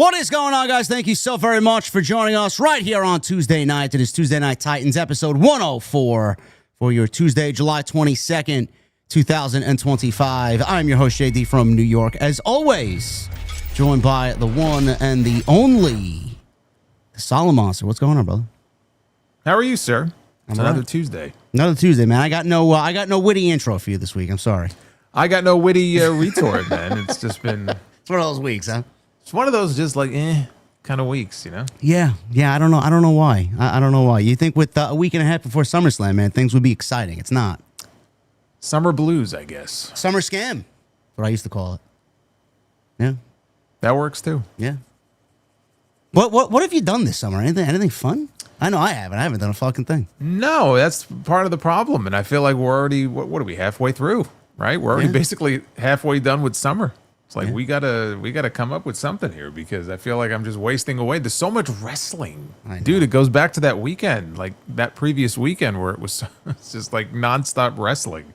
What is going on, guys? Thank you so very much for joining us right here on Tuesday night. It is Tuesday Night Titans, episode 104 for your Tuesday, July 22nd, 2025. I'm your host, JD from New York. As always, joined by the one and the only, the Solid Monster. What's going on, brother? How are you, sir? It's another right. Tuesday. Another Tuesday, man. I got no witty intro for you this week. I'm sorry. I got no witty retort, man. It's just been... It's one of those weeks, huh? It's one of those just like, kind of weeks, you know? Yeah. I don't know why. I don't know why. You think with a week and a half before SummerSlam, man, things would be exciting. It's not. Summer blues, I guess. Summer scam. What I used to call it. Yeah. That works too. Yeah. What have you done this summer? Anything fun? I know I haven't. I haven't done a fucking thing. No, that's part of the problem. And I feel like we're already, what are we, halfway through, right? We're already basically halfway done with summer. It's like we gotta come up with something here because I feel like I'm just wasting away. There's so much wrestling, dude. It goes back to that weekend, like that previous weekend where it's just like nonstop wrestling,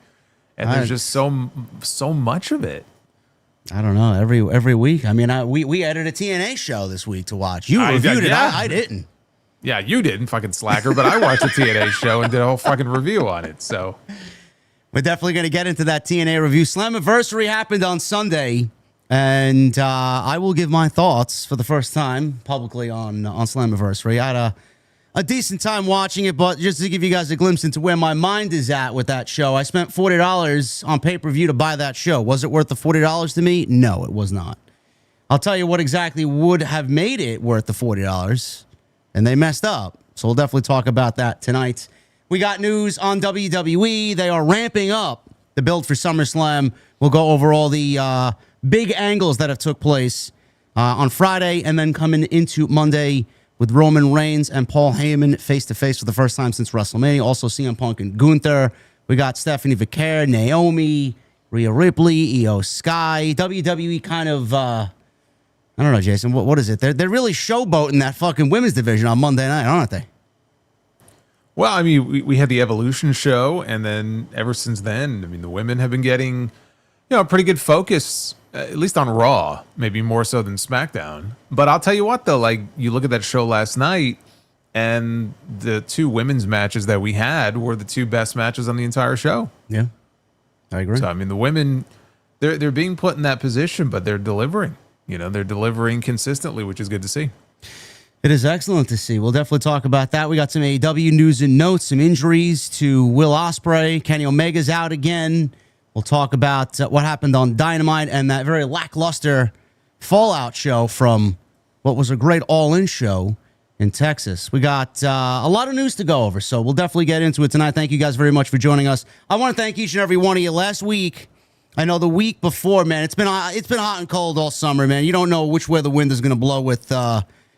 and there's just so much of it. I don't know. Every week. I mean, we added a TNA show this week to watch. You reviewed it. I didn't. Yeah, you didn't, fucking slacker. But I watched a TNA show and did a whole fucking review on it. So we're definitely gonna get into that TNA review. Slammiversary happened on Sunday. And I will give my thoughts for the first time publicly on Slammiversary. I had a decent time watching it, but just to give you guys a glimpse into where my mind is at with that show, I spent $40 on pay-per-view to buy that show. Was it worth the $40 to me? No, it was not. I'll tell you what exactly would have made it worth the $40, and they messed up. So we'll definitely talk about that tonight. We got news on WWE. They are ramping up the build for SummerSlam. We'll go over all the big angles that have took place on Friday and then coming into Monday with Roman Reigns and Paul Heyman face-to-face for the first time since WrestleMania. Also CM Punk and Gunther. We got Stephanie Vaquer, Naomi, Rhea Ripley, Io Sky. WWE kind of, I don't know, Jason, what is it? They're really showboating that fucking women's division on Monday night, aren't they? Well, I mean, we had the Evolution show, and then ever since then, I mean, the women have been getting, a pretty good focus, at least on Raw, maybe more so than SmackDown. But I'll tell you what, though, like, you look at that show last night, and the two women's matches that we had were the two best matches on the entire show. Yeah, I agree. So, I mean, the women, they're being put in that position, but they're delivering. They're delivering consistently, which is good to see. It is excellent to see. We'll definitely talk about that. We got some AEW news and notes, some injuries to Will Ospreay. Kenny Omega's out again. We'll talk about what happened on Dynamite and that very lackluster Fallout show from what was a great all-in show in Texas. We got a lot of news to go over, so we'll definitely get into it tonight. Thank you guys very much for joining us. I want to thank each and every one of you. Last week, I know the week before, man, it's been hot and cold all summer, man. You don't know which way the wind is going to blow with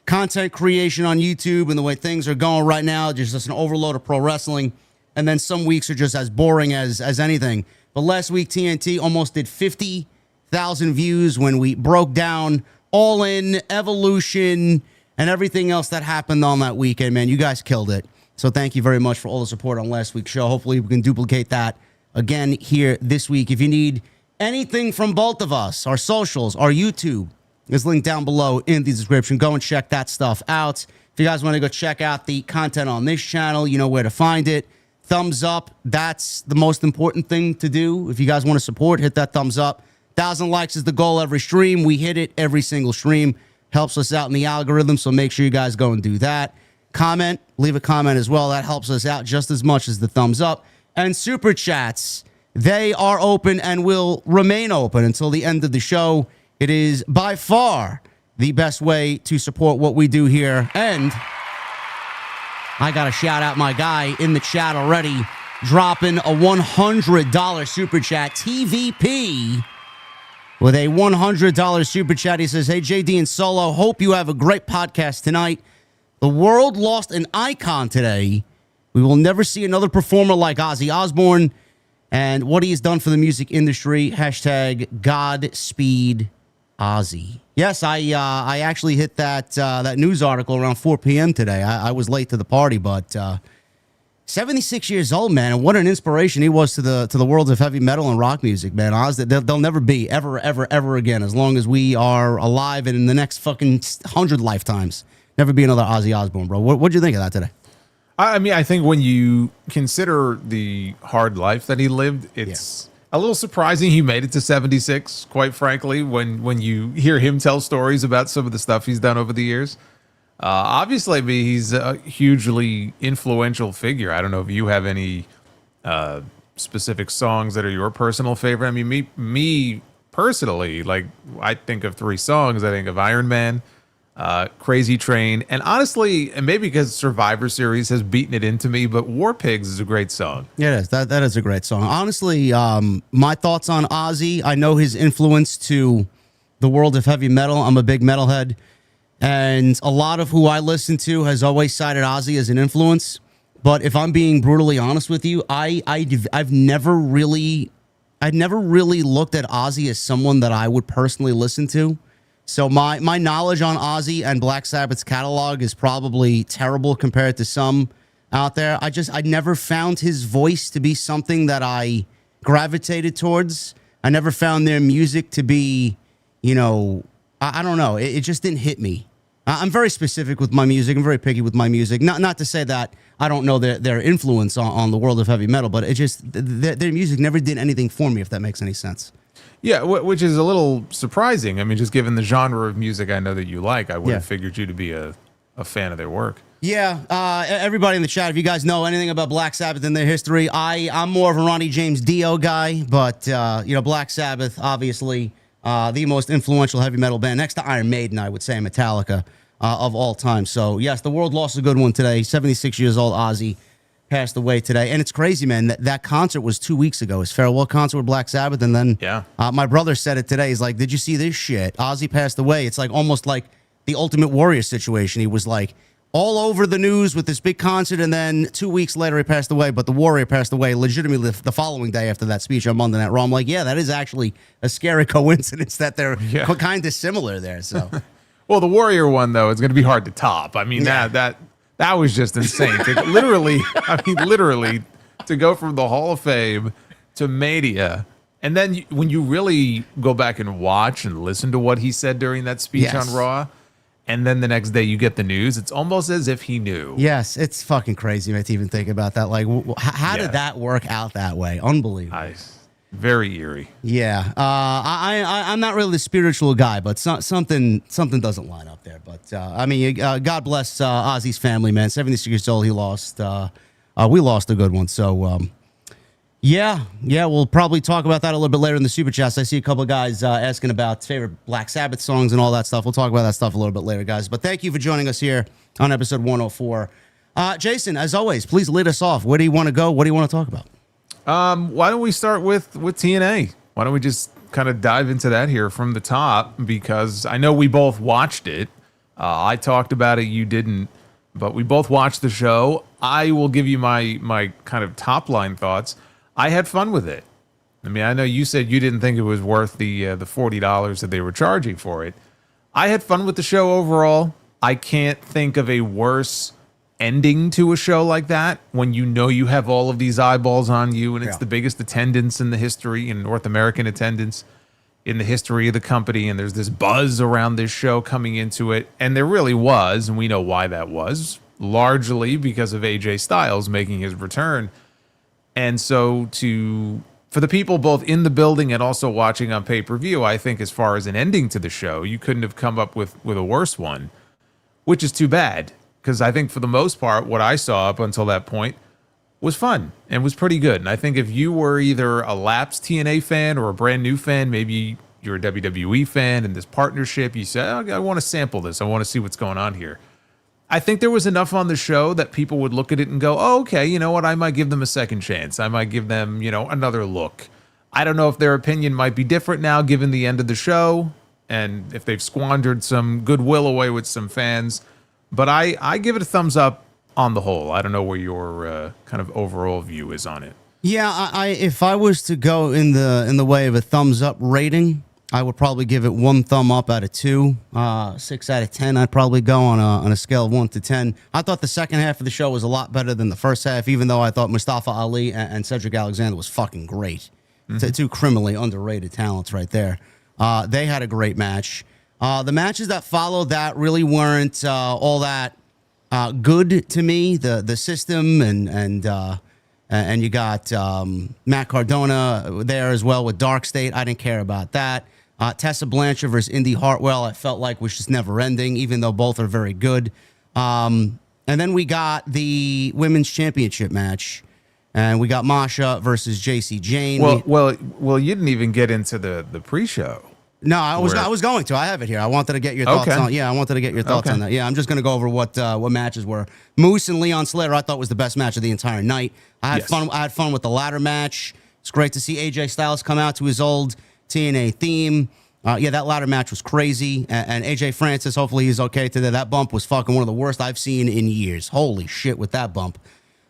content creation on YouTube and the way things are going right now. Just an overload of pro wrestling, and then some weeks are just as boring as anything. But last week, TNT almost did 50,000 views when we broke down All In, Evolution, and everything else that happened on that weekend, man. You guys killed it. So thank you very much for all the support on last week's show. Hopefully we can duplicate that again here this week. If you need anything from both of us, our socials, our YouTube is linked down below in the description. Go and check that stuff out. If you guys want to go check out the content on this channel, you know where to find it. Thumbs up. That's the most important thing to do. If you guys want to support, hit that thumbs up. 1,000 likes is the goal every stream. We hit it every single stream. Helps us out in the algorithm, so make sure you guys go and do that. Comment. Leave a comment as well. That helps us out just as much as the thumbs up. And super chats, they are open and will remain open until the end of the show. It is by far the best way to support what we do here. And I got to shout out my guy in the chat already, dropping a $100 super chat. TVP with a $100 super chat. He says, hey, JD and Solo, hope you have a great podcast tonight. The world lost an icon today. We will never see another performer like Ozzy Osbourne and what he has done for the music industry. Hashtag Godspeed Ozzy. Yes, I actually hit that news article around 4 p.m. today. I was late to the party, but 76 years old, man, and what an inspiration he was to the world of heavy metal and rock music, man. Oz, they'll never be ever again as long as we are alive and in the next fucking 100 lifetimes. Never be another Ozzy Osbourne, bro. What'd you think of that today? I mean, I think when you consider the hard life that he lived, it's a little surprising he made it to 76, quite frankly, when you hear him tell stories about some of the stuff he's done over the years. Obviously, I mean, he's a hugely influential figure. I don't know if you have any specific songs that are your personal favorite. I mean, me personally, like, I think of 3 songs. I think of Iron Man, Crazy Train, and honestly, and maybe because Survivor Series has beaten it into me, but War Pigs is a great song. Yeah, it is. That is a great song. Honestly, my thoughts on Ozzy, I know his influence to the world of heavy metal. I'm a big metalhead. And a lot of who I listen to has always cited Ozzy as an influence. But if I'm being brutally honest with you, I've never really looked at Ozzy as someone that I would personally listen to. So my knowledge on Ozzy and Black Sabbath's catalog is probably terrible compared to some out there. I never found his voice to be something that I gravitated towards. I never found their music to be, you know, I don't know. It just didn't hit me. I'm very specific with my music. I'm very picky with my music. Not to say that I don't know their influence on the world of heavy metal, but it just their music never did anything for me, if that makes any sense. Yeah, which is a little surprising. I mean, just given the genre of music I know that you like, I would have figured you to be a fan of their work. Yeah, everybody in the chat, if you guys know anything about Black Sabbath and their history, I'm more of a Ronnie James Dio guy, but you know, Black Sabbath, obviously, the most influential heavy metal band next to Iron Maiden, I would say, Metallica, of all time. So yes, the world lost a good one today. 76 years old Ozzy passed away today, and it's crazy, man. That concert was 2 weeks ago. His farewell concert with Black Sabbath, and then my brother said it today. He's like, "Did you see this shit? Ozzy passed away." It's like almost like the Ultimate Warrior situation. He was like all over the news with this big concert, and then 2 weeks later he passed away. But the Warrior passed away legitimately the following day after that speech on Monday Night Raw. I'm like, yeah, that is actually a scary coincidence that they're kind of similar there. So, well, the Warrior one though, it's going to be hard to top. I mean, that was just insane. literally to go from the Hall of Fame to Mania. And then when you really go back and watch and listen to what he said during that speech on Raw, and then the next day you get the news, it's almost as if he knew. Yes, it's fucking crazy, man, to even think about that. Like, how did that work out that way? Unbelievable. Very eerie. Yeah. I'm not really the spiritual guy, but something doesn't line up there. But, I mean, God bless Ozzy's family, man. 76 years old, he lost. We lost a good one. So, yeah, we'll probably talk about that a little bit later in the Super Chats. I see a couple of guys asking about favorite Black Sabbath songs and all that stuff. We'll talk about that stuff a little bit later, guys. But thank you for joining us here on episode 104. Jason, as always, please lead us off. Where do you want to go? What do you want to talk about? Why don't we start with TNA? Why don't we just kind of dive into that here from the top? Because I know we both watched it. I talked about it, you didn't, but we both watched the show. I will give you my kind of top line thoughts. I had fun with it. I mean, I know you said you didn't think it was worth the $40 that they were charging for it. I had fun with the show overall. I can't think of a worse ending to a show like that when you know you have all of these eyeballs on you, and it's the biggest attendance in the history, in North American attendance in the history of the company, and there's this buzz around this show coming into it, and there really was, and we know why that was, largely because of AJ Styles making his return. And so for the people both in the building and also watching on pay-per-view, I think as far as an ending to the show, you couldn't have come up with a worse one, which is too bad. Because I think for the most part, what I saw up until that point was fun and was pretty good. And I think if you were either a lapsed TNA fan or a brand new fan, maybe you're a WWE fan and this partnership, you say, oh, I want to sample this. I want to see what's going on here. I think there was enough on the show that people would look at it and go, oh, okay, you know what? I might give them a second chance. I might give them, another look. I don't know if their opinion might be different now given the end of the show and if they've squandered some goodwill away with some fans. But I give it a thumbs up on the whole. I don't know where your kind of overall view is on it. Yeah, if I was to go in the way of a thumbs up rating, I would probably give it 1 thumb up out of 2. 6 out of 10, I'd probably go on a scale of 1 to 10. I thought the second half of the show was a lot better than the first half, even though I thought Mustafa Ali and Cedric Alexander was fucking great. Two criminally underrated talents right there. They had a great match. The matches that followed that really weren't all that good to me. The system and you got Matt Cardona there as well with Dark State. I didn't care about that. Tessa Blanchard versus Indy Hartwell, I felt like was just never ending, even though both are very good. And then we got the women's championship match, and we got Masha versus JC Jane. Well, you didn't even get into the pre-show. No, I was going to. I have it here. I wanted to get your thoughts on. Yeah, I wanted to get your thoughts on that. Yeah, I'm just going to go over what matches were. Moose and Leon Slater, I thought was the best match of the entire night. I had fun. I had fun with the ladder match. It's great to see AJ Styles come out to his old TNA theme. That ladder match was crazy. And AJ Francis, hopefully he's okay today. That bump was fucking one of the worst I've seen in years. Holy shit with that bump.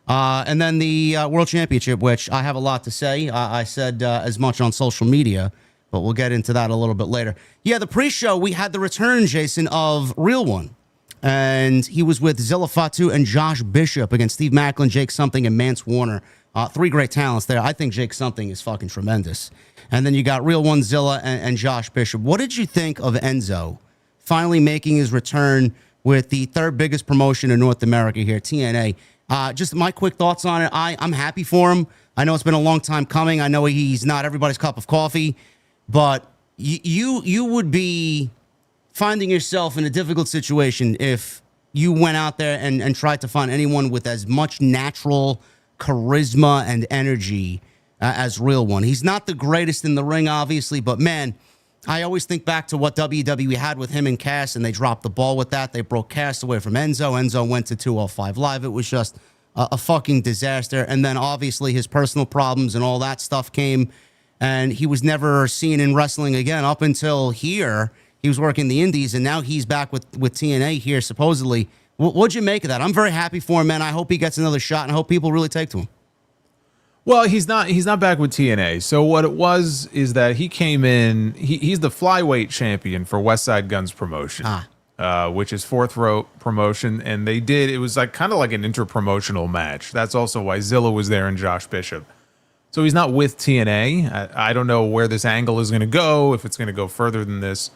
And then the World Championship, which I have a lot to say. I said as much on social media, but we'll get into that a little bit later. Yeah, the pre-show, we had the return, Jason, of Real One. And he was with Zilla Fatu and Josh Bishop against Steve Macklin, Jake Something, and Mance Warner. 3 great talents there. I think Jake Something is fucking tremendous. And then you got Real One, Zilla, and Josh Bishop. What did you think of Enzo finally making his return with the 3rd biggest promotion in North America here, TNA? Just my quick thoughts on it. I'm happy for him. I know it's been a long time coming. I know he's not everybody's cup of coffee. But you would be finding yourself in a difficult situation if you went out there and tried to find anyone with as much natural charisma and energy as Real One. He's not the greatest in the ring, obviously, but man, I always think back to what WWE had with him and Cass, and they dropped the ball with that. They broke Cass away from Enzo. Enzo went to 205 Live. It was just a fucking disaster. And then obviously his personal problems and all that stuff came. And he was never seen in wrestling again up until here. He was working the indies, and now he's back with TNA here, supposedly. What'd you make of that? I'm very happy for him, man. I hope he gets another shot, and I hope people really take to him. Well, he's not back with TNA. So what it was is that he came in. He's the flyweight champion for West Side Guns promotion, which is 4th Row promotion, and it was like kind of like an interpromotional match. That's also why Zilla was there and Josh Bishop. So he's not with TNA. I don't know where this angle is going to go, if it's going to go further than this.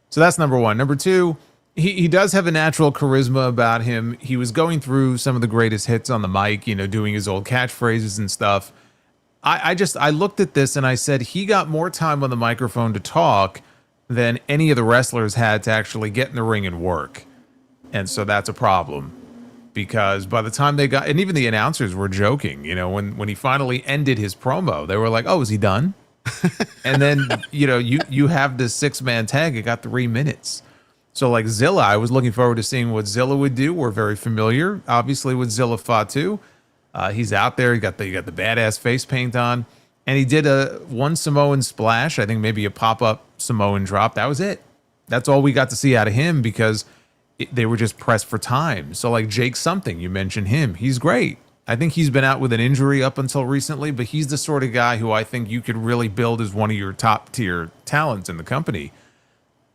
So that's number 1. Number 2, he does have a natural charisma about him. He was going through some of the greatest hits on the mic, doing his old catchphrases and stuff. I looked at this and I said he got more time on the microphone to talk than any of the wrestlers had to actually get in the ring and work. And so that's a problem. Because by the time they got, and even the announcers were joking, when he finally ended his promo, they were like, "Oh, is he done?" And then you have this 6-man tag. It got 3 minutes. So like Zilla, I was looking forward to seeing what Zilla would do. We're very familiar, obviously, with Zilla Fatu. He's out there. He got the badass face paint on, and he did one Samoan splash. I think maybe a pop-up Samoan drop. That was it. That's all we got to see out of him because they were just pressed for time. So like Jake Something, you mentioned him. He's great. I think he's been out with an injury up until recently, but he's the sort of guy who I think you could really build as one of your top tier talents in the company.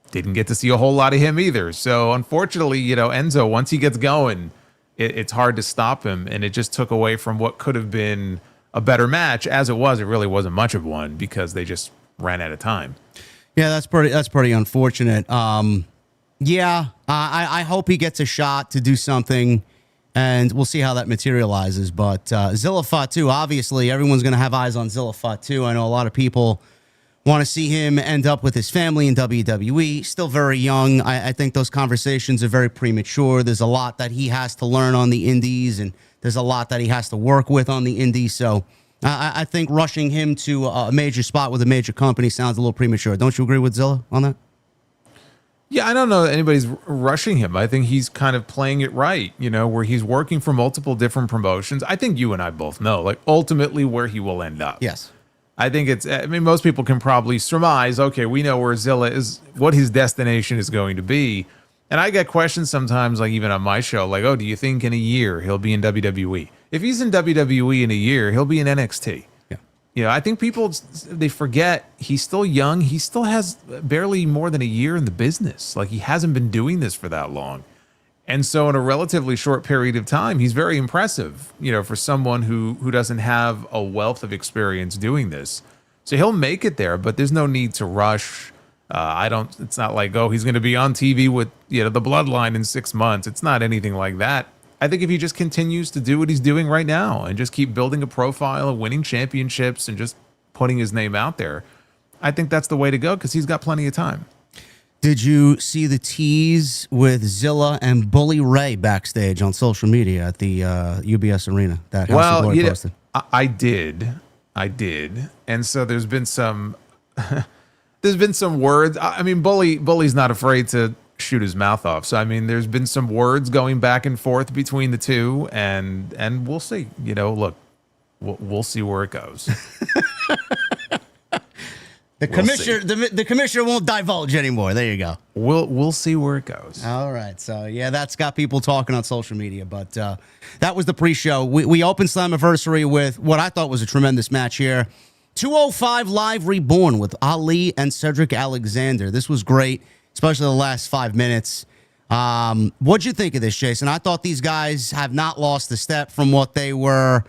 Didn't get to see a whole lot of him either. So unfortunately, Enzo, once he gets going, it's hard to stop him. And it just took away from what could have been a better match. As it was, it really wasn't much of one because they just ran out of time. Yeah, that's pretty unfortunate. I hope he gets a shot to do something, and we'll see how that materializes. But Zilla Fatu, obviously, everyone's going to have eyes on Zilla Fatu. I know a lot of people want to see him end up with his family in WWE. Still very young. I think those conversations are very premature. There's a lot that he has to learn on the indies, and there's a lot that he has to work with on the indies. So I think rushing him to a major spot with a major company sounds a little premature. Don't you agree with Zilla on that? Yeah, I don't know that anybody's rushing him. I think he's kind of playing it right, where he's working for multiple different promotions. I think you and I both know, like, ultimately where he will end up. Yes. I think most people can probably surmise, okay, we know where Zilla is, what his destination is going to be. And I get questions sometimes, like even on my show, like, oh, do you think in a year he'll be in WWE? If he's in WWE in a year, he'll be in NXT. Yeah. You know, I think people, they forget he's still young. He still has barely more than a year in the business. Like, he hasn't been doing this for that long. And so in a relatively short period of time, he's very impressive, you know, for someone who doesn't have a wealth of experience doing this. So he'll make it there, but there's no need to rush. It's not like, oh, he's going to be on TV with, you know, the Bloodline in 6 months. It's not anything like that. I think if he just continues to do what he's doing right now and just keep building a profile and winning championships and just putting his name out there, I think that's the way to go because he's got plenty of time. Did you see the tease with Zilla and Bully Ray backstage on social media at the UBS Arena that House of Glory posted? I did. And so there's been some words. I mean, Bully's not afraid to shoot his mouth off. So I mean, there's been some words going back and forth between the two, and we'll see. You know, look, we'll see where it goes. The commissioner won't divulge anymore. There you go. We'll see where it goes. All right. So yeah, that's got people talking on social media. But that was the pre-show. We opened Slammiversary with what I thought was a tremendous match here. 205 Live Reborn with Ali and Cedric Alexander. This was great, especially the last 5 minutes. What'd you think of this, Jason? I thought these guys have not lost a step from what they were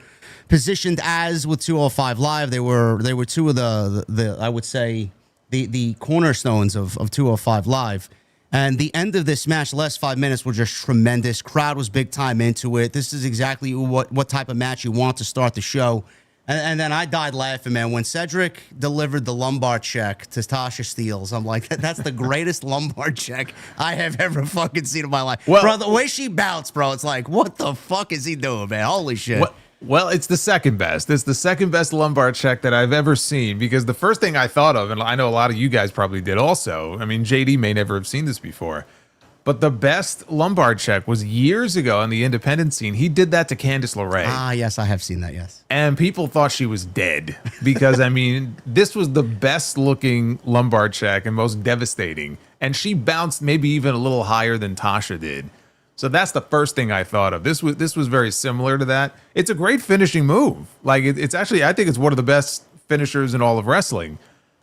positioned as with 205 Live. They were two of the I would say the cornerstones of 205 Live. And the end of this match, the last 5 minutes were just tremendous. Crowd was big time into it. This is exactly what type of match you want to start the show. And then I died laughing, man. When Cedric delivered the lumbar check to Tasha Steelz, I'm like, that's the greatest lumbar check I have ever fucking seen in my life. Well, bro, the way she bounced, bro, it's like, what the fuck is he doing, man? Holy shit. Well, it's the second best. It's the second best lumbar check that I've ever seen, because the first thing I thought of, and I know a lot of you guys probably did also, I mean, JD may never have seen this before, but the best lumbar check was years ago on the independent scene. He did that to Candice LeRae. Ah, yes, I have seen that, yes. And people thought she was dead because, I mean, this was the best looking lumbar check and most devastating. And she bounced maybe even a little higher than Tasha did. So that's the first thing I thought of. This was very similar to that. It's a great finishing move. Like, it's actually, I think it's one of the best finishers in all of wrestling,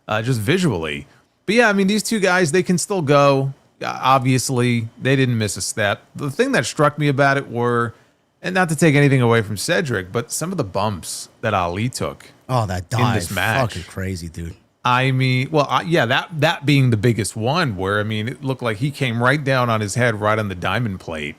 just visually. But yeah, I mean, these two guys, they can still go. Obviously, they didn't miss a step. The thing that struck me about it were, and not to take anything away from Cedric, but some of the bumps that Ali took. Oh, that dive. In this match. Fucking crazy, dude. I mean, well, yeah, that being the biggest one, where, I mean, it looked like he came right down on his head, right on the diamond plate.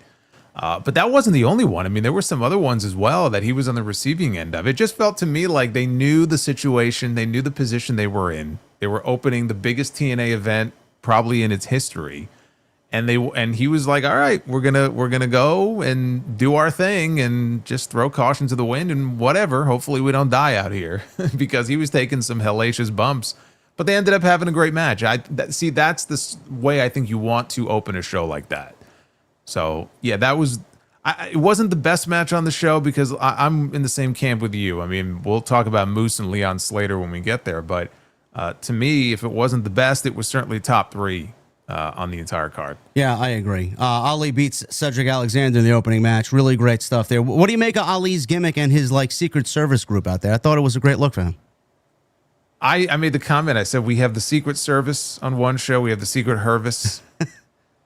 But that wasn't the only one. I mean, there were some other ones as well that he was on the receiving end of. It just felt to me like they knew the situation. They knew the position they were in. They were opening the biggest TNA event probably in its history. And he was like, all right, we're gonna go and do our thing and just throw caution to the wind and whatever. Hopefully we don't die out here, because he was taking some hellacious bumps. But they ended up having a great match. That's the way I think you want to open a show like that. So yeah, that was. It wasn't the best match on the show because I'm in the same camp with you. I mean, we'll talk about Moose and Leon Slater when we get there. But to me, if it wasn't the best, it was certainly top 3. On the entire card. Yeah, I agree. Ali beats Cedric Alexander in the opening match. Really great stuff there. What do you make of Ali's gimmick and his like Secret Service group out there? I thought it was a great look for him. I made the comment. I said we have the Secret Service on one show. We have the Secret Hervis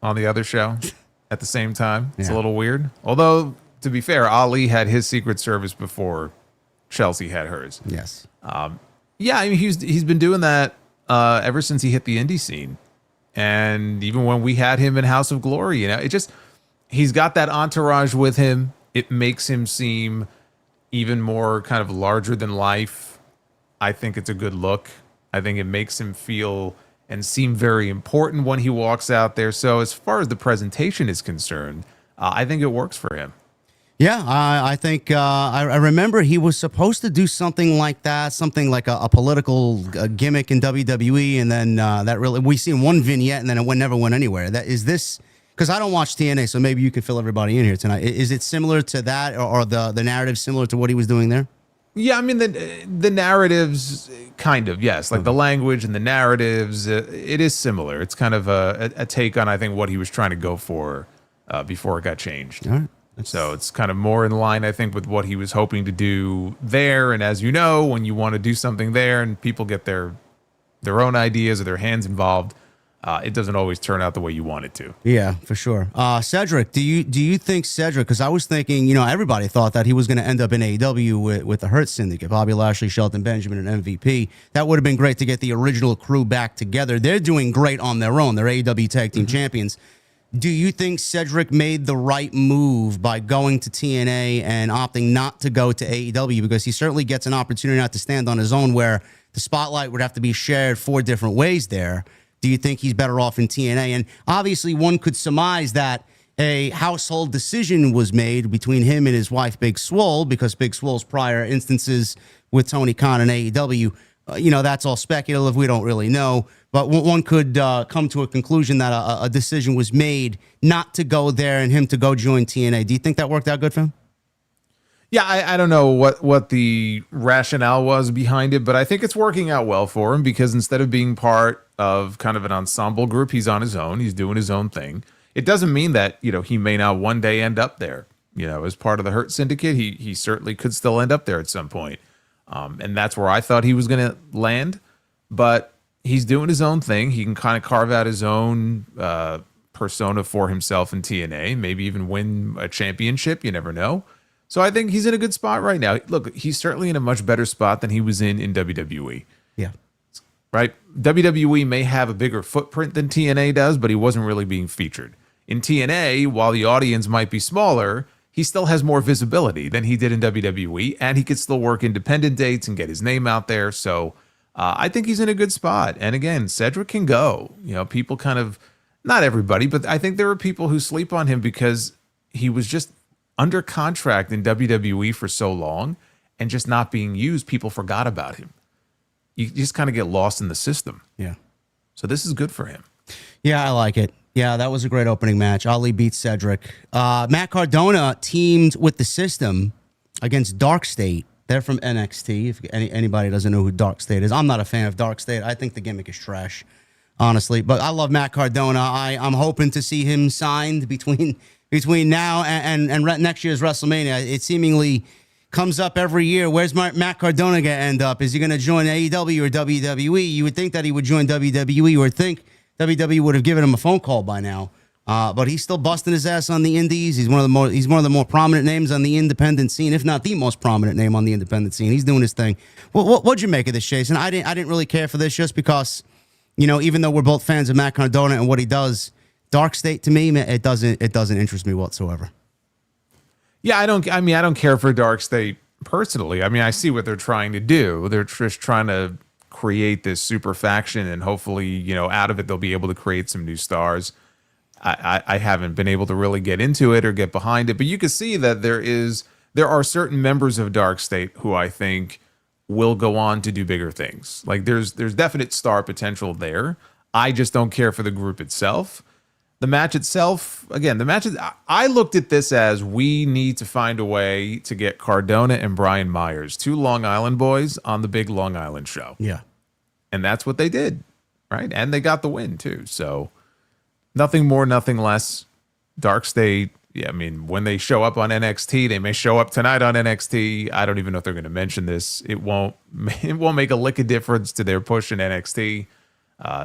on the other show at the same time. It's a little weird. Although, to be fair, Ali had his Secret Service before Chelsea had hers. Yes. Yeah, I mean, he's been doing that ever since he hit the indie scene. And even when we had him in House of Glory, you know, he's got that entourage with him. It makes him seem even more kind of larger than life. I think it's a good look. I think it makes him feel and seem very important when he walks out there. So as far as the presentation is concerned, I think it works for him. Yeah, I think I remember he was supposed to do something like that, something like a political gimmick in WWE, and then we seen one vignette, and then it never went anywhere. Because I don't watch TNA, so maybe you can fill everybody in here tonight. Is it similar to that, or the narrative similar to what he was doing there? Yeah, I mean the narratives, kind of, yes, like the language and the narratives, it is similar. It's kind of a take on, I think, what he was trying to go for before it got changed. All right. So it's kind of more in line, I think, with what he was hoping to do there. And as you know, when you want to do something there and people get their own ideas or their hands involved, it doesn't always turn out the way you want it to. Yeah, for sure. Cedric, do you think Cedric? Because I was thinking, everybody thought that he was going to end up in AEW with the Hurt Syndicate, Bobby Lashley, Shelton Benjamin, and MVP. That would have been great to get the original crew back together. They're doing great on their own. They're AEW Tag Team Champions. Do you think Cedric made the right move by going to TNA and opting not to go to AEW? Because he certainly gets an opportunity not to stand on his own, where the spotlight would have to be shared 4 different ways there. Do you think he's better off in TNA? And obviously one could surmise that a household decision was made between him and his wife, Big Swole, because Big Swole's prior instances with Tony Khan and AEW, that's all speculative. We don't really know. But one could come to a conclusion that a decision was made not to go there and him to go join TNA. Do you think that worked out good for him? Yeah, I don't know what the rationale was behind it, but I think it's working out well for him, because instead of being part of kind of an ensemble group, he's on his own. He's doing his own thing. It doesn't mean that, he may not one day end up there, as part of the Hurt Syndicate. He certainly could still end up there at some point. And that's where I thought he was going to land. But he's doing his own thing. He can kind of carve out his own persona for himself in TNA, maybe even win a championship. You never know. So I think he's in a good spot right now. Look, he's certainly in a much better spot than he was in WWE. Yeah. Right? WWE may have a bigger footprint than TNA does, but he wasn't really being featured. In TNA, while the audience might be smaller, he still has more visibility than he did in WWE, and he could still work independent dates and get his name out there. So I think he's in a good spot. And again, Cedric can go. People kind of, not everybody, but I think there are people who sleep on him because he was just under contract in WWE for so long and just not being used. People forgot about him. You just kind of get lost in the system. Yeah. So this is good for him. Yeah, I like it. Yeah, that was a great opening match. Ali beats Cedric. Matt Cardona teamed with the System against Dark State. They're from NXT. If anybody doesn't know who Dark State is, I'm not a fan of Dark State. I think the gimmick is trash, honestly. But I love Matt Cardona. I'm hoping to see him signed between now and next year's WrestleMania. It seemingly comes up every year. Where's Matt Cardona going to end up? Is he going to join AEW or WWE? You would think that he would join WWE, or think WWE would have given him a phone call by now. But he's still busting his ass on the indies. He's one of the more prominent names on the independent scene, if not the most prominent name on the independent scene. He's doing his thing. What'd you make of this, Jason? I didn't really care for this, just because, even though we're both fans of Matt Cardona and what he does, Dark State, to me, it doesn't interest me whatsoever. Yeah, I don't care for Dark State personally. I see what they're trying to do. They're just trying to create this super faction, and hopefully, out of it, they'll be able to create some new stars. I haven't been able to really get into it or get behind it, but you can see that there are certain members of Dark State who I think will go on to do bigger things. Like there's definite star potential there. I just don't care for the group itself. The match itself, again, I looked at this as, we need to find a way to get Cardona and Brian Myers, 2 Long Island boys, on the big Long Island show. Yeah. And that's what they did, right? And they got the win too. So nothing more, nothing less. Dark State, yeah, when they show up on NXT, they may show up tonight on NXT. I don't even know if they're going to mention this. It won't make a lick of difference to their push in NXT.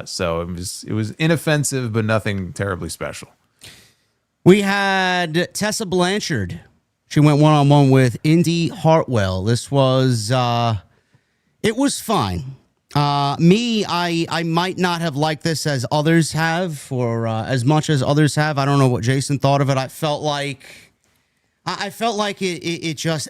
So it was inoffensive, but nothing terribly special. We had Tessa Blanchard. She went one-on-one with Indy Hartwell. This was, it was fine. I might not have liked this as others have, or as much as others have. I don't know what Jason thought of it. I felt like it just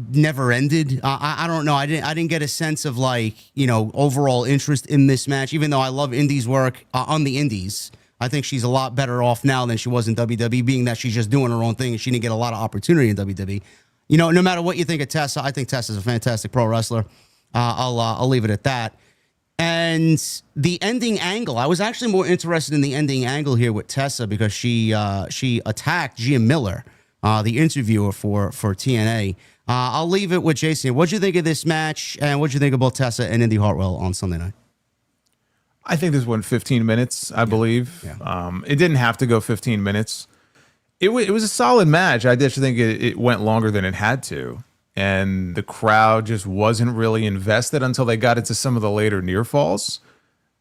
never ended. I don't know. I didn't get a sense of overall interest in this match, even though I love Indy's work on the indies. I think she's a lot better off now than she was in WWE, being that she's just doing her own thing and she didn't get a lot of opportunity in WWE. No matter what you think of Tessa, I think Tessa's a fantastic pro wrestler. I'll leave it at that. And the ending angle, I was actually more interested in the ending angle here with Tessa, because she attacked Gia Miller, the interviewer for TNA. I'll leave it with Jason. What'd you think of this match, and what'd you think about Tessa and Indy Hartwell on Sunday night? I think this went 15 minutes, I believe. Yeah. It didn't have to go 15 minutes. It was a solid match. I just think it went longer than it had to. And the crowd just wasn't really invested until they got into some of the later near falls.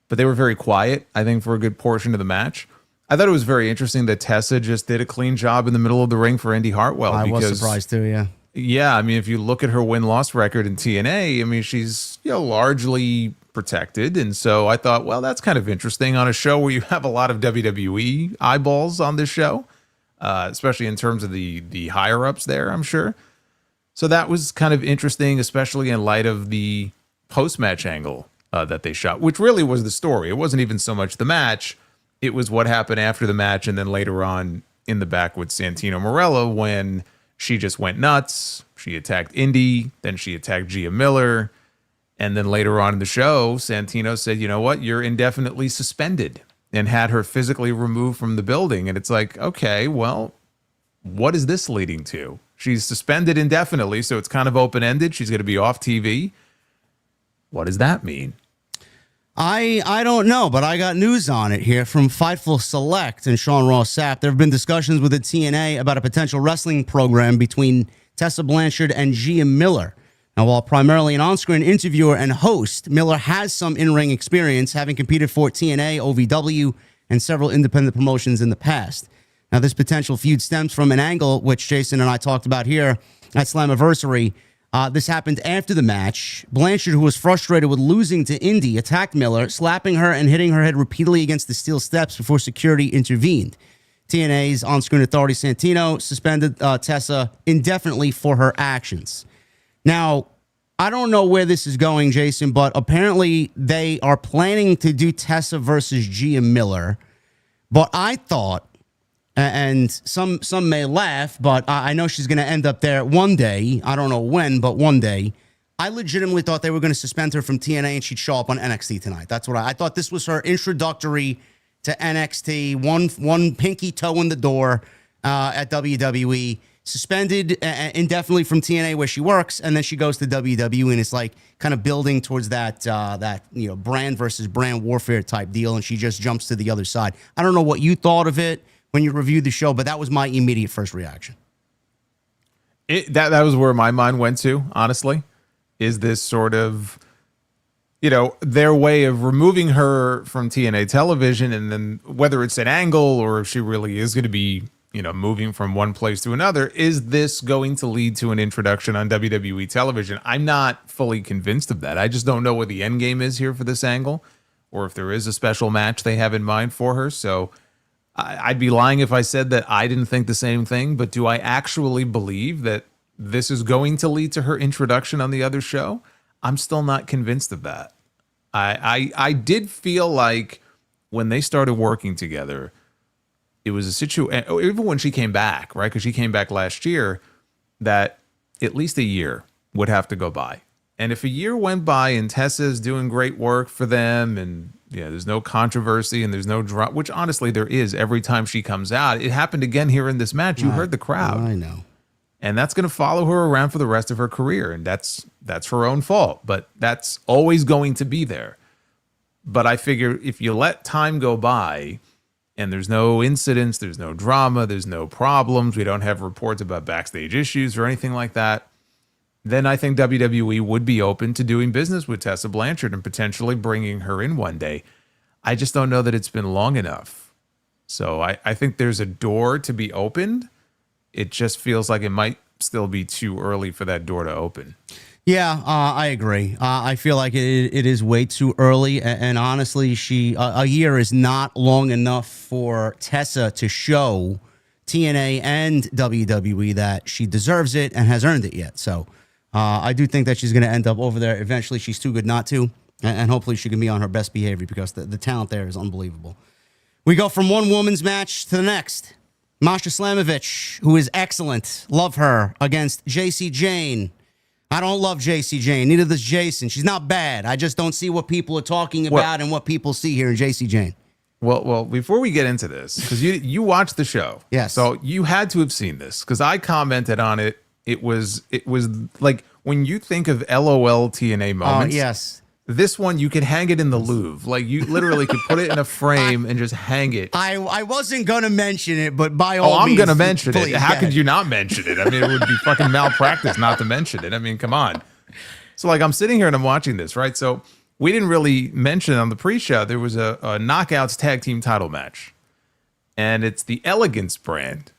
But they were very quiet, I think, for a good portion of the match. I thought it was very interesting that Tessa just did a clean job in the middle of the ring for Indy Hartwell. I was surprised too, yeah. Yeah, I mean, if you look at her win-loss record in TNA, I mean, she's largely protected. And so I thought, well, that's kind of interesting on a show where you have a lot of WWE eyeballs on this show. Especially in terms of the higher ups there, I'm sure. So that was kind of interesting, especially in light of the post-match angle that they shot, which really was the story. It wasn't even so much the match. It was what happened after the match and then later on in the back with Santino Marella when she just went nuts. She attacked Indy, then she attacked Gia Miller. And then later on in the show, Santino said, you know what, you're indefinitely suspended. And had her physically removed from the building. And it's like, okay, well, what is this leading to? She's suspended indefinitely, so it's kind of open-ended. She's going to be off TV. What does that mean? I don't know, but I got news on it here from Fightful Select and Sean Ross Sapp. There have been discussions with the TNA about a potential wrestling program between Tessa Blanchard and Gia Miller. Now, while primarily an on-screen interviewer and host, Miller has some in-ring experience, having competed for TNA, OVW, and several independent promotions in the past. Now, this potential feud stems from an angle which Jason and I talked about here at Slammiversary. This happened after the match. Blanchard, who was frustrated with losing to Indy, attacked Miller, slapping her and hitting her head repeatedly against the steel steps before security intervened. TNA's on-screen authority, Santino, suspended Tessa indefinitely for her actions. Now, I don't know where this is going, Jason, but apparently they are planning to do Tessa versus Gia Miller. But I thought, and some may laugh, but I know she's going to end up there one day. I don't know when, but one day. I legitimately thought they were going to suspend her from TNA and she'd show up on NXT tonight. That's what I thought. This was her introductory to NXT, one pinky toe in the door at WWE. Suspended indefinitely from TNA where she works, and then she goes to WWE, and it's like kind of building towards that brand versus brand warfare type deal, and she just jumps to the other side. I don't know what you thought of it when you reviewed the show, but that was my immediate first reaction. That was where my mind went to, honestly. Is this sort of, their way of removing her from TNA television, and then whether it's an angle or if she really is going to be moving from one place to another, is this going to lead to an introduction on WWE television? I'm not fully convinced of that. I just don't know what the end game is here for this angle, or if there is a special match they have in mind for her. So I'd be lying if I said that I didn't think the same thing, but do I actually believe that this is going to lead to her introduction on the other show? I'm still not convinced of that. I did feel like when they started working together, it was a situation, even when she came back, right? Because she came back last year, that at least a year would have to go by. And if a year went by and Tessa's doing great work for them, and there's no controversy and there's no drama, which honestly there is every time she comes out. It happened again here in this match. You heard the crowd. I know. And that's going to follow her around for the rest of her career. And that's her own fault, but that's always going to be there. But I figure if you let time go by, and there's no incidents, there's no drama, there's no problems, we don't have reports about backstage issues or anything like that, then I think WWE would be open to doing business with Tessa Blanchard and potentially bringing her in one day. I just don't know that it's been long enough. So I think there's a door to be opened. It just feels like it might still be too early for that door to open. Yeah, I agree. I feel like it is way too early. And honestly, a year is not long enough for Tessa to show TNA and WWE that she deserves it and has earned it yet. So I do think that she's going to end up over there. Eventually, she's too good not to. And hopefully she can be on her best behavior because the talent there is unbelievable. We go from one woman's match to the next. Masha Slamovich, who is excellent. Love her, against JC Jane. I don't love JC Jane. Neither does Jason. She's not bad. I just don't see what people are talking about and what people see here in JC Jane. Well, before we get into this, because you watched the show. Yes. So you had to have seen this because I commented on it. It was like when you think of LOL TNA moments. Yes. This one, you could hang it in the Louvre. Like, you literally could put it in a frame and just hang it. I wasn't going to mention it, but by all means. I'm going to mention please, it. How could you not mention it? I mean, it would be fucking malpractice not to mention it. I mean, come on. So, like, I'm sitting here and I'm watching this, right? So, we didn't really mention on the pre-show, there was a Knockouts tag team title match. And it's the Elegance brand.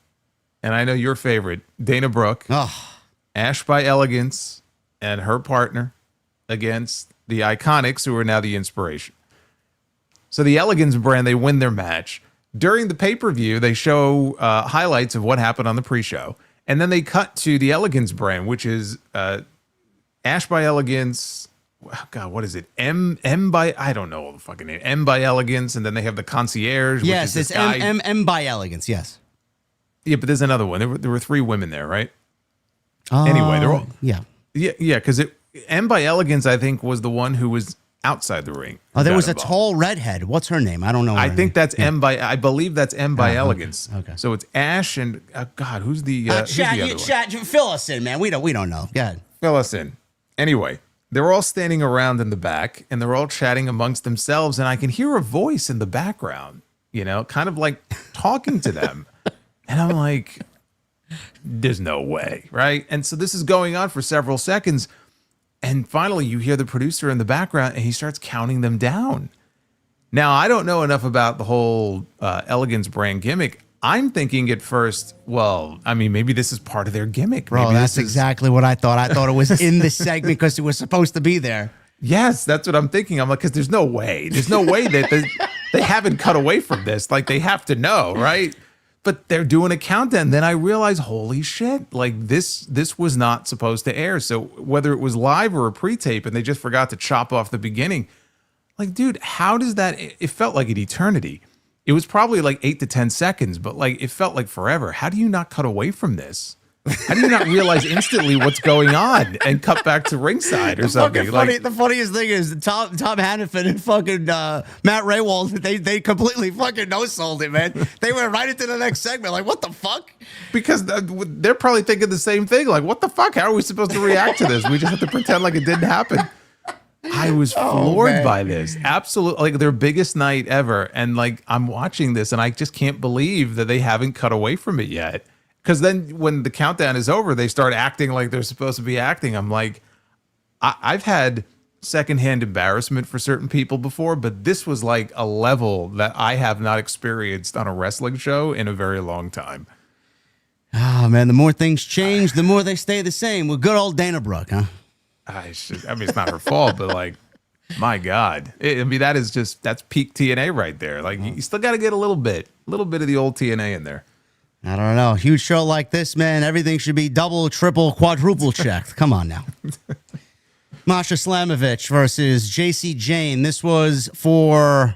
And I know your favorite, Dana Brooke, Ash by Elegance, and her partner against the Iconics, who are now the Inspiration. So the Elegance brand, they win their match. During the pay-per-view, they show highlights of what happened on the pre-show. And then they cut to the Elegance brand, which is Ash by Elegance. God, what is it? M by, I don't know the fucking name. M by Elegance, and then they have the Concierge. Yes, which is it's M by Elegance, yes. Yeah, but there's another one. There were 3 women there, right? Anyway, they're all... Yeah, because M by Elegance, I think, was the one who was outside the ring. Oh, there was a tall redhead. What's her name? I don't know. I think that's I believe that's M by Elegance. Okay. So it's Ash and God, who's the other one? Fill us in, man. We don't know. Go ahead. Fill us in. Anyway, they're all standing around in the back and they're all chatting amongst themselves, and I can hear a voice in the background, kind of like talking to them. And I'm like, there's no way, right? And so this is going on for several seconds. And finally, you hear the producer in the background, and he starts counting them down. Now, I don't know enough about the whole Elegance brand gimmick. I'm thinking at first, well, I mean, maybe this is part of their gimmick. Bro, maybe that's exactly what I thought. I thought it was in the segment because it was supposed to be there. Yes, that's what I'm thinking. I'm like, because there's no way. There's no way that they haven't cut away from this. Like, they have to know, right? But they're doing a countdown. Then I realized, holy shit, like this was not supposed to air. So whether it was live or a pre-tape and they just forgot to chop off the beginning, like, dude, how does that, it felt like an eternity. It was probably like 8 to 10 seconds, but like, it felt like forever. How do you not cut away from this? How do you not realize instantly what's going on and cut back to ringside or something? The funniest thing is Tom Hannafin and fucking Matt Raywald, they completely fucking no-sold it, man. They went right into the next segment. Like, what the fuck? Because they're probably thinking the same thing. Like, what the fuck? How are we supposed to react to this? We just have to pretend like it didn't happen. I was floored by this. Absolutely. Like, their biggest night ever. And like, I'm watching this and I just can't believe that they haven't cut away from it yet. Because then when the countdown is over, they start acting like they're supposed to be acting. I'm like, I've had secondhand embarrassment for certain people before, but this was like a level that I have not experienced on a wrestling show in a very long time. Oh, man, the more things change, the more they stay the same. With good old Dana Brooke, huh? I mean, it's not her fault, but like, my God. That's peak TNA right there. Like, you still got to get a little bit of the old TNA in there. I don't know. Huge show like this, man. Everything should be double, triple, quadruple checked. Come on now. Masha Slamovich versus JC Jane. This was for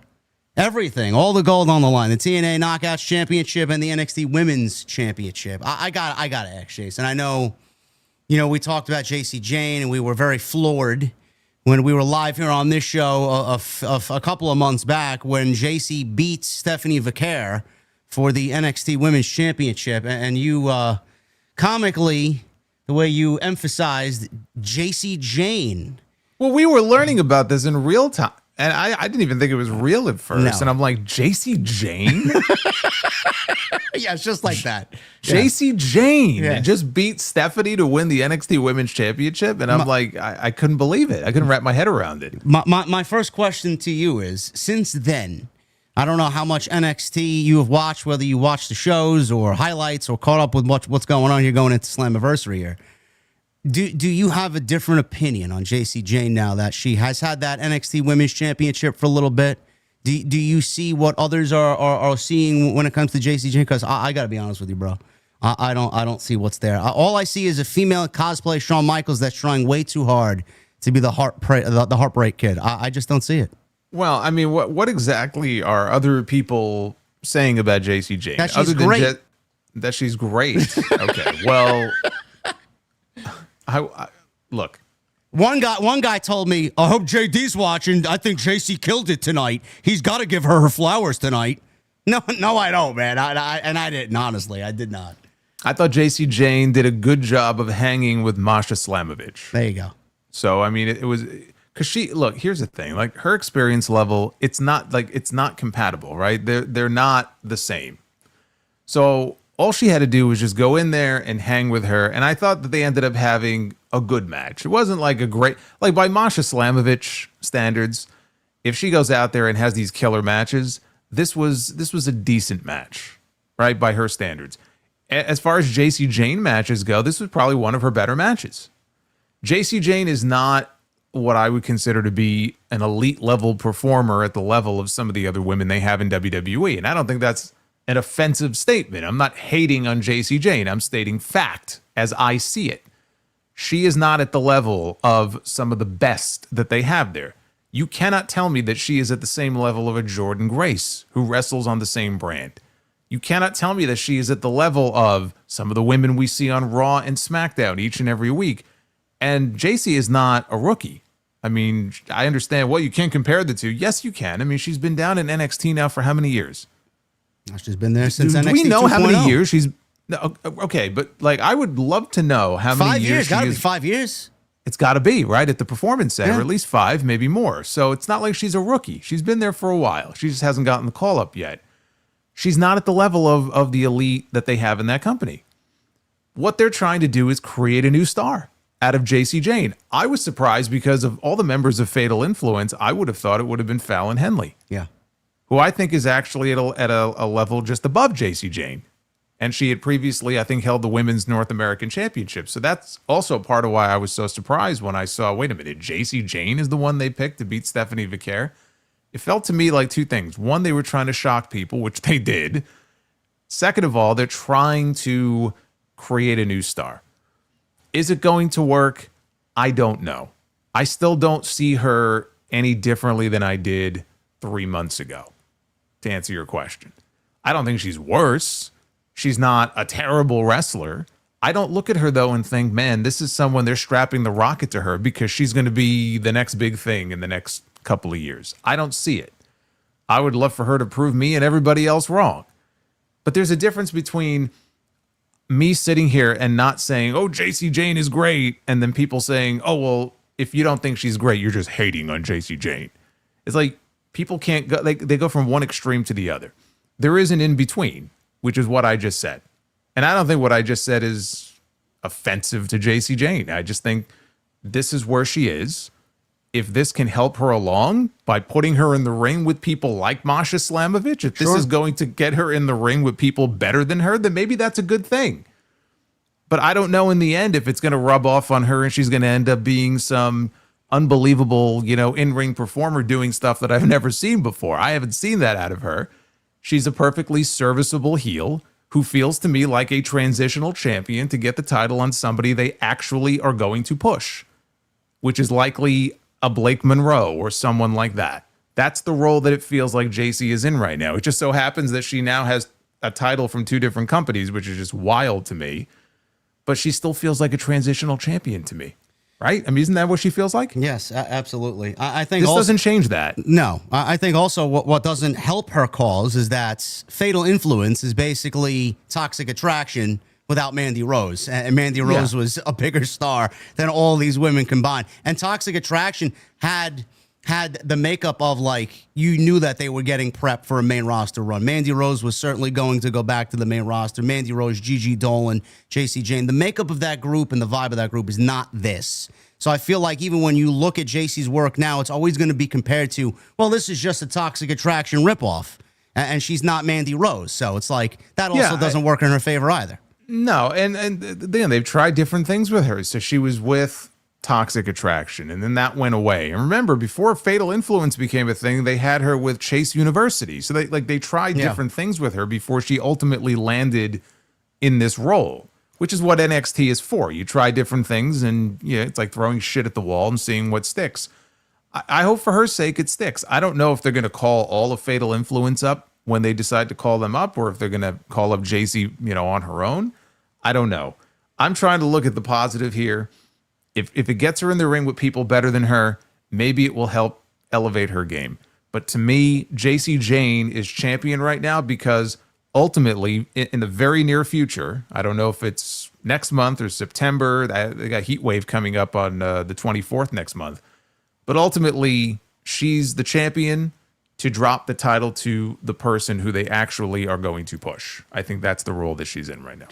everything. All the gold on the line. The TNA Knockouts Championship and the NXT Women's Championship. I got to ask Jason. I know, we talked about JC Jane and we were very floored when we were live here on this show a couple of months back when JC beat Stephanie Vaquer for the NXT Women's Championship. And you, comically, the way you emphasized JC Jane. Well, we were learning about this in real time. And I didn't even think it was real at first. No. And I'm like, JC Jane? Yeah, it's just like that. JC Jane just beat Stephanie to win the NXT Women's Championship. And I'm like, I couldn't believe it. I couldn't wrap my head around it. My first question to you is, since then, I don't know how much NXT you have watched, whether you watch the shows or highlights or caught up with what's going on here going into Slammiversary here. Do you have a different opinion on JC Jane now that she has had that NXT Women's Championship for a little bit? Do you see what others are seeing when it comes to JC Jane? Because I got to be honest with you, bro. I don't see what's there. All I see is a female cosplay Shawn Michaels that's trying way too hard to be the heartbreak kid. I just don't see it. Well, I mean, what exactly are other people saying about JC Jane? That she's great. That she's great. Okay, well, I look. One guy told me, I hope JD's watching. I think JC killed it tonight. He's got to give her flowers tonight. No, I don't, man. I didn't, honestly. I did not. I thought JC Jane did a good job of hanging with Masha Slamovich. There you go. So, I mean, it was... Because look, here's the thing, like her experience level, it's not compatible, right? They're not the same. So all she had to do was just go in there and hang with her. And I thought that they ended up having a good match. It wasn't like a great, like by Masha Slamovich standards, if she goes out there and has these killer matches, this was a decent match, right? By her standards. As far as JC Jane matches go, this was probably one of her better matches. JC Jane is not what I would consider to be an elite level performer at the level of some of the other women they have in WWE. And I don't think that's an offensive statement. I'm not hating on JC Jane. I'm stating fact as I see it. She is not at the level of some of the best that they have there. You cannot tell me that she is at the same level of a Jordan Grace who wrestles on the same brand. You cannot tell me that she is at the level of some of the women we see on Raw and SmackDown each and every week. And JC is not a rookie. I mean, I understand, well, you can't compare the two. Yes, you can. I mean, she's been down in NXT now for how many years? She's been there since NXT 2.0. Do we know how many years she's... No, okay, but like I would love to know how many years. 5 years. Got to be 5 years. It's got to be, right? At the Performance Center, at least 5, maybe more. So it's not like she's a rookie. She's been there for a while. She just hasn't gotten the call up yet. She's not at the level of the elite that they have in that company. What they're trying to do is create a new star out of JC Jane. I was surprised because of all the members of Fatal Influence. I would have thought it would have been Fallon Henley. Yeah. Who I think is actually at a level just above JC Jane. And she had previously, I think, held the Women's North American Championship. So that's also part of why I was so surprised when I saw, wait a minute, JC Jane is the one they picked to beat Stephanie Vicaire. It felt to me like two things. One, they were trying to shock people, which they did. Second of all, they're trying to create a new star. Is it going to work? I don't know. I still don't see her any differently than I did 3 months ago, to answer your question. I don't think she's worse. She's not a terrible wrestler. I don't look at her, though, and think, man, this is someone they're strapping the rocket to her because she's going to be the next big thing in the next couple of years. I don't see it. I would love for her to prove me and everybody else wrong. But there's a difference between me sitting here and not saying, oh, JC Jane is great, and then people saying, oh, well, if you don't think she's great, you're just hating on JC Jane. It's like people can't go, they go from one extreme to the other. There is an in-between, which is what I just said. And I don't think what I just said is offensive to JC Jane. I just think this is where she is. If this can help her along by putting her in the ring with people like Masha Slamovich, if this is going to get her in the ring with people better than her, then maybe that's a good thing. But I don't know in the end if it's going to rub off on her and she's going to end up being some unbelievable, in-ring performer doing stuff that I've never seen before. I haven't seen that out of her. She's a perfectly serviceable heel who feels to me like a transitional champion to get the title on somebody they actually are going to push, which is likely a Blake Monroe or someone like that. That's the role that it feels like JC is in right now. It just so happens that she now has a title from 2 different companies, which is just wild to me. But she still feels like a transitional champion to me, right? I mean, isn't that what she feels like? Yes, absolutely. I think this also doesn't change that. No, I think also what doesn't help her cause is that Fatal Influence is basically Toxic Attraction without Mandy Rose. And Mandy Rose was a bigger star than all these women combined. And Toxic Attraction had the makeup of, like, you knew that they were getting prepped for a main roster run. Mandy Rose was certainly going to go back to the main roster. Mandy Rose, Gigi Dolan, JC Jane. The makeup of that group and the vibe of that group is not this. So I feel like even when you look at JC's work now, it's always going to be compared to, well, this is just a Toxic Attraction ripoff. And she's not Mandy Rose. So it's like that also doesn't work in her favor either. No, and then they've tried different things with her. So she was with Toxic Attraction, and then that went away. And remember, before Fatal Influence became a thing, they had her with Chase University. So they tried different things with her before she ultimately landed in this role, which is what NXT is for. You try different things, and it's like throwing shit at the wall and seeing what sticks. I hope for her sake it sticks. I don't know if they're going to call all of Fatal Influence up when they decide to call them up, or if they're going to call up JC, on her own. I don't know. I'm trying to look at the positive here. If it gets her in the ring with people better than her, maybe it will help elevate her game. But to me, JC Jane is champion right now because ultimately, in the very near future, I don't know if it's next month or September, they got Heat Wave coming up on the 24th next month. But ultimately, she's the champion to drop the title to the person who they actually are going to push. I think that's the role that she's in right now.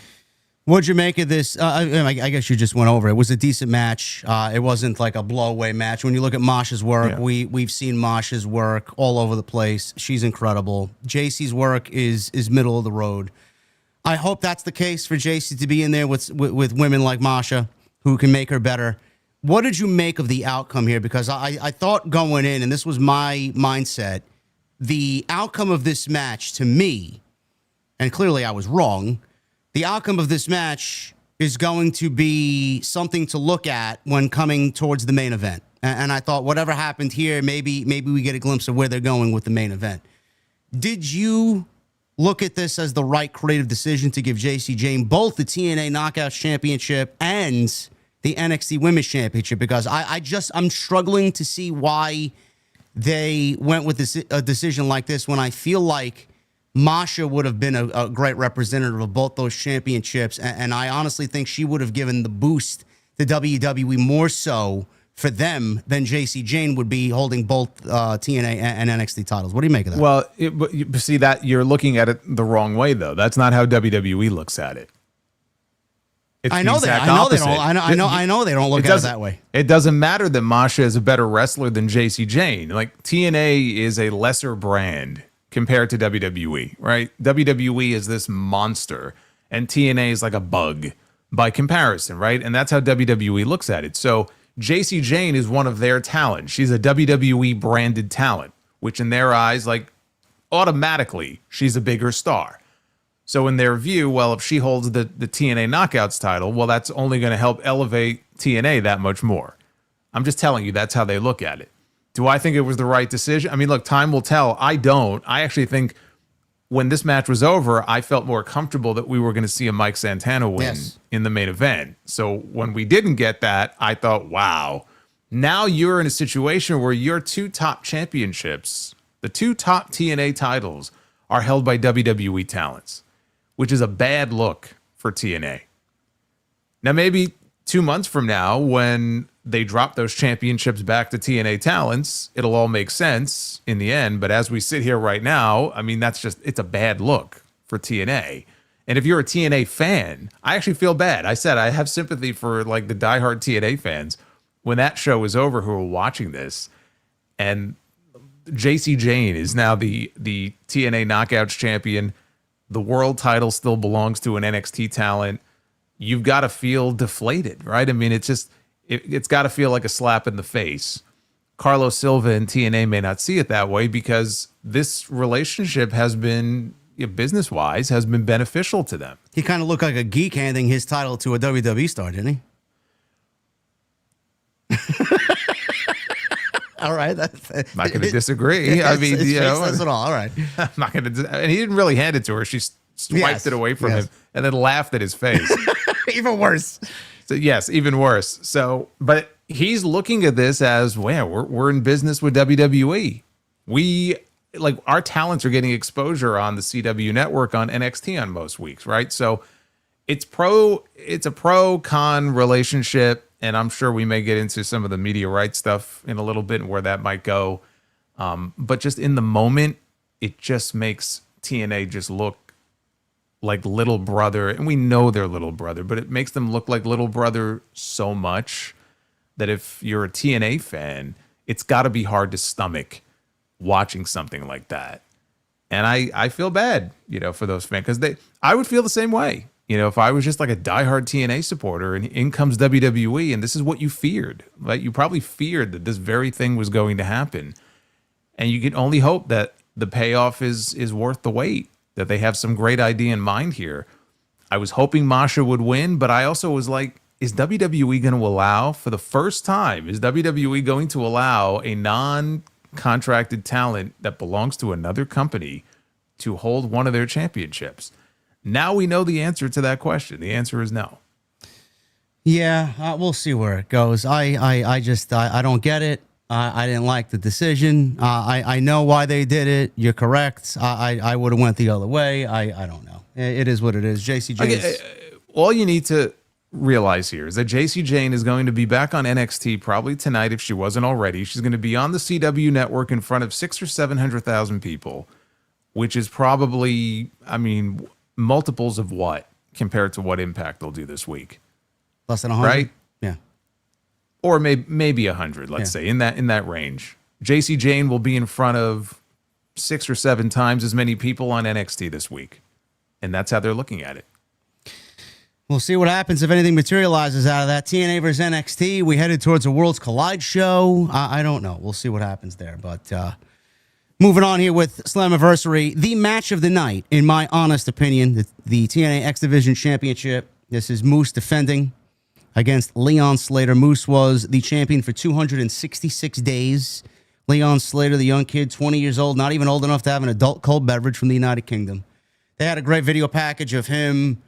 What'd you make of this? I guess you just went over it. It was a decent match. It wasn't like a blow-away match. When you look at Masha's work, we've seen Masha's work all over the place. She's incredible. JC's work is middle of the road. I hope that's the case for JC to be in there with women like Masha who can make her better. What did you make of the outcome here? Because I thought going in, and this was my mindset, the outcome of this match to me, and clearly I was wrong, the outcome of this match is going to be something to look at when coming towards the main event. And I thought whatever happened here, maybe we get a glimpse of where they're going with the main event. Did you look at this as the right creative decision to give Jacy Jayne both the TNA Knockouts Championship and the NXT Women's Championship? Because I'm struggling to see why they went with a decision like this when I feel like Masha would have been a great representative of both those championships, and I honestly think she would have given the boost to WWE more so for them than Jacy Jayne would be holding both TNA and NXT titles. What do you make of that? Well, you see that you're looking at it the wrong way, though. That's not how WWE looks at it. It's I know they don't look at it that way. It doesn't matter that Masha is a better wrestler than Jacy Jayne. Like, TNA is a lesser brand compared to WWE, right? WWE is this monster, and TNA is like a bug by comparison, right? And that's how WWE looks at it. So Jacy Jayne is one of their talent. She's a WWE branded talent, which in their eyes, like, automatically, she's a bigger star. So in their view, well, if she holds the TNA Knockouts title, well, that's only going to help elevate TNA that much more. I'm just telling you, that's how they look at it. Do I think it was the right decision? I mean, look, time will tell. I don't. I actually think when this match was over, I felt more comfortable that we were going to see a Mike Santana win in the main event. So when we didn't get that, I thought, wow, now you're in a situation where your two top championships, the two top TNA titles, are held by WWE talents, which is a bad look for TNA. Now, maybe 2 months from now, when they drop those championships back to TNA talents, it'll all make sense in the end. But as we sit here right now, I mean, it's a bad look for TNA. And if you're a TNA fan, I actually feel bad. I said I have sympathy for like the diehard TNA fans when that show is over who are watching this. And Jacy Jayne is now the TNA Knockouts champion. The world title still belongs to an NXT talent. You've got to feel deflated, right? I mean, it's got to feel like a slap in the face. Carlos Silva and TNA may not see it that way because this relationship has been, business-wise, has been beneficial to them. He kind of looked like a geek handing his title to a WWE star, didn't he? All right. I'm not going to disagree. I mean, that's it all. All right. I'm not going to. And he didn't really hand it to her. She swiped it away from him and then laughed at his face. Even worse. So yes, even worse. So, but he's looking at this as, well, we're in business with WWE. Our talents are getting exposure on the CW network on NXT on most weeks, right? So it's a pro-con relationship, and I'm sure we may get into some of the media rights stuff in a little bit and where that might go. But just in the moment, it just makes TNA just look like little brother, and we know they're little brother, but it makes them look like little brother so much that if you're a TNA fan, it's got to be hard to stomach watching something like that. And I feel bad, for those fans, because I would feel the same way. If I was just like a diehard TNA supporter and in comes WWE and this is what you feared, like you probably feared that this very thing was going to happen. And you can only hope that the payoff is worth the wait, that they have some great idea in mind here. I was hoping Masha would win, but I also was like, is WWE going to allow, for the first time, is WWE going to allow a non-contracted talent that belongs to another company to hold one of their championships? Now we know the answer to that question. The answer is no. Yeah, we'll see where it goes. I don't get it. I didn't like the decision. I know why they did it. You're correct. I would have went the other way. I don't know. It is what it is. Jacy Jayne. All you need to realize here is that JC Jane is going to be back on NXT probably tonight if she wasn't already. She's going to be on the CW network in front of 600,000 or 700,000 people, which is probably, I mean, multiples of what compared to what Impact they'll do this week. Less than 100? Right? Yeah. Or maybe 100, let's say, in that range. JC Jane will be in front of 6 or 7 times as many people on NXT this week. And that's how they're looking at it. We'll see what happens if anything materializes out of that. TNA versus NXT. We headed towards a Worlds Collide show. I don't know. We'll see what happens there. But moving on here with Slammiversary, the match of the night, in my honest opinion, the TNA X Division Championship. This is Moose defending against Leon Slater. Moose was the champion for 266 days. Leon Slater, the young kid, 20 years old, not even old enough to have an adult cold beverage from the United Kingdom. They had a great video package of him,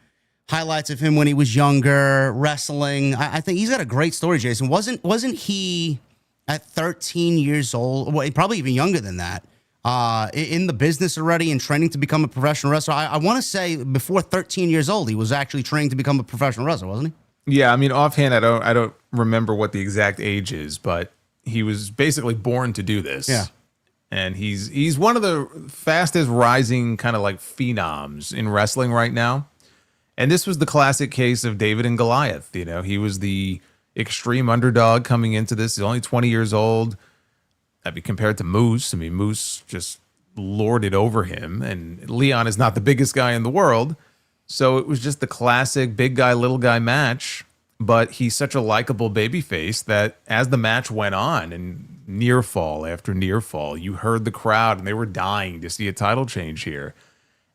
highlights of him when he was younger, wrestling. I think he's got a great story, Jason. Wasn't he at 13 years old, well, probably even younger than that, in the business already and training to become a professional wrestler? I want to say before 13 years old, he was actually training to become a professional wrestler, wasn't he? Yeah, I mean, offhand, I don't remember what the exact age is, but he was basically born to do this. Yeah. And he's one of the fastest rising kind of like phenoms in wrestling right now. And this was the classic case of David and Goliath. You know, he was the extreme underdog coming into this. He's only 20 years old. That'd be compared to Moose. I mean, Moose just lorded over him. And Leon is not the biggest guy in the world. So it was just the classic big guy, little guy match. But he's such a likable babyface that as the match went on and near fall after near fall, you heard the crowd and they were dying to see a title change here.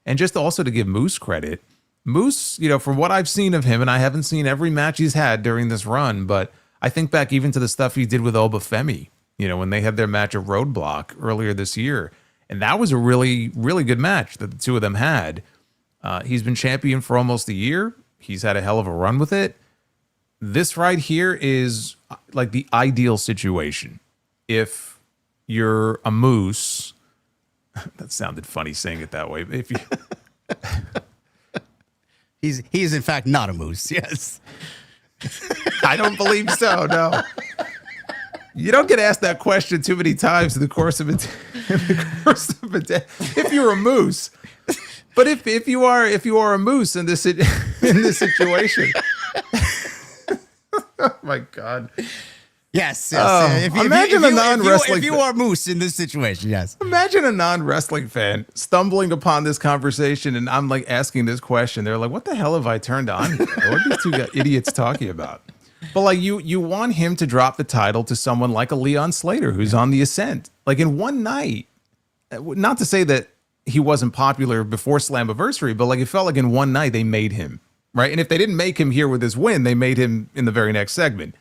And just also to give Moose credit, Moose, you know, from what I've seen of him, and I haven't seen every match he's had during this run, but I think back even to the stuff he did with Obafemi, you know, when they had their match at Roadblock earlier this year. And that was a really, really good match that the two of them had. He's been champion for almost a year. He's had a hell of a run with it. This right here is like the ideal situation. If you're a Moose, that sounded funny saying it that way. If you... He is in fact not a moose. Yes. I don't believe so. No. You don't get asked that question too many times in the course of a day. If you're a moose, but if you are a moose in this situation, oh my God. Yes. Imagine a non-wrestling. If you are Moose in this situation, yes. Imagine a non-wrestling fan stumbling upon this conversation, and I'm like asking this question. They're like, "What the hell have I turned on here? What are these two idiots talking about?" But like, you want him to drop the title to someone like a Leon Slater who's on the ascent, like in one night. Not to say that he wasn't popular before Slammiversary, but like it felt like in one night they made him, right? And if they didn't make him here with his win, they made him in the very next segment.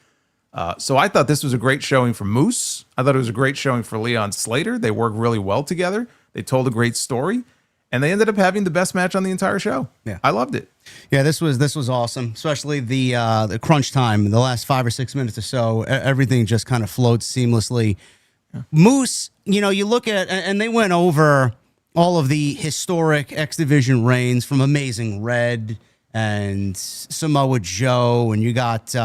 So I thought this was a great showing for Moose. I thought it was a great showing for Leon Slater. They worked really well together. They told a great story, and they ended up having the best match on the entire show. Yeah, I loved it. Yeah, this was awesome, especially the crunch time, the last 5 or 6 minutes or so. Everything just kind of flowed seamlessly. Yeah. Moose, you know, you look at, and they went over all of the historic X Division reigns from Amazing Red and Samoa Joe, and you got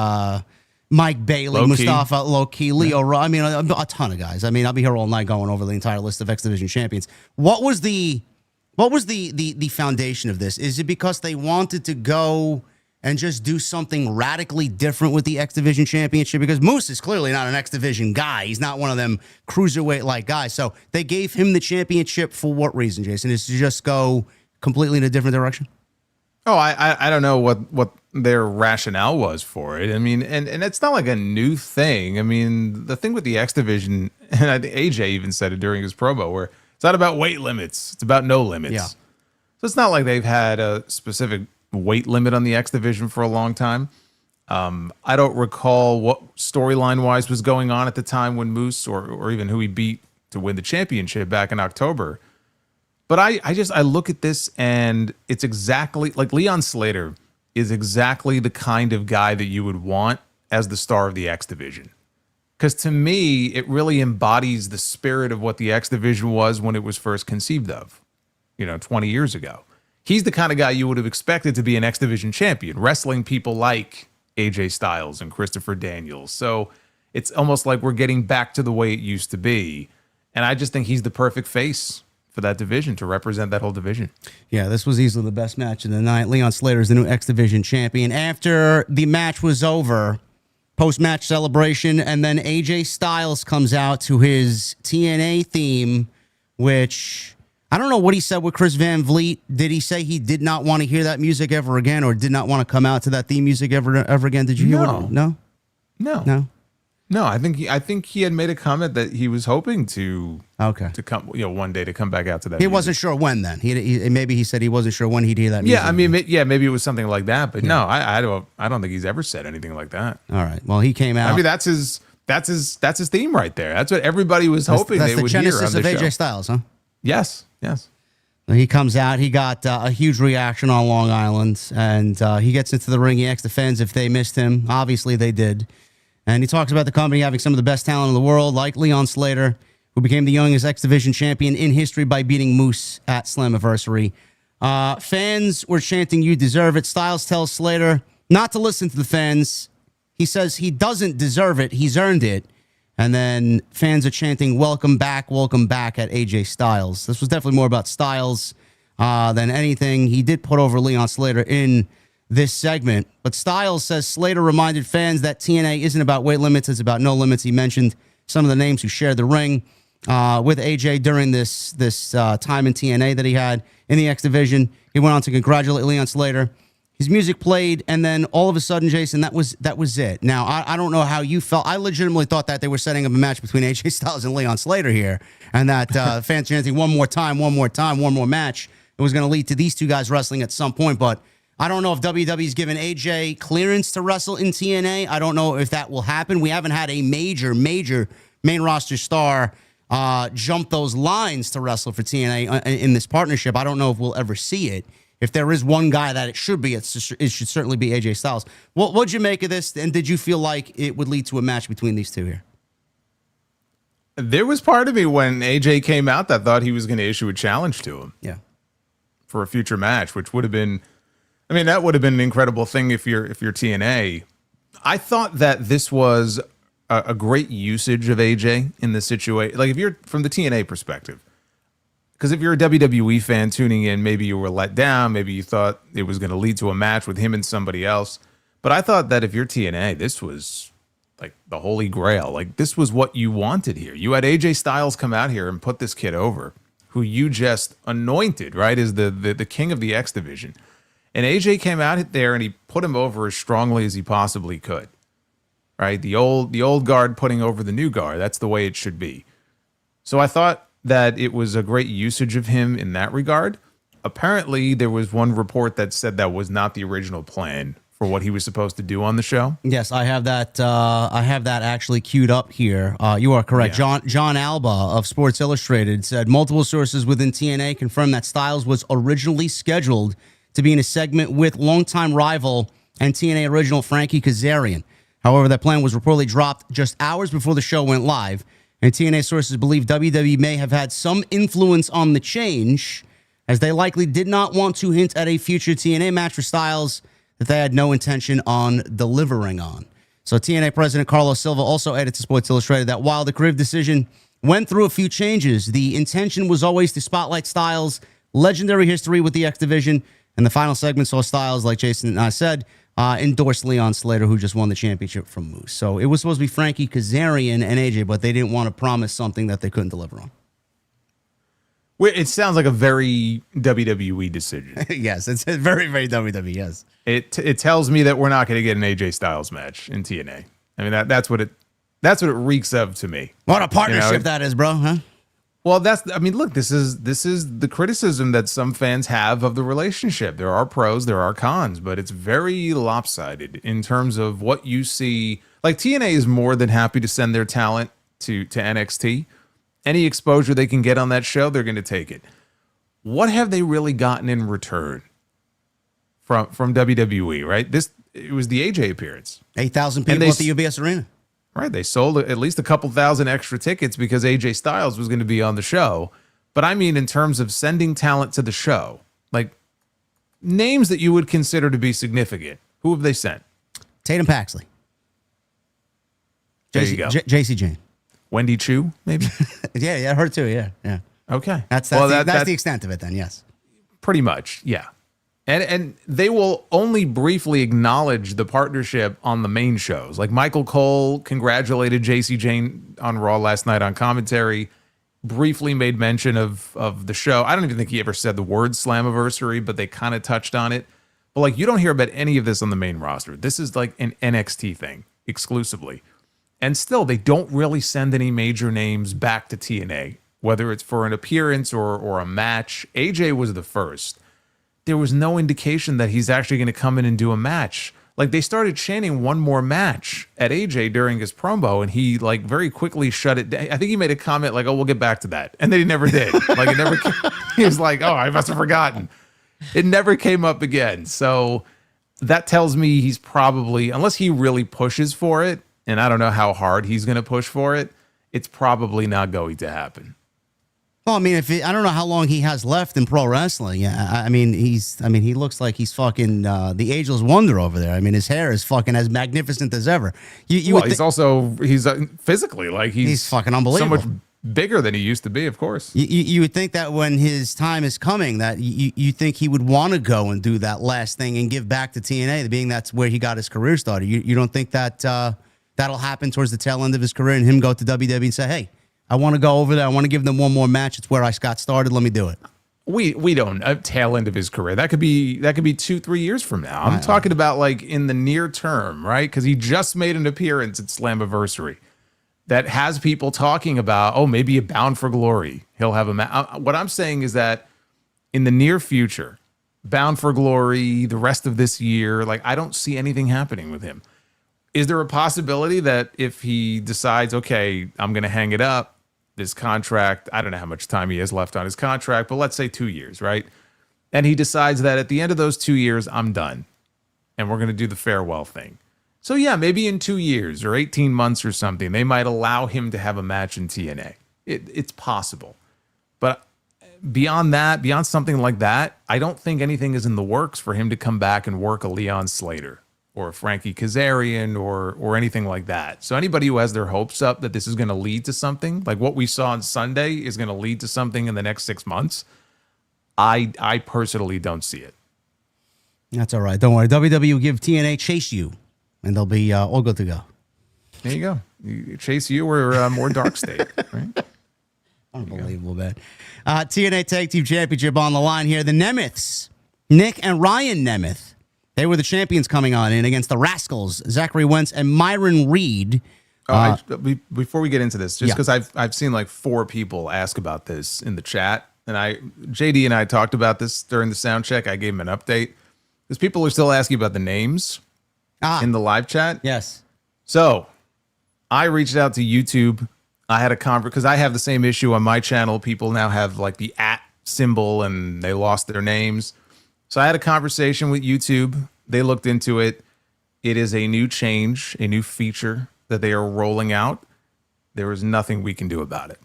Mike Bailey, Low-key. Mustafa Low-Key, Leo Rush. I mean, a ton of guys. I mean, I'll be here all night going over the entire list of X Division champions. What was the foundation of this? Is it because they wanted to go and just do something radically different with the X Division championship? Because Moose is clearly not an X Division guy. He's not one of them cruiserweight-like guys. So they gave him the championship for what reason, Jason? Is to just go completely in a different direction? Oh, I don't know what their rationale was for it. I mean, and it's not like a new thing. I mean, the thing with the X Division, and I think AJ even said it during his promo, where it's not about weight limits. It's about no limits. Yeah. So it's not like they've had a specific weight limit on the X Division for a long time. I don't recall what storyline-wise was going on at the time when Moose or even who he beat to win the championship back in October. But I look at this and it's exactly like Leon Slater is exactly the kind of guy that you would want as the star of the X Division. Because to me, it really embodies the spirit of what the X Division was when it was first conceived of, 20 years ago. He's the kind of guy you would have expected to be an X Division champion, wrestling people like AJ Styles and Christopher Daniels. So it's almost like we're getting back to the way it used to be. And I just think he's the perfect face for that division, to represent that whole division. Yeah, this was easily the best match of the night. Leon Slater is the new X Division champion. After the match was over, post-match celebration, and then AJ Styles comes out to his TNA theme, which I don't know what he said with Chris Van Vliet. Did he say he did not want to hear that music ever again, or did not want to come out to that theme music ever again? Did you hear what? No? No. No, I think he had made a comment that he was hoping to come, one day to come back out to that. He wasn't sure when. Then maybe he said he wasn't sure when he'd hear that music. Yeah, I mean, maybe it was something like that. But no, I don't think he's ever said anything like that. All right. Well, he came out. I mean, that's his theme right there. That's what everybody was hoping they would hear on the show. That's the genesis of AJ Styles, huh? Yes. He comes out. He got a huge reaction on Long Island, and he gets into the ring. He asks the fans if they missed him. Obviously, they did. And he talks about the company having some of the best talent in the world, like Leon Slater, who became the youngest X Division champion in history by beating Moose at Slammiversary. Fans were chanting, "You deserve it." Styles tells Slater not to listen to the fans. He says he doesn't deserve it. He's earned it. And then fans are chanting, welcome back at AJ Styles. This was definitely more about Styles than anything. He did put over Leon Slater in this segment, but Styles says Slater reminded fans that TNA isn't about weight limits, it's about no limits. He mentioned some of the names who shared the ring with AJ during this time in TNA that he had in the X Division. He went on to congratulate Leon Slater. His music played, and then all of a sudden, Jason, that was it. Now, I don't know how you felt. I legitimately thought that they were setting up a match between AJ Styles and Leon Slater here, and that fans chanting one more match. It was going to lead to these two guys wrestling at some point, but I don't know if WWE's given AJ clearance to wrestle in TNA. I don't know if that will happen. We haven't had a major main roster star jump those lines to wrestle for TNA in this partnership. I don't know if we'll ever see it. If there is one guy that it should be, it should certainly be AJ Styles. What'd you make of this, and did you feel like it would lead to a match between these two here? There was part of me when AJ came out that thought he was going to issue a challenge to him. Yeah. For a future match, which would have been, I mean, that would have been an incredible thing if you're TNA. I thought that this was a great usage of AJ in this situation. Like, if you're from the TNA perspective, because if you're a WWE fan tuning in, maybe you were let down. Maybe you thought it was going to lead to a match with him and somebody else. But I thought that if you're TNA, this was like the holy grail. Like, this was what you wanted here. You had AJ Styles come out here and put this kid over, who you just anointed, right, as the king of the X Division. And AJ came out there and he put him over as strongly as he possibly could, right? The old guard putting over the new guard. That's the way it should be. So I thought that it was a great usage of him in that regard. Apparently, there was one report that said that was not the original plan for what he was supposed to do on the show. Yes, I have that. I have that actually queued up here. You are correct. Yeah. John Alba of Sports Illustrated said multiple sources within TNA confirmed that Styles was originally scheduled to be in a segment with longtime rival and TNA original Frankie Kazarian. However, that plan was reportedly dropped just hours before the show went live. And TNA sources believe WWE may have had some influence on the change, as they likely did not want to hint at a future TNA match for Styles that they had no intention on delivering on. So TNA President Carlos Silva also added to Sports Illustrated that while the creative decision went through a few changes, the intention was always to spotlight Styles' legendary history with the X Division, and the final segment saw Styles, like Jason and I said, endorse Leon Slater, who just won the championship from Moose. So it was supposed to be Frankie Kazarian and AJ, but they didn't want to promise something that they couldn't deliver on. It sounds like a very WWE decision. Yes, it's very, very WWE, yes. It tells me that we're not going to get an AJ Styles match in TNA. I mean, that's what it reeks of to me. What a partnership that is, bro, huh? Well, look, this is the criticism that some fans have of the relationship. There are pros, there are cons, but it's very lopsided in terms of what you see. Like, TNA is more than happy to send their talent to NXT. Any exposure they can get on that show, they're going to take it. What have they really gotten in return from WWE, right? It was the AJ appearance. 8,000 people at the UBS Arena. Right, they sold at least a couple thousand extra tickets because AJ Styles was going to be on the show. But I mean, in terms of sending talent to the show, like names that you would consider to be significant, who have they sent? Tatum Paxley. There you go. JC Jane. Wendy Chu, maybe? yeah, her too, yeah. Okay. That's the extent of it then, yes. Pretty much, yeah. And they will only briefly acknowledge the partnership on the main shows. Like Michael Cole congratulated JC Jane on Raw last night on commentary, briefly made mention of the show. I don't even think he ever said the word Slammiversary, but they kind of touched on it. But like, you don't hear about any of this on the main roster. This is like an NXT thing exclusively. And still, they don't really send any major names back to TNA, whether it's for an appearance or a match. AJ was the first. There was no indication that he's actually going to come in and do a match. Like, they started chanting one more match at AJ during his promo, and he like very quickly shut it down. I think he made a comment like, "Oh, we'll get back to that," and then he never did. Like, it never. He was like, "Oh, I must have forgotten." It never came up again. So that tells me he's probably, unless he really pushes for it, and I don't know how hard he's going to push for it, it's probably not going to happen. Well, I mean, I don't know how long he has left in pro wrestling. Yeah, I mean, he looks like he's fucking the ageless wonder over there. I mean, his hair is fucking as magnificent as ever. He's physically like he's fucking unbelievable. So much bigger than he used to be, of course. You would think that when his time is coming, that you think he would want to go and do that last thing and give back to TNA, being that's where he got his career started. You don't think that that'll happen towards the tail end of his career and him go to WWE and say, "Hey, I want to go over there. I want to give them one more match. It's where I got started. Let me do it." We don't tail end of his career. That could be 2-3 years from now. I'm talking about like in the near term, right? Because he just made an appearance at Slammiversary that has people talking about, oh, maybe a Bound for Glory. He'll have a match. What I'm saying is that in the near future, Bound for Glory, the rest of this year, like I don't see anything happening with him. Is there a possibility that if he decides, okay, I'm going to hang it up, this contract, I don't know how much time he has left on his contract, but let's say 2 years, right? And he decides that at the end of those 2 years, I'm done. And we're going to do the farewell thing. So yeah, maybe in 2 years or 18 months or something, they might allow him to have a match in TNA. It's possible. But beyond that, beyond something like that, I don't think anything is in the works for him to come back and work a Leon Slater or Frankie Kazarian or anything like that. So anybody who has their hopes up that this is going to lead to something, like what we saw on Sunday is going to lead to something in the next 6 months, I personally don't see it. That's all right. Don't worry. WWE will give TNA Chase U, and they'll be all good to go. There you go. Chase U or more Dark State, right? Unbelievable, man. TNA Tag Team Championship on the line here. The Nemeths, Nick and Ryan Nemeth, they were the champions coming on in against the Rascals, Zachary Wentz and Myron Reed. Before we get into this, just because I've seen like 4 people ask about this in the chat, and JD and I talked about this during the sound check. I gave him an update because people are still asking about the names in the live chat. Yes. So I reached out to YouTube. I had a conversation because I have the same issue on my channel. People now have like the @ symbol and they lost their names. So I had a conversation with YouTube. They looked into it. It is a new change, a new feature that they are rolling out. There is nothing we can do about it.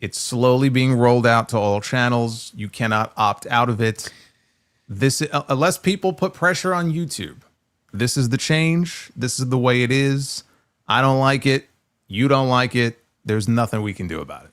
It's slowly being rolled out to all channels. You cannot opt out of it. This, unless people put pressure on YouTube. This is the change. This is the way it is. I don't like it. You don't like it. There's nothing we can do about it.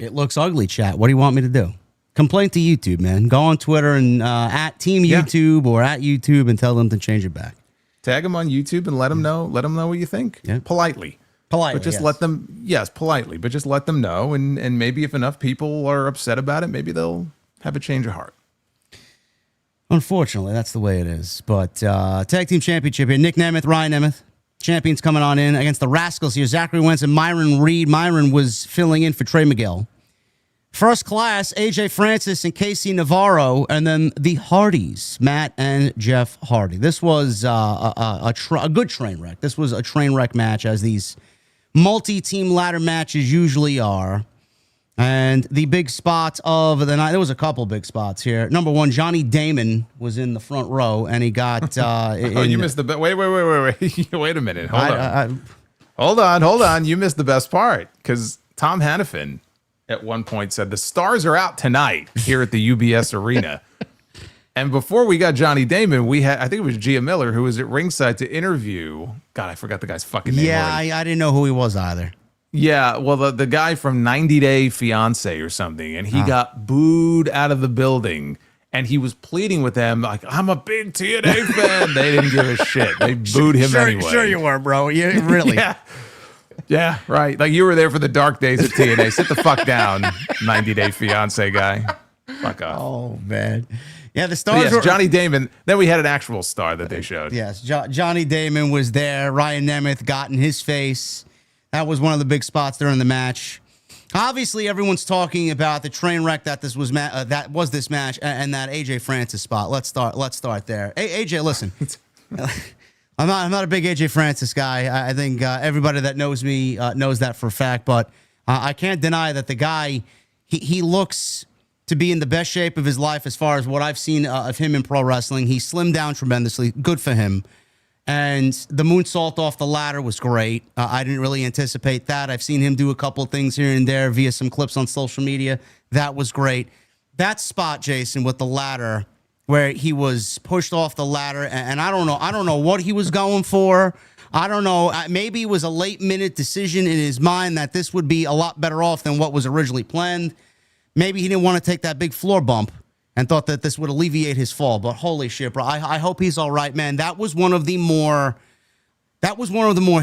It looks ugly, chat. What do you want me to do? Complain to YouTube, man. Go on Twitter and at Team YouTube or at YouTube and tell them to change it back. Tag them on YouTube and let them know. Let them know what you think. Yeah. Politely. But just let them, politely. But just let them know. And maybe if enough people are upset about it, maybe they'll have a change of heart. Unfortunately, that's the way it is. But Tag Team Championship here. Nick Nemeth, Ryan Nemeth. Champions coming on in against the Rascals here. Zachary Wentz and Myron Reed. Myron was filling in for Trey Miguel. First Class, AJ Francis and Casey Navarro, and then the Hardys, Matt and Jeff Hardy. This was a good train wreck. This was a train wreck match, as these multi-team ladder matches usually are. And the big spots of the night, there was a couple big spots here. Number one, Johnny Damon was in the front row, and he got... you missed the... Wait. Wait a minute. Hold on. You missed the best part, because Tom Hannafin at one point said the stars are out tonight here at the UBS Arena. And before we got Johnny Damon, we had, I think it was Gia Miller, who was at ringside to interview. God, I forgot the guy's fucking name. Yeah, I didn't know who he was either. Yeah, well, the guy from 90 Day Fiance or something, and he got booed out of the building, and he was pleading with them like, "I'm a big TNA fan." They didn't give a shit. They booed him anyway. Sure you were, bro. You really? Yeah, right. Like you were there for the dark days of TNA. Sit the fuck down, 90 Day Fiance guy. Fuck off. Oh man. Yeah, the stars. Yes, Johnny Damon. Then we had an actual star that they showed. Yes, Johnny Damon was there. Ryan Nemeth got in his face. That was one of the big spots during the match. Obviously, everyone's talking about the train wreck that this was this match and that AJ Francis spot. Let's start there. AJ, listen, I'm not a big AJ Francis guy. I think everybody that knows me knows that for a fact. But I can't deny that the guy he looks to be in the best shape of his life as far as what I've seen of him in pro wrestling. He slimmed down tremendously. Good for him. And the moonsault off the ladder was great. I didn't really anticipate that. I've seen him do a couple of things here and there via some clips on social media. That was great. That spot, Jason, with the ladder where he was pushed off the ladder, and I don't know what he was going for. I don't know. Maybe it was a late-minute decision in his mind that this would be a lot better off than what was originally planned. Maybe he didn't want to take that big floor bump and thought that this would alleviate his fall. But holy shit, bro. I hope he's all right, man. That was one of the more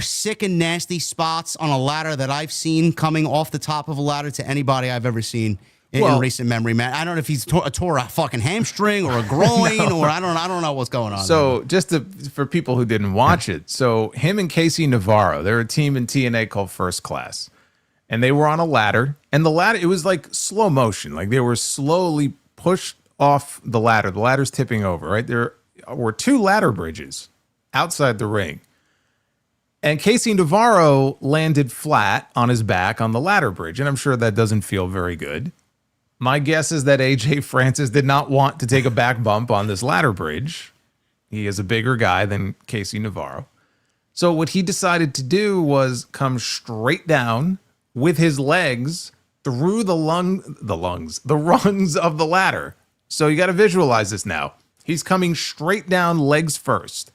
sick and nasty spots on a ladder that I've seen coming off the top of a ladder to anybody I've ever seen in recent memory, man. I don't know if he's tore a fucking hamstring or a groin or I don't know what's going on. So just for people who didn't watch it, so him and Casey Navarro, they're a team in TNA called First Class. And they were on a ladder, and the ladder, it was like slow motion. Like they were slowly pushed off the ladder. The ladder's tipping over, right? There were 2 ladder bridges outside the ring. And Casey Navarro landed flat on his back on the ladder bridge. And I'm sure that doesn't feel very good. My guess is that AJ Francis did not want to take a back bump on this ladder bridge. He is a bigger guy than Casey Navarro. So what he decided to do was come straight down with his legs through the rungs of the ladder. So you got to visualize this now. He's coming straight down, legs first.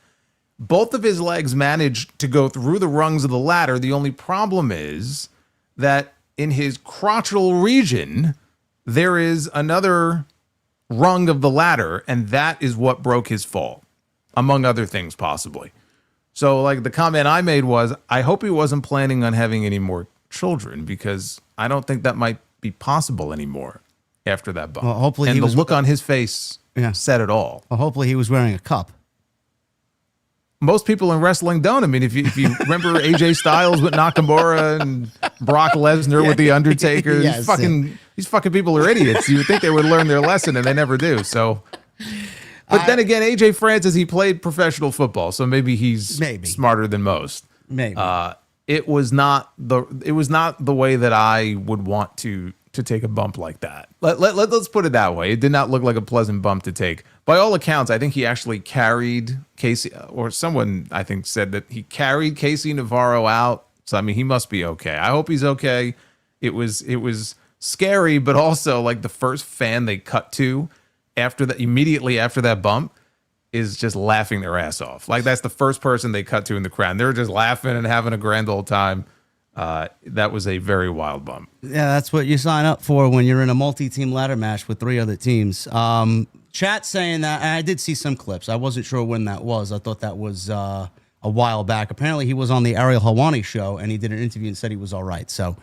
Both of his legs managed to go through the rungs of the ladder. The only problem is that in his crotchal region, there is another rung of the ladder, and that is what broke his fall, among other things, possibly. So, like, the comment I made was, I hope he wasn't planning on having any more children, because I don't think that might be possible anymore after that bump. Well, hopefully and the look on his face said it all. Well, hopefully he was wearing a cup. Most people in wrestling don't. I mean, if you remember AJ Styles with Nakamura and Brock Lesnar with The Undertaker, these fucking people are idiots. You would think they would learn their lesson, and they never do. So, but then again, AJ Francis, he played professional football, so maybe he's smarter than most. Maybe. It was not the way that I would want to take a bump like that. Let's put it that way. It did not look like a pleasant bump to take. By all accounts, I think he actually carried Casey, or someone I think said that he carried Casey Navarro out. So I mean, he must be okay. I hope he's okay. It was scary, but also like the first fan they cut to immediately after that bump is just laughing their ass off. Like that's the first person they cut to in the crowd. They're just laughing and having a grand old time. That was a very wild bump. Yeah, that's what you sign up for when you're in a multi-team ladder match with 3 other teams. Chat saying that, and I did see some clips. I wasn't sure when that was. I thought that was a while back. Apparently, he was on the Ariel Helwani show, and he did an interview and said he was all right. So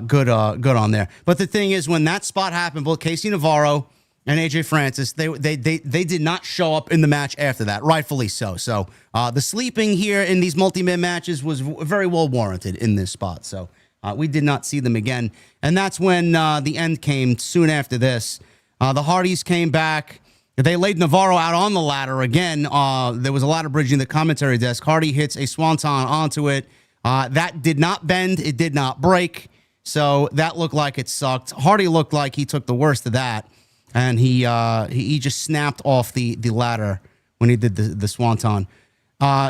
good on there. But the thing is, when that spot happened, both Casey Navarro and AJ Francis, they did not show up in the match after that, rightfully so. So the sleeping here in these multi-man matches was very well warranted in this spot. So we did not see them again. And that's when the end came soon after this. The Hardys came back. They laid Navarro out on the ladder again. There was a ladder bridge in the commentary desk. Hardy hits a swanton onto it. That did not bend. It did not break. So that looked like it sucked. Hardy looked like he took the worst of that. And he just snapped off the ladder when he did the swanton.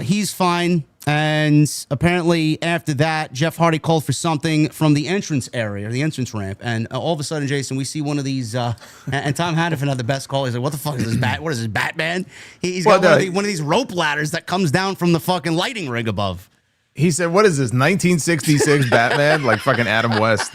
He's fine. And apparently after that, Jeff Hardy called for something from the entrance area, the entrance ramp. And all of a sudden, Jason, we see one of these, and Tom Hannafin had the best call. He's like, what the fuck is this What is this, Batman? He's got one of these rope ladders that comes down from the fucking lighting rig above. He said, what is this, 1966 Batman? Like fucking Adam West.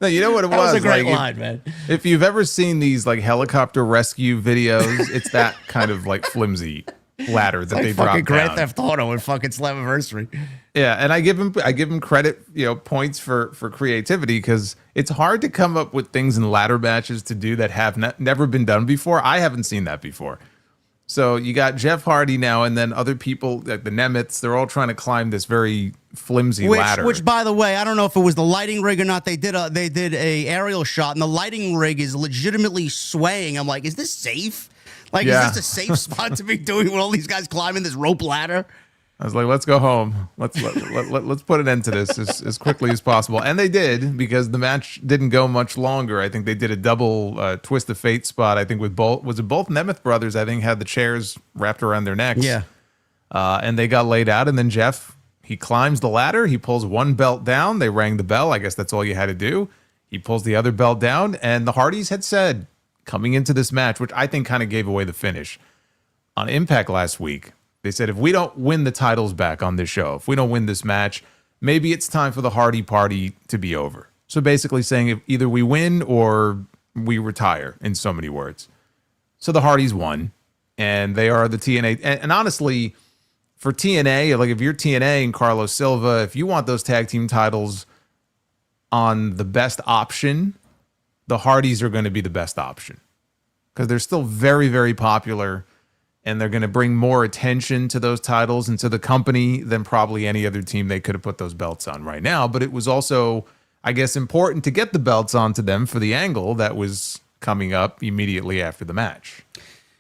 No, you know what it was? That was a great like, line, man. If you've ever seen these like helicopter rescue videos, it's that kind of like flimsy ladder that they drop down. Grand Theft Auto and fucking Slammiversary. Yeah, and I give him credit, points for creativity, because it's hard to come up with things in ladder matches to do that have never been done before. I haven't seen that before. So you got Jeff Hardy now, and then other people like the Nemeths. They're all trying to climb this very flimsy ladder. Which, by the way, I don't know if it was the lighting rig or not. They did a aerial shot, and the lighting rig is legitimately swaying. I'm like, is this safe? Like, is this a safe spot to be doing with all these guys climbing this rope ladder? I was like, let's go home. Let's put an end to this as quickly as possible. And they did, because the match didn't go much longer. I think they did a double twist of fate spot. I think with both Nemeth brothers, I think, had the chairs wrapped around their necks. Yeah. And they got laid out. And then Jeff, he climbs the ladder. He pulls one belt down. They rang the bell. I guess that's all you had to do. He pulls the other belt down. And the Hardys had said, coming into this match, which I think kind of gave away the finish, on Impact last week, they said, if we don't win the titles back on this show, if we don't win this match, maybe it's time for the Hardy party to be over. So basically saying, if either we win or we retire, in so many words. So the Hardys won, and they are the TNA. And honestly, for TNA, like if you're TNA and Carlos Silva, if you want those tag team titles on the best option, the Hardys are going to be the best option, because they're still very, very popular, and they're going to bring more attention to those titles and to the company than probably any other team they could have put those belts on right now. But it was also, I guess, important to get the belts onto them for the angle that was coming up immediately after the match.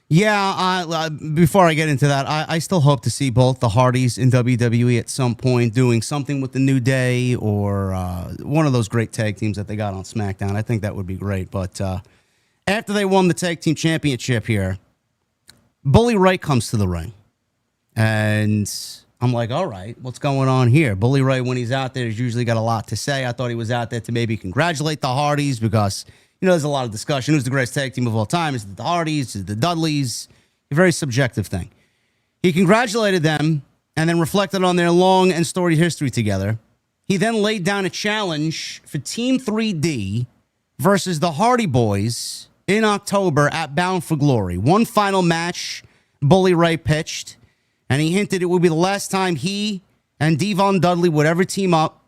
Yeah, before I get into that, I still hope to see both the Hardys in WWE at some point doing something with the New Day, or one of those great tag teams that they got on SmackDown. I think that would be great. But after they won the tag team championship here, Bully Ray comes to the ring. And I'm like, all right, what's going on here? Bully Ray, when he's out there, he's usually got a lot to say. I thought he was out there to maybe congratulate the Hardys, because there's a lot of discussion. Who's the greatest tag team of all time? Is it the Hardys? Is it the Dudleys? A very subjective thing. He congratulated them and then reflected on their long and storied history together. He then laid down a challenge for Team 3D versus the Hardy Boys in October at Bound for Glory. One final match Bully Ray pitched, and he hinted it would be the last time he and Devon Dudley would ever team up,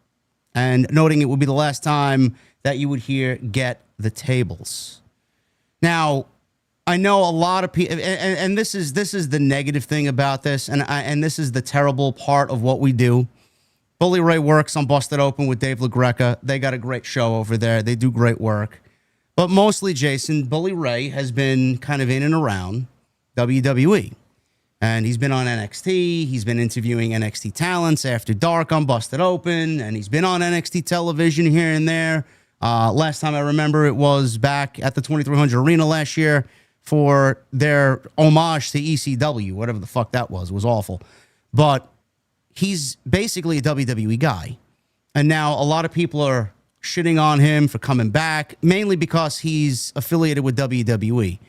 and noting it would be the last time that you would hear Get the Tables. Now, I know a lot of people, and this is the negative thing about this, and this is the terrible part of what we do. Bully Ray works on Busted Open with Dave LaGreca. They got a great show over there. They do great work. But mostly, Jason, Bully Ray has been kind of in and around WWE. And he's been on NXT. He's been interviewing NXT talents after dark on Busted Open. And he's been on NXT television here and there. Last time I remember, it was back at the 2300 Arena last year for their homage to ECW, whatever the fuck that was. It was awful. But he's basically a WWE guy. And now a lot of people are shitting on him for coming back, mainly because he's affiliated with WWE.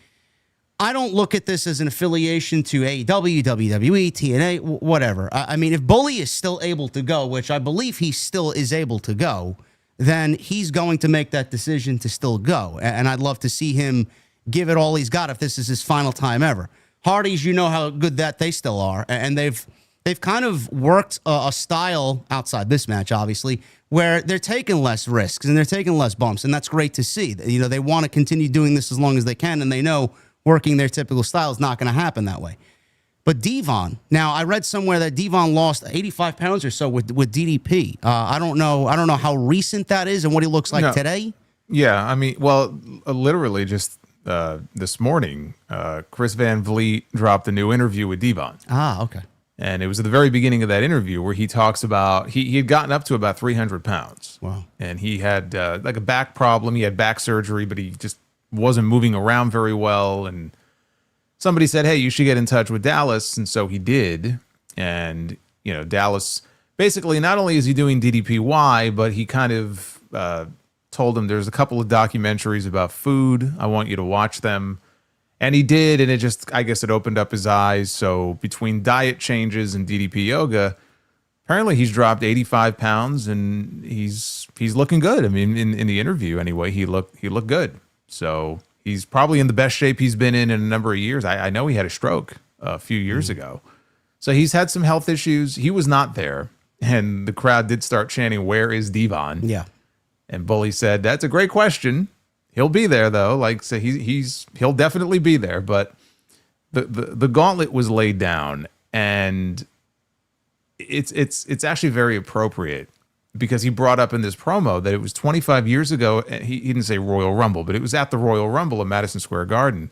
I don't look at this as an affiliation to AEW, WWE, TNA, whatever. I mean, if Bully is still able to go, which I believe he still is able to go, then he's going to make that decision to still go. And I'd love to see him give it all he's got if this is his final time ever. Hardys, you know how good that they still are. And they've kind of worked a style outside this match, obviously, where they're taking less risks and they're taking less bumps. And that's great to see. They want to continue doing this as long as they can. And they know working their typical style is not going to happen that way. But Devon, now I read somewhere that Devon lost 85 pounds or so with DDP. I don't know how recent that is and what he looks like today. Yeah, I mean, well, literally just this morning, Chris Van Vliet dropped a new interview with Devon. Ah, okay. And it was at the very beginning of that interview where he talks about he had gotten up to about 300 pounds. Wow. And he had like a back problem. He had back surgery, but he just wasn't moving around very well. And somebody said, hey, you should get in touch with Dallas. And so he did. And, Dallas, basically, not only is he doing DDPY, but he kind of told him there's a couple of documentaries about food. I want you to watch them. And he did, and I guess it opened up his eyes. So between diet changes and DDP yoga, apparently he's dropped 85 pounds, and he's looking good. I mean, in the interview anyway, he looked good. So he's probably in the best shape he's been in a number of years. I know he had a stroke a few years ago. So he's had some health issues. He was not there, and the crowd did start chanting, "Where is Devon?" Yeah. And Bully said, "That's a great question. He'll be there though." Like, so he'll definitely be there. But the gauntlet was laid down, and it's actually very appropriate because he brought up in this promo that it was 25 years ago. And he didn't say Royal Rumble, but it was at the Royal Rumble at Madison Square Garden.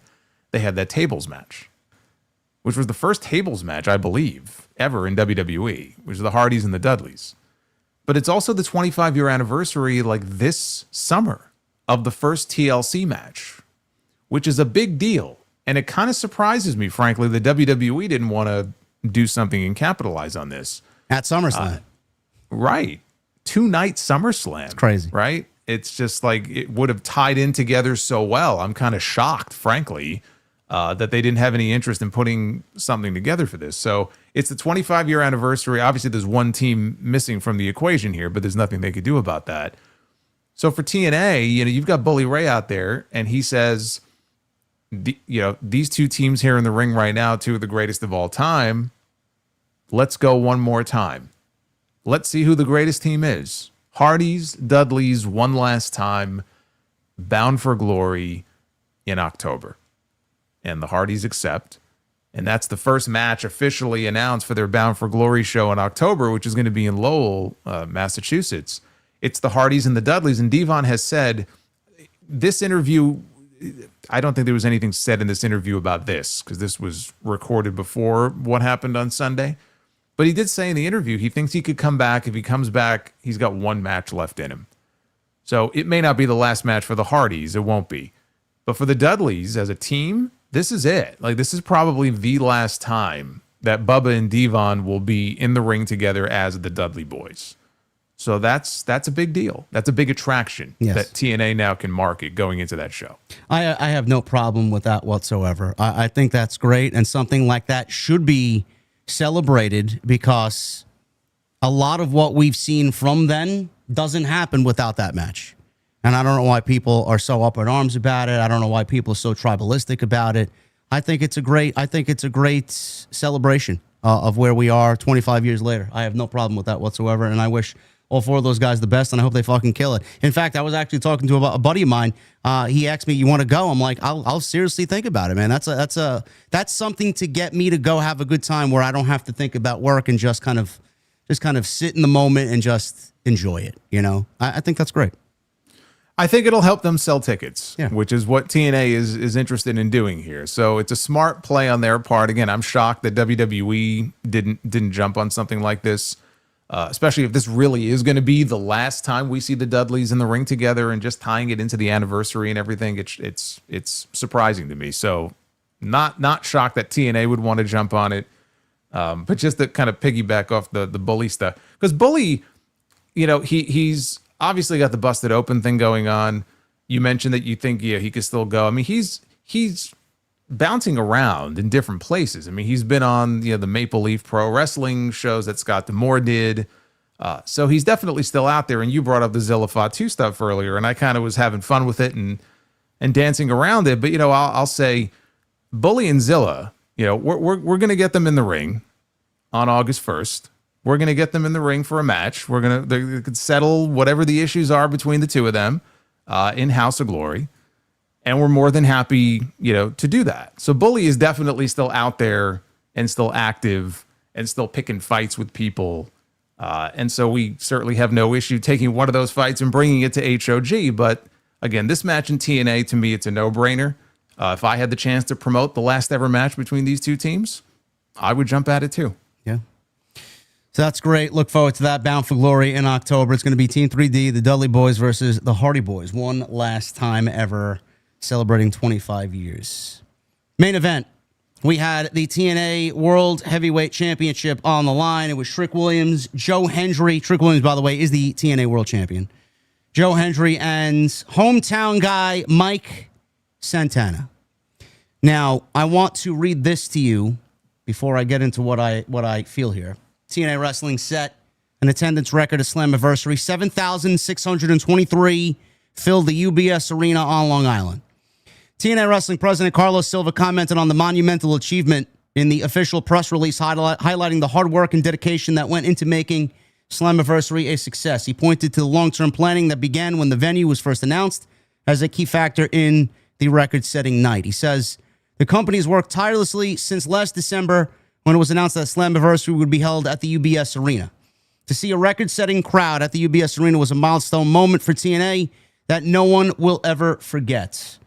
They had that tables match, which was the first tables match, I believe, ever in WWE, which was the Hardys and the Dudleys. But it's also the 25-year anniversary, like this summer, of the first TLC match, which is a big deal. And it kind of surprises me, frankly, that WWE didn't want to do something and capitalize on this. At SummerSlam. Right. 2-night SummerSlam. It's crazy. Right? It's just like it would have tied in together so well. I'm kind of shocked, frankly, that they didn't have any interest in putting something together for this. So it's the 25-year anniversary. Obviously, there's one team missing from the equation here, but there's nothing they could do about that. So for TNA, you've got Bully Ray out there, and he says, these two teams here in the ring right now, two of the greatest of all time. Let's go one more time. Let's see who the greatest team is. Hardys, Dudleys, one last time, Bound for Glory in October. And the Hardys accept. And that's the first match officially announced for their Bound for Glory show in October, which is going to be in Lowell, Massachusetts. It's the Hardys and the Dudleys. And Devon has said, this interview, I don't think there was anything said in this interview about this, because this was recorded before what happened on Sunday. But he did say in the interview he thinks he could come back. If he comes back, he's got one match left in him. So it may not be the last match for the Hardys. It won't be. But for the Dudleys as a team, this is it. Like, this is probably the last time that Bubba and Devon will be in the ring together as the Dudley Boys. So that's a big deal. That's a big attraction that TNA now can market going into that show. I have no problem with that whatsoever. I think that's great, and something like that should be celebrated because a lot of what we've seen from then doesn't happen without that match. And I don't know why people are so up in arms about it. I don't know why people are so tribalistic about it. I think it's a great celebration of where we are 25 years later. I have no problem with that whatsoever, and I wish all four of those guys the best, and I hope they fucking kill it. In fact, I was actually talking to a buddy of mine. He asked me, "You want to go?" I'm like, "I'll seriously think about it, man. That's something to get me to go have a good time where I don't have to think about work and just kind of sit in the moment and just enjoy it. I think that's great. I think it'll help them sell tickets, which is what TNA is interested in doing here. So it's a smart play on their part. Again, I'm shocked that WWE didn't jump on something like this. Especially if this really is going to be the last time we see the Dudleys in the ring together, and just tying it into the anniversary and everything, it's surprising to me. So not shocked that TNA would want to jump on it, but just to kind of piggyback off the Bully stuff, because Bully, he's obviously got the busted open thing going on. You mentioned that you think he could still go. I mean, he's bouncing around in different places. I mean, he's been on the Maple Leaf Pro Wrestling shows that Scott D'Amore did. So he's definitely still out there. And you brought up the Zilla Fatu stuff earlier, and I kind of was having fun with it and dancing around it. But I'll say Bully and Zilla, we're going to get them in the ring on August 1st. We're going to get them in the ring for a match. They could settle whatever the issues are between the two of them in House of Glory. And we're more than happy, to do that. So Bully is definitely still out there and still active and still picking fights with people. And so we certainly have no issue taking one of those fights and bringing it to HOG. But again, this match in TNA, to me, it's a no-brainer. If I had the chance to promote the last ever match between these two teams, I would jump at it too. Yeah. So that's great. Look forward to that. Bound for Glory in October. It's going to be Team 3D, the Dudley Boys versus the Hardy Boys. One last time ever, celebrating 25 years. Main event, We had the TNA World Heavyweight Championship on the line. It was Trick Williams, Joe Hendry. Trick Williams, by the way, is the TNA World Champion. Joe Hendry and hometown guy Mike Santana. Now, I want to read this to you before I get into what I feel here. TNA Wrestling set an attendance record of Slammiversary. 7,623 filled the UBS Arena on Long Island. TNA Wrestling President Carlos Silva commented on the monumental achievement in the official press release, highlighting the hard work and dedication that went into making Slammiversary a success. He pointed to the long-term planning that began when the venue was first announced as a key factor in the record-setting night. He says, the company has worked tirelessly since last December when it was announced that Slammiversary would be held at the UBS Arena. To see a record-setting crowd at the UBS Arena was a milestone moment for TNA that no one will ever forget.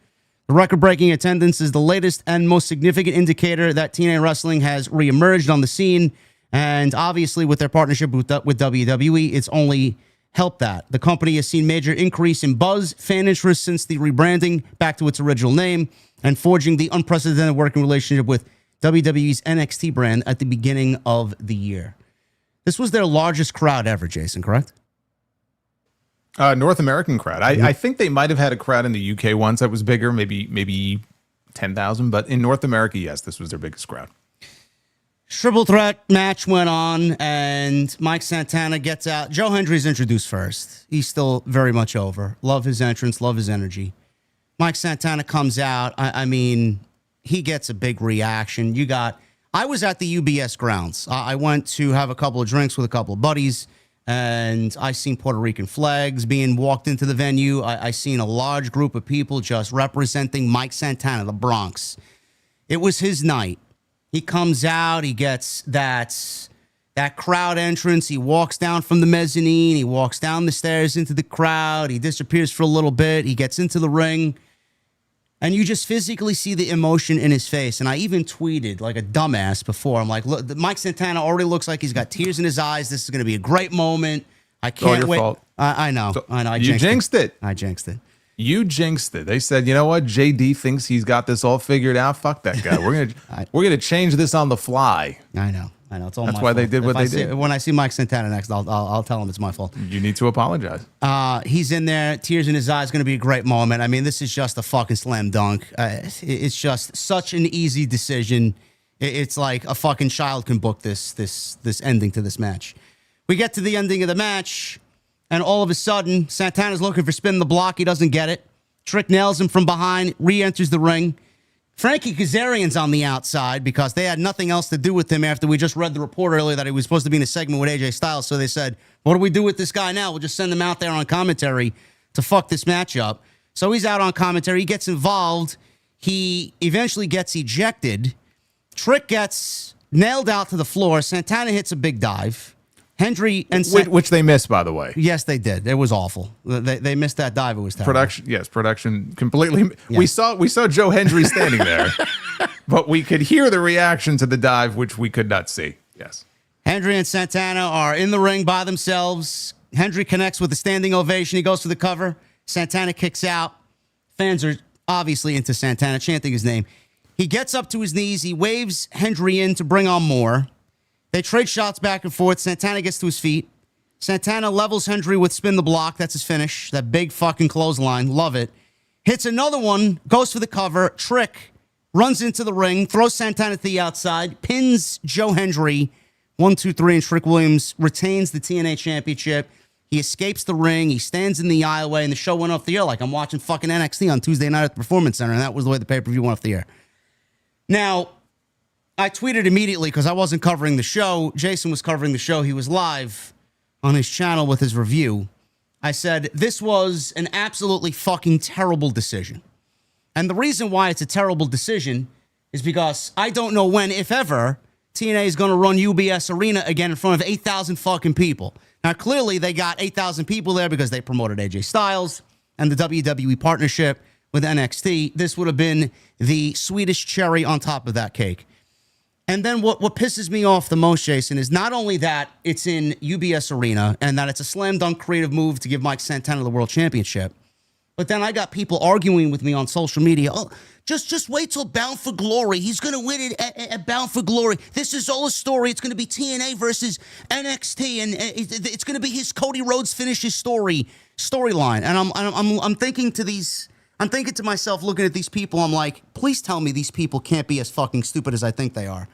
The record-breaking attendance is the latest and most significant indicator that TNA Wrestling has reemerged on the scene, and obviously with their partnership with WWE, it's only helped that. The company has seen major increase in buzz, fan interest since the rebranding back to its original name, and forging the unprecedented working relationship with WWE's NXT brand at the beginning of the year. This was their largest crowd ever, Jason, correct? North American crowd. I think they might have had a crowd in the UK once that was bigger, maybe 10,000. But in North America, yes, this was their biggest crowd. Triple threat match went on, and Mike Santana gets out. Joe Hendry's introduced first. He's still very much over. Love his entrance, love his energy. Mike Santana comes out. I mean, he gets a big reaction. I was at the UBS grounds. I went to have a couple of drinks with a couple of buddies, and I seen Puerto Rican flags being walked into the venue. I seen a large group of people just representing Mike Santana, the Bronx. It was his night. He comes out. He gets that crowd entrance. He walks down from the mezzanine. He walks down the stairs into the crowd. He disappears for a little bit. He gets into the ring. And you just physically see the emotion in his face. And I even tweeted like a dumbass before. I'm like, look, Mike Santana already looks like he's got tears in his eyes. This is going to be a great moment. I can't wait. Fault. I know. You jinxed it. I jinxed it. You jinxed it. They said, you know what? JD thinks he's got this all figured out. Fuck that guy. We're gonna change this on the fly. I know. It's all That's my why fault. they did what they did. When I see Mike Santana next, I'll tell him it's my fault. You need to apologize. He's in there, tears in his eyes. Going to be a great moment. I mean, this is just a fucking slam dunk. It's just such an easy decision. It's like a fucking child can book this ending to this match. We get to the ending of the match, and all of a sudden, Santana's looking for spin the block. He doesn't get it. Trick nails him from behind, re-enters the ring. Frankie Kazarian's on the outside because they had nothing else to do with him after we just read the report earlier that he was supposed to be in a segment with AJ Styles. So they said, what do we do with this guy now? We'll just send him out there on commentary to fuck this match up. So he's out on commentary. He gets involved. He eventually gets ejected. Trick gets nailed out to the floor. Santana hits a big dive. Hendry and which they missed, by the way. Yes, they did. It was awful. They missed that dive. It was terrible. Production completely. Yes. We saw Joe Hendry standing there, but we could hear the reaction to the dive, which we could not see. Yes. Hendry and Santana are in the ring by themselves. Hendry connects with a standing ovation. He goes for the cover. Santana kicks out. Fans are obviously into Santana, chanting his name. He gets up to his knees. He waves Hendry in to bring on more. They trade shots back and forth. Santana gets to his feet. Santana levels Hendry with spin the block. That's his finish. That big fucking clothesline. Love it. Hits another one. Goes for the cover. Trick runs into the ring. Throws Santana to the outside. Pins Joe Hendry. 1, 2, 3. And Trick Williams retains the TNA Championship. He escapes the ring. He stands in the aisleway. And the show went off the air like I'm watching fucking NXT on Tuesday night at the Performance Center. And that was the way the pay-per-view went off the air. Now, I tweeted immediately because I wasn't covering the show. Jason was covering the show. He was live on his channel with his review. I said, this was an absolutely fucking terrible decision. And the reason why it's a terrible decision is because I don't know when, if ever, TNA is going to run UBS Arena again in front of 8,000 fucking people. Now, clearly, they got 8,000 people there because they promoted AJ Styles and the WWE partnership with NXT. This would have been the sweetest cherry on top of that cake. And then what pisses me off the most, Jason, is not only that it's in UBS Arena and that it's a slam dunk creative move to give Mike Santana the World Championship, But then I got people arguing with me on social media. Oh, just wait till Bound for Glory. He's going to win it at Bound for Glory. This is all a story. It's going to be TNA versus NXT, and it's going to be his Cody Rhodes finishes storyline. And I'm thinking to myself, looking at these people, I'm like, please tell me these people can't be as fucking stupid as I think they are.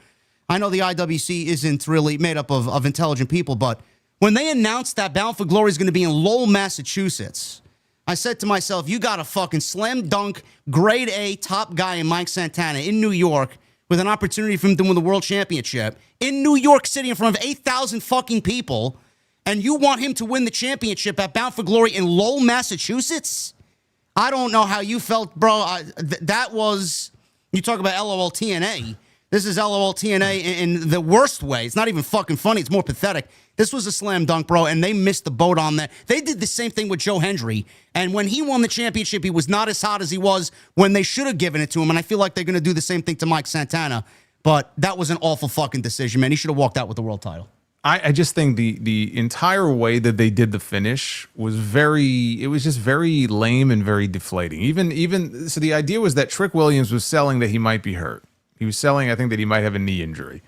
I know the IWC isn't really made up of intelligent people, but when they announced that Bound for Glory is going to be in Lowell, Massachusetts, I said to myself, you got a fucking slam dunk, grade A top guy in Mike Santana in New York with an opportunity for him to win the World Championship in New York City in front of 8,000 fucking people, and you want him to win the championship at Bound for Glory in Lowell, Massachusetts? I don't know how you felt, bro. That was, you talk about LOL TNA. This is LOL TNA in the worst way. It's not even fucking funny. It's more pathetic. This was a slam dunk, bro, and they missed the boat on that. They did the same thing with Joe Hendry, and when he won the championship, he was not as hot as he was when they should have given it to him, and I feel like they're going to do the same thing to Mike Santana, but that was an awful fucking decision, man. He should have walked out with the world title. I just think the entire way that they did the finish was just very lame and very deflating. Even so, the idea was that Trick Williams was selling that he might be hurt. He was selling, I think, that he might have a knee injury.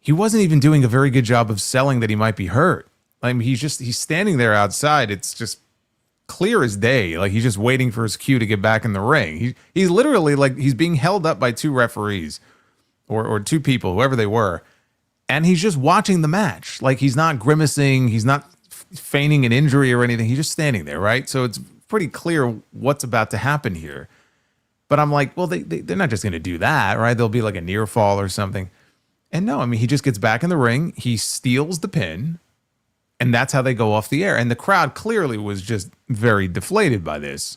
He wasn't even doing a very good job of selling that he might be hurt. I mean, he's standing there outside. It's just clear as day. Like, he's just waiting for his cue to get back in the ring. He's literally like, he's being held up by two referees or two people, whoever they were. And he's just watching the match. Like, he's not grimacing. He's not feigning an injury or anything. He's just standing there, right? So it's pretty clear what's about to happen here. But I'm like, well, they're not just going to do that, right? There'll be like a near fall or something. And no, I mean, he just gets back in the ring. He steals the pin. And that's how they go off the air. And the crowd clearly was just very deflated by this.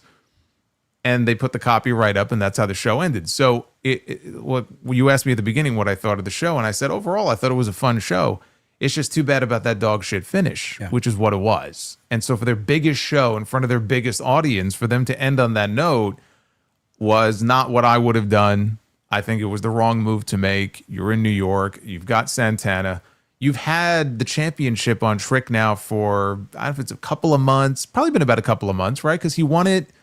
And they put the copyright up, and that's how the show ended. So what you asked me at the beginning what I thought of the show, and I said, overall, I thought it was a fun show. It's just too bad about that dog shit finish, which is what it was. And so for their biggest show in front of their biggest audience, for them to end on that note was not what I would have done. I think it was the wrong move to make. You're in New York. You've got Santana. You've had the championship on Trick now for, I don't know if it's a couple of months, probably been about a couple of months, right? Because he won it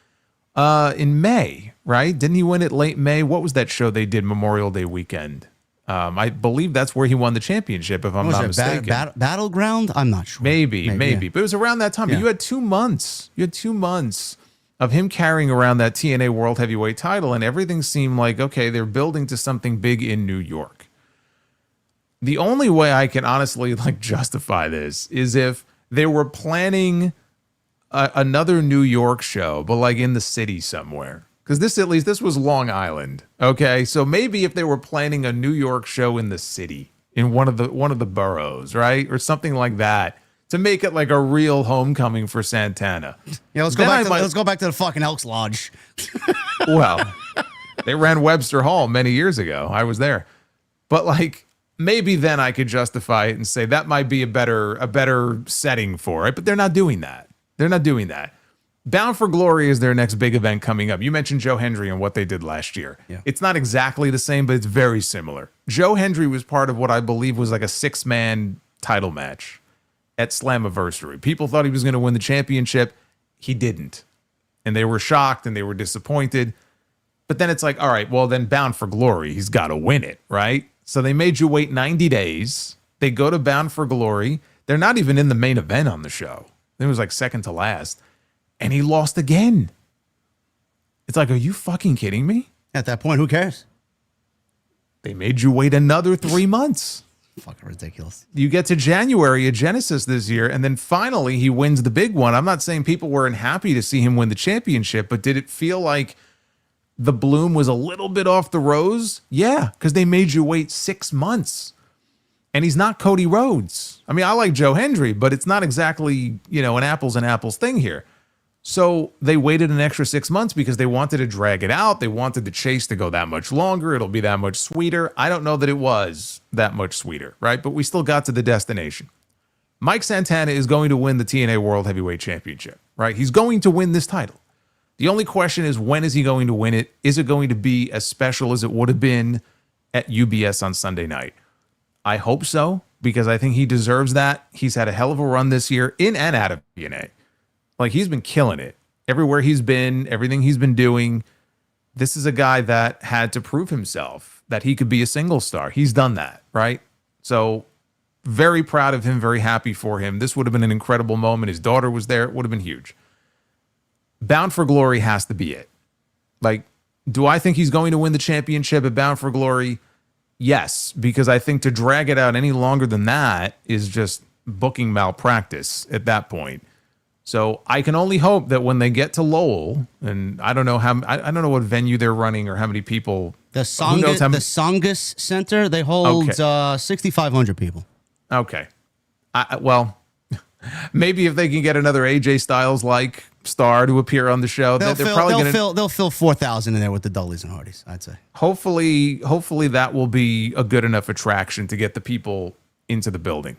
in May, right? Didn't he win it late May? What was that show they did Memorial Day weekend? I believe that's where he won the championship, if I'm not mistaken. Battleground? I'm not sure. Maybe. Yeah. But it was around that time. Yeah. But you had 2 months. You had 2 months of him carrying around that TNA World Heavyweight title, and everything seemed like, okay, they're building to something big in New York. The only way I can honestly justify this is if they were planning another New York show, but in the city somewhere. Because this was Long Island. Okay, so maybe if they were planning a New York show in the city, in one of the boroughs, right, or something like that, to make it like a real homecoming for Santana. Yeah, let's go back to the fucking Elks Lodge. Well, they ran Webster Hall many years ago. I was there, but maybe then I could justify it and say that might be a better setting for it. But they're not doing that. They're not doing that. Bound for Glory is their next big event coming up. You mentioned Joe Hendry and what they did last year. Yeah. It's not exactly the same, but it's very similar. Joe Hendry was part of what I believe was a 6-man title match at Slammiversary. People thought he was going to win the championship. He didn't. And they were shocked and they were disappointed. But then it's like, all right, well, then Bound for Glory, he's got to win it, right? So they made you wait 90 days. They go to Bound for Glory. They're not even in the main event on the show. It was second to last. And he lost again. It's like, are you fucking kidding me? At that point, who cares? They made you wait another 3 months. Fucking ridiculous. You get to January at Genesis this year, and then finally he wins the big one. I'm not saying people weren't happy to see him win the championship, but did it feel like the bloom was a little bit off the rose? Yeah, because they made you wait 6 months. And he's not Cody Rhodes. I mean, I like Joe Hendry, but it's not exactly, an apples and apples thing here. So they waited an extra 6 months because they wanted to drag it out. They wanted the chase to go that much longer. It'll be that much sweeter. I don't know that it was that much sweeter, right? But we still got to the destination. Mike Santana is going to win the TNA World Heavyweight Championship, right? He's going to win this title. The only question is, when is he going to win it? Is it going to be as special as it would have been at UBS on Sunday night? I hope so, because I think he deserves that. He's had a hell of a run this year in and out of TNA. He's been killing it. everywhere he's been, everything he's been doing, this is a guy that had to prove himself that he could be a single star. He's done that, right? So very proud of him, very happy for him. This would have been an incredible moment. His daughter was there. It would have been huge. Bound for Glory has to be it. Like, do I think he's going to win the championship at Bound for Glory? Yes, because I think to drag it out any longer than that is just booking malpractice at that point. So I can only hope that when they get to Lowell, and I don't know what venue they're running or how many people. The Songus Center, they hold 6,500 people. Okay. Well, maybe if they can get another AJ Styles like star to appear on the show, they'll fill 4,000 in there with the Dudleys and Hardys, I'd say. Hopefully that will be a good enough attraction to get the people into the building.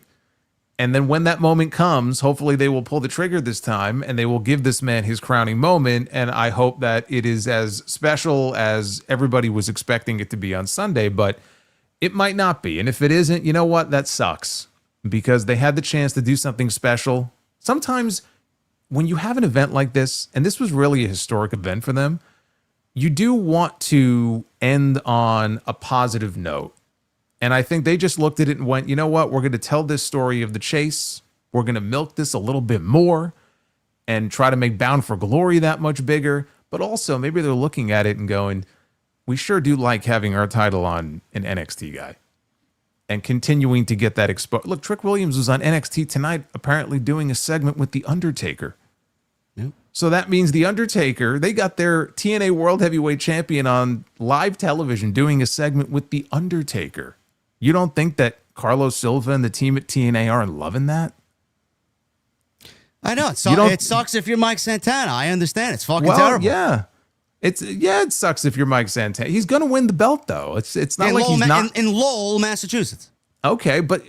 And then when that moment comes, hopefully they will pull the trigger this time and they will give this man his crowning moment. And I hope that it is as special as everybody was expecting it to be on Sunday, but it might not be. And if it isn't, you know what? That sucks because they had the chance to do something special. Sometimes when you have an event like this, and this was really a historic event for them, you do want to end on a positive note. And I think they just looked at it and went, you know what? We're going to tell this story of the chase. We're going to milk this a little bit more and try to make Bound for Glory that much bigger. But also maybe they're looking at it and going, we sure do like having our title on an NXT guy and continuing to get that exposure. Look, Trick Williams was on NXT tonight, apparently doing a segment with The Undertaker. Yep. So that means The Undertaker, they got their TNA World Heavyweight Champion on live television doing a segment with The Undertaker. You don't think that Carlos Silva and the team at TNA aren't loving that? I know. It sucks if you're Mike Santana. I understand. It's fucking terrible. Yeah. It sucks if you're Mike Santana. He's going to win the belt, though. It's not like he's not in Lowell, Massachusetts. Okay, but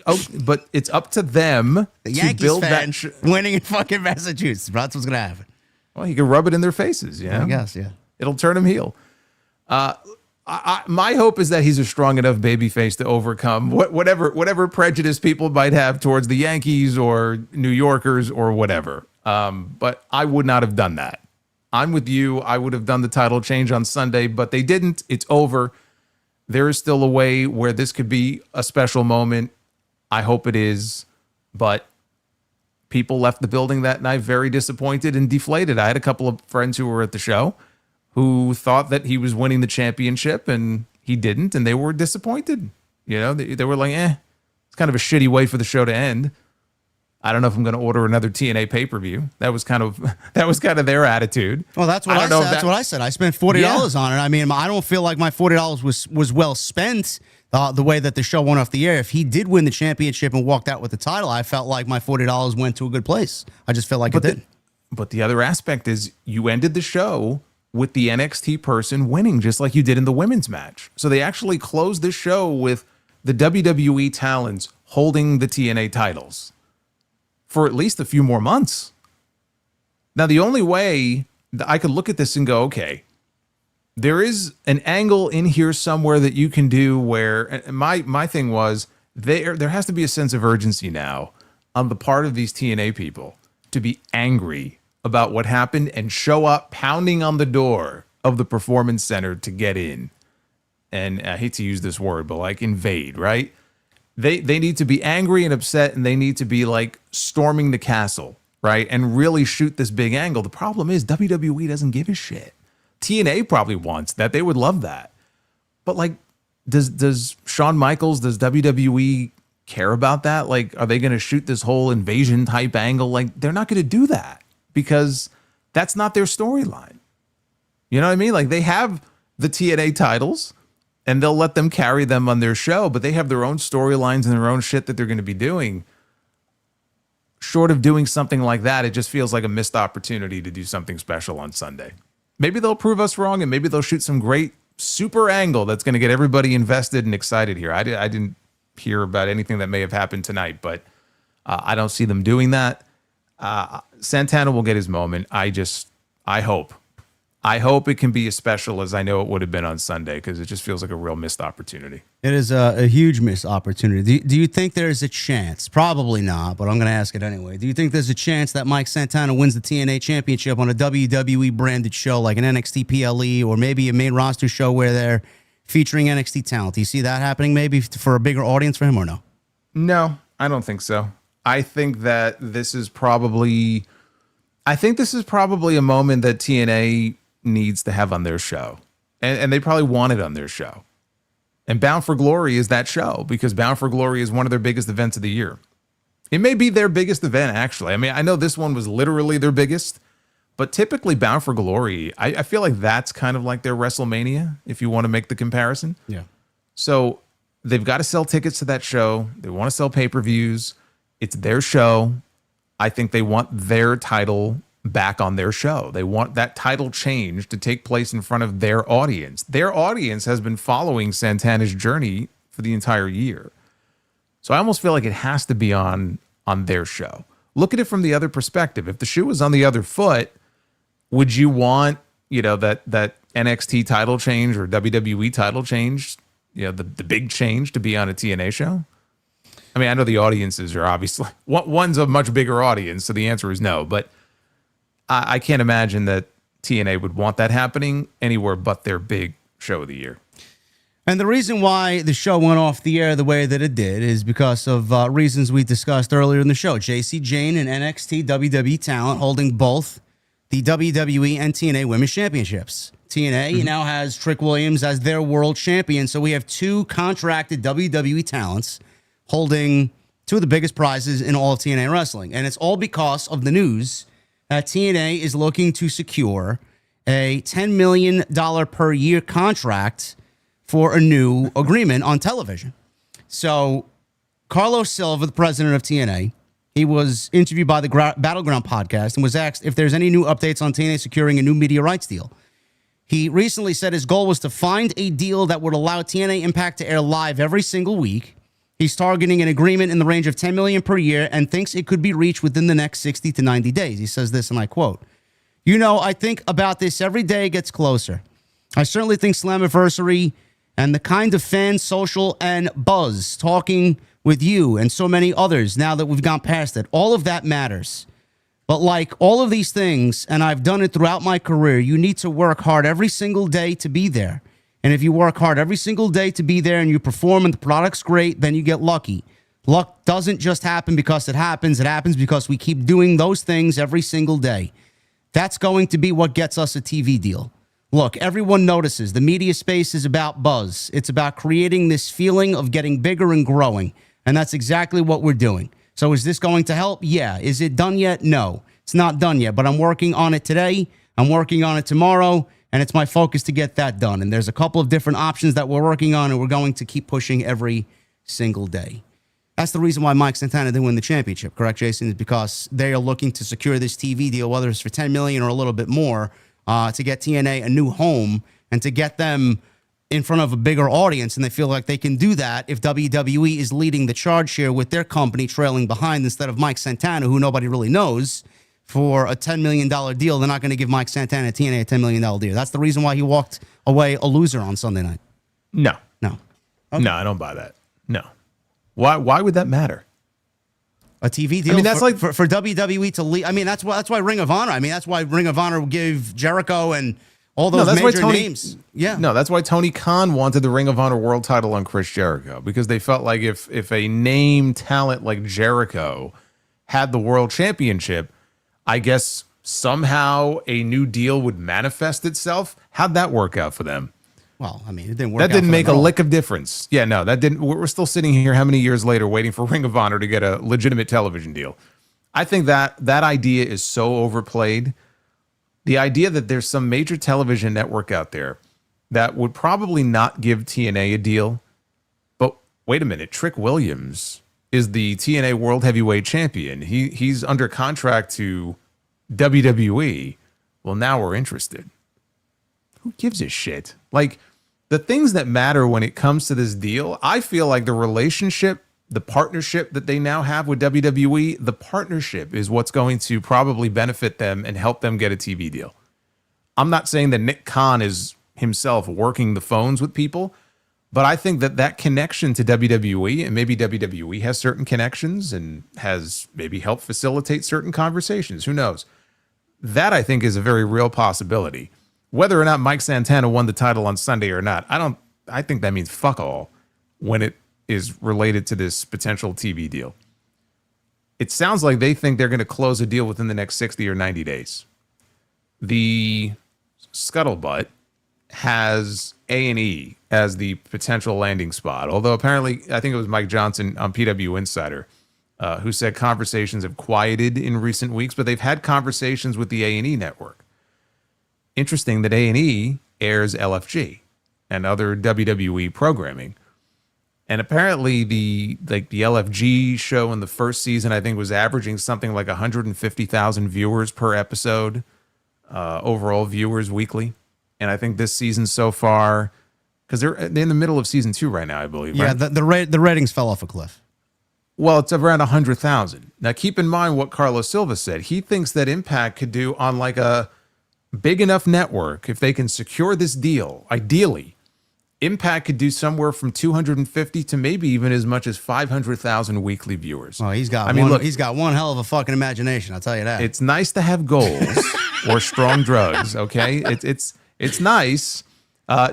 it's up to them the to Yankees build fan that. Winning in fucking Massachusetts. That's what's going to happen. Well, he can rub it in their faces. Yeah, I guess. Yeah, it'll turn him heel. My hope is that he's a strong enough babyface to overcome whatever prejudice people might have towards the Yankees or New Yorkers or whatever. But I would not have done that. I'm with you. I would have done the title change on Sunday, but they didn't. It's over. There is still a way where this could be a special moment. I hope it is. But people left the building that night very disappointed and deflated. I had a couple of friends who were at the show who thought that he was winning the championship and he didn't, and they were disappointed. You know, they were like, it's kind of a shitty way for the show to end. I don't know if I'm going to order another TNA pay-per-view. That was kind of their attitude. Well, that's what I said. That's what I said. I spent $40 on it. I mean, I don't feel like my $40 was well spent the way that the show went off the air. If he did win the championship and walked out with the title, I felt like my $40 went to a good place. I just felt like it did. But the other aspect is you ended the show with the NXT person winning, just like you did in the women's match. So they actually closed the show with the WWE talents holding the TNA titles for at least a few more months. Now, the only way that I could look at this and go, okay, there is an angle in here somewhere that you can do where my thing was there has to be a sense of urgency now on the part of these TNA people to be angry about what happened and show up pounding on the door of the Performance Center to get in. And I hate to use this word, but like invade, right? They need to be angry and upset, and they need to be like storming the castle, right? And really shoot this big angle. The problem is WWE doesn't give a shit. TNA probably wants that. They would love that. But like, does Shawn Michaels, does WWE care about that? Like, are they going to shoot this whole invasion type angle? Like, they're not going to do that because that's not their storyline. You know what I mean? Like, they have the TNA titles and they'll let them carry them on their show, but they have their own storylines and their own shit that they're going to be doing. Short of doing something like that, it just feels like a missed opportunity to do something special on Sunday. Maybe they'll prove us wrong and maybe they'll shoot some great super angle that's going to get everybody invested and excited here. I didn't hear about anything that may have happened tonight, but I don't see them doing that. Santana will get his moment. I hope I hope it can be as special as I know it would have been on Sunday, because it just feels like a real missed opportunity. It is a huge missed opportunity. Do you think there's a chance? Probably not, but I'm going to ask it anyway. Do you think there's a chance that Mike Santana wins the TNA Championship on a WWE branded show like an NXT PLE or maybe a main roster show where they're featuring NXT talent? Do you see that happening maybe for a bigger audience for him or no? No, I don't think so. I think that this is probably a moment that TNA needs to have on their show. And they probably want it on their show. And Bound for Glory is that show, because Bound for Glory is one of their biggest events of the year. It may be their biggest event, actually. I mean, I know this one was literally their biggest, but typically Bound for Glory, I feel like that's kind of like their WrestleMania, if you want to make the comparison. Yeah. So they've got to sell tickets to that show. They want to sell pay-per-views. It's their show. I think they want their title back on their show. They want that title change to take place in front of their audience. Their audience has been following Santana's journey for the entire year. So I almost feel like it has to be on their show. Look at it from the other perspective. If the shoe was on the other foot, would you want, that NXT title change or WWE title change, the big change to be on a TNA show? I mean, I know the audiences are obviously, one's a much bigger audience, so the answer is no, but I can't imagine that TNA would want that happening anywhere but their big show of the year. And the reason why the show went off the air the way that it did is because of reasons we discussed earlier in the show. JC Jane and NXT WWE talent holding both the WWE and TNA Women's Championships. TNA now has Trick Williams as their world champion, so we have two contracted WWE talents holding two of the biggest prizes in all of TNA wrestling. And it's all because of the news that TNA is looking to secure a $10 million per year contract for a new agreement on television. So Carlos Silva, the president of TNA, he was interviewed by the Battleground podcast and was asked if there's any new updates on TNA securing a new media rights deal. He recently said his goal was to find a deal that would allow TNA Impact to air live every single week. He's targeting an agreement in the range of $10 million per year and thinks it could be reached within the next 60 to 90 days. He says this, and I quote, I think about this every day it gets closer. I certainly think Slammiversary and the kind of fan, social, and buzz talking with you and so many others now that we've gone past it, all of that matters. But like all of these things, and I've done it throughout my career, you need to work hard every single day to be there. And if you work hard every single day to be there and you perform and the product's great, then you get lucky. Luck doesn't just happen because it happens. It happens because we keep doing those things every single day. That's going to be what gets us a TV deal. Look, everyone notices the media space is about buzz. It's about creating this feeling of getting bigger and growing. And that's exactly what we're doing. So is this going to help? Yeah. Is it done yet? No, it's not done yet, but I'm working on it today. I'm working on it tomorrow. And it's my focus to get that done. And there's a couple of different options that we're working on, and we're going to keep pushing every single day. That's the reason why Mike Santana didn't win the championship, correct, Jason? Is because they are looking to secure this TV deal, whether it's for $10 million or a little bit more, to get TNA a new home and to get them in front of a bigger audience. And they feel like they can do that if WWE is leading the charge here with their company trailing behind instead of Mike Santana, who nobody really knows. For a $10 million deal, they're not going to give Mike Santana TNA a $10 million deal. That's the reason why he walked away a loser on Sunday night. No. Okay. No, I don't buy that. No. Why would that matter? A TV deal? I mean, that's like for WWE to lead. I mean, that's why Ring of Honor. I mean, that's why Ring of Honor gave Jericho and all those major names. Yeah. No, that's why Tony Khan wanted the Ring of Honor world title on Chris Jericho, because they felt like if a name talent like Jericho had the world championship, I guess somehow a new deal would manifest itself. How'd that work out for them? Well, I mean, it didn't work out. That didn't make a lick of difference. Yeah, no, that didn't. We're still sitting here how many years later waiting for Ring of Honor to get a legitimate television deal. I think that idea is so overplayed. The idea that there's some major television network out there that would probably not give TNA a deal. But wait a minute, Trick Williams is the TNA World Heavyweight Champion. He's under contract to WWE. Well, now we're interested. Who gives a shit? Like, the things that matter when it comes to this deal, I feel like the relationship, the partnership that they now have with WWE, the partnership is what's going to probably benefit them and help them get a TV deal. I'm not saying that Nick Khan is himself working the phones with people, but I think that connection to WWE, and maybe WWE has certain connections and has maybe helped facilitate certain conversations. Who knows? That I think is a very real possibility. Whether or not Mike Santana won the title on Sunday or not, I think that means fuck all when it is related to this potential TV deal. It sounds like they think they're going to close a deal within the next 60 or 90 days. The scuttlebutt has A&E as the potential landing spot, although apparently I think it was Mike Johnson on PW Insider who said conversations have quieted in recent weeks, but they've had conversations with the A&E network. Interesting that A&E airs LFG and other WWE programming. And apparently the LFG show in the first season, I think, was averaging something like 150,000 viewers per episode, overall viewers weekly. And I think this season so far, because they're in the middle of season 2 right now, I believe. Yeah, right? the ratings fell off a cliff. Well, it's around 100,000. Now, keep in mind what Carlos Silva said. He thinks that Impact could do on like a big enough network, if they can secure this deal, ideally, Impact could do somewhere from 250 to maybe even as much as 500,000 weekly viewers. Oh, he's got he's got one hell of a fucking imagination, I'll tell you that. It's nice to have goals or strong drugs, okay? It's nice.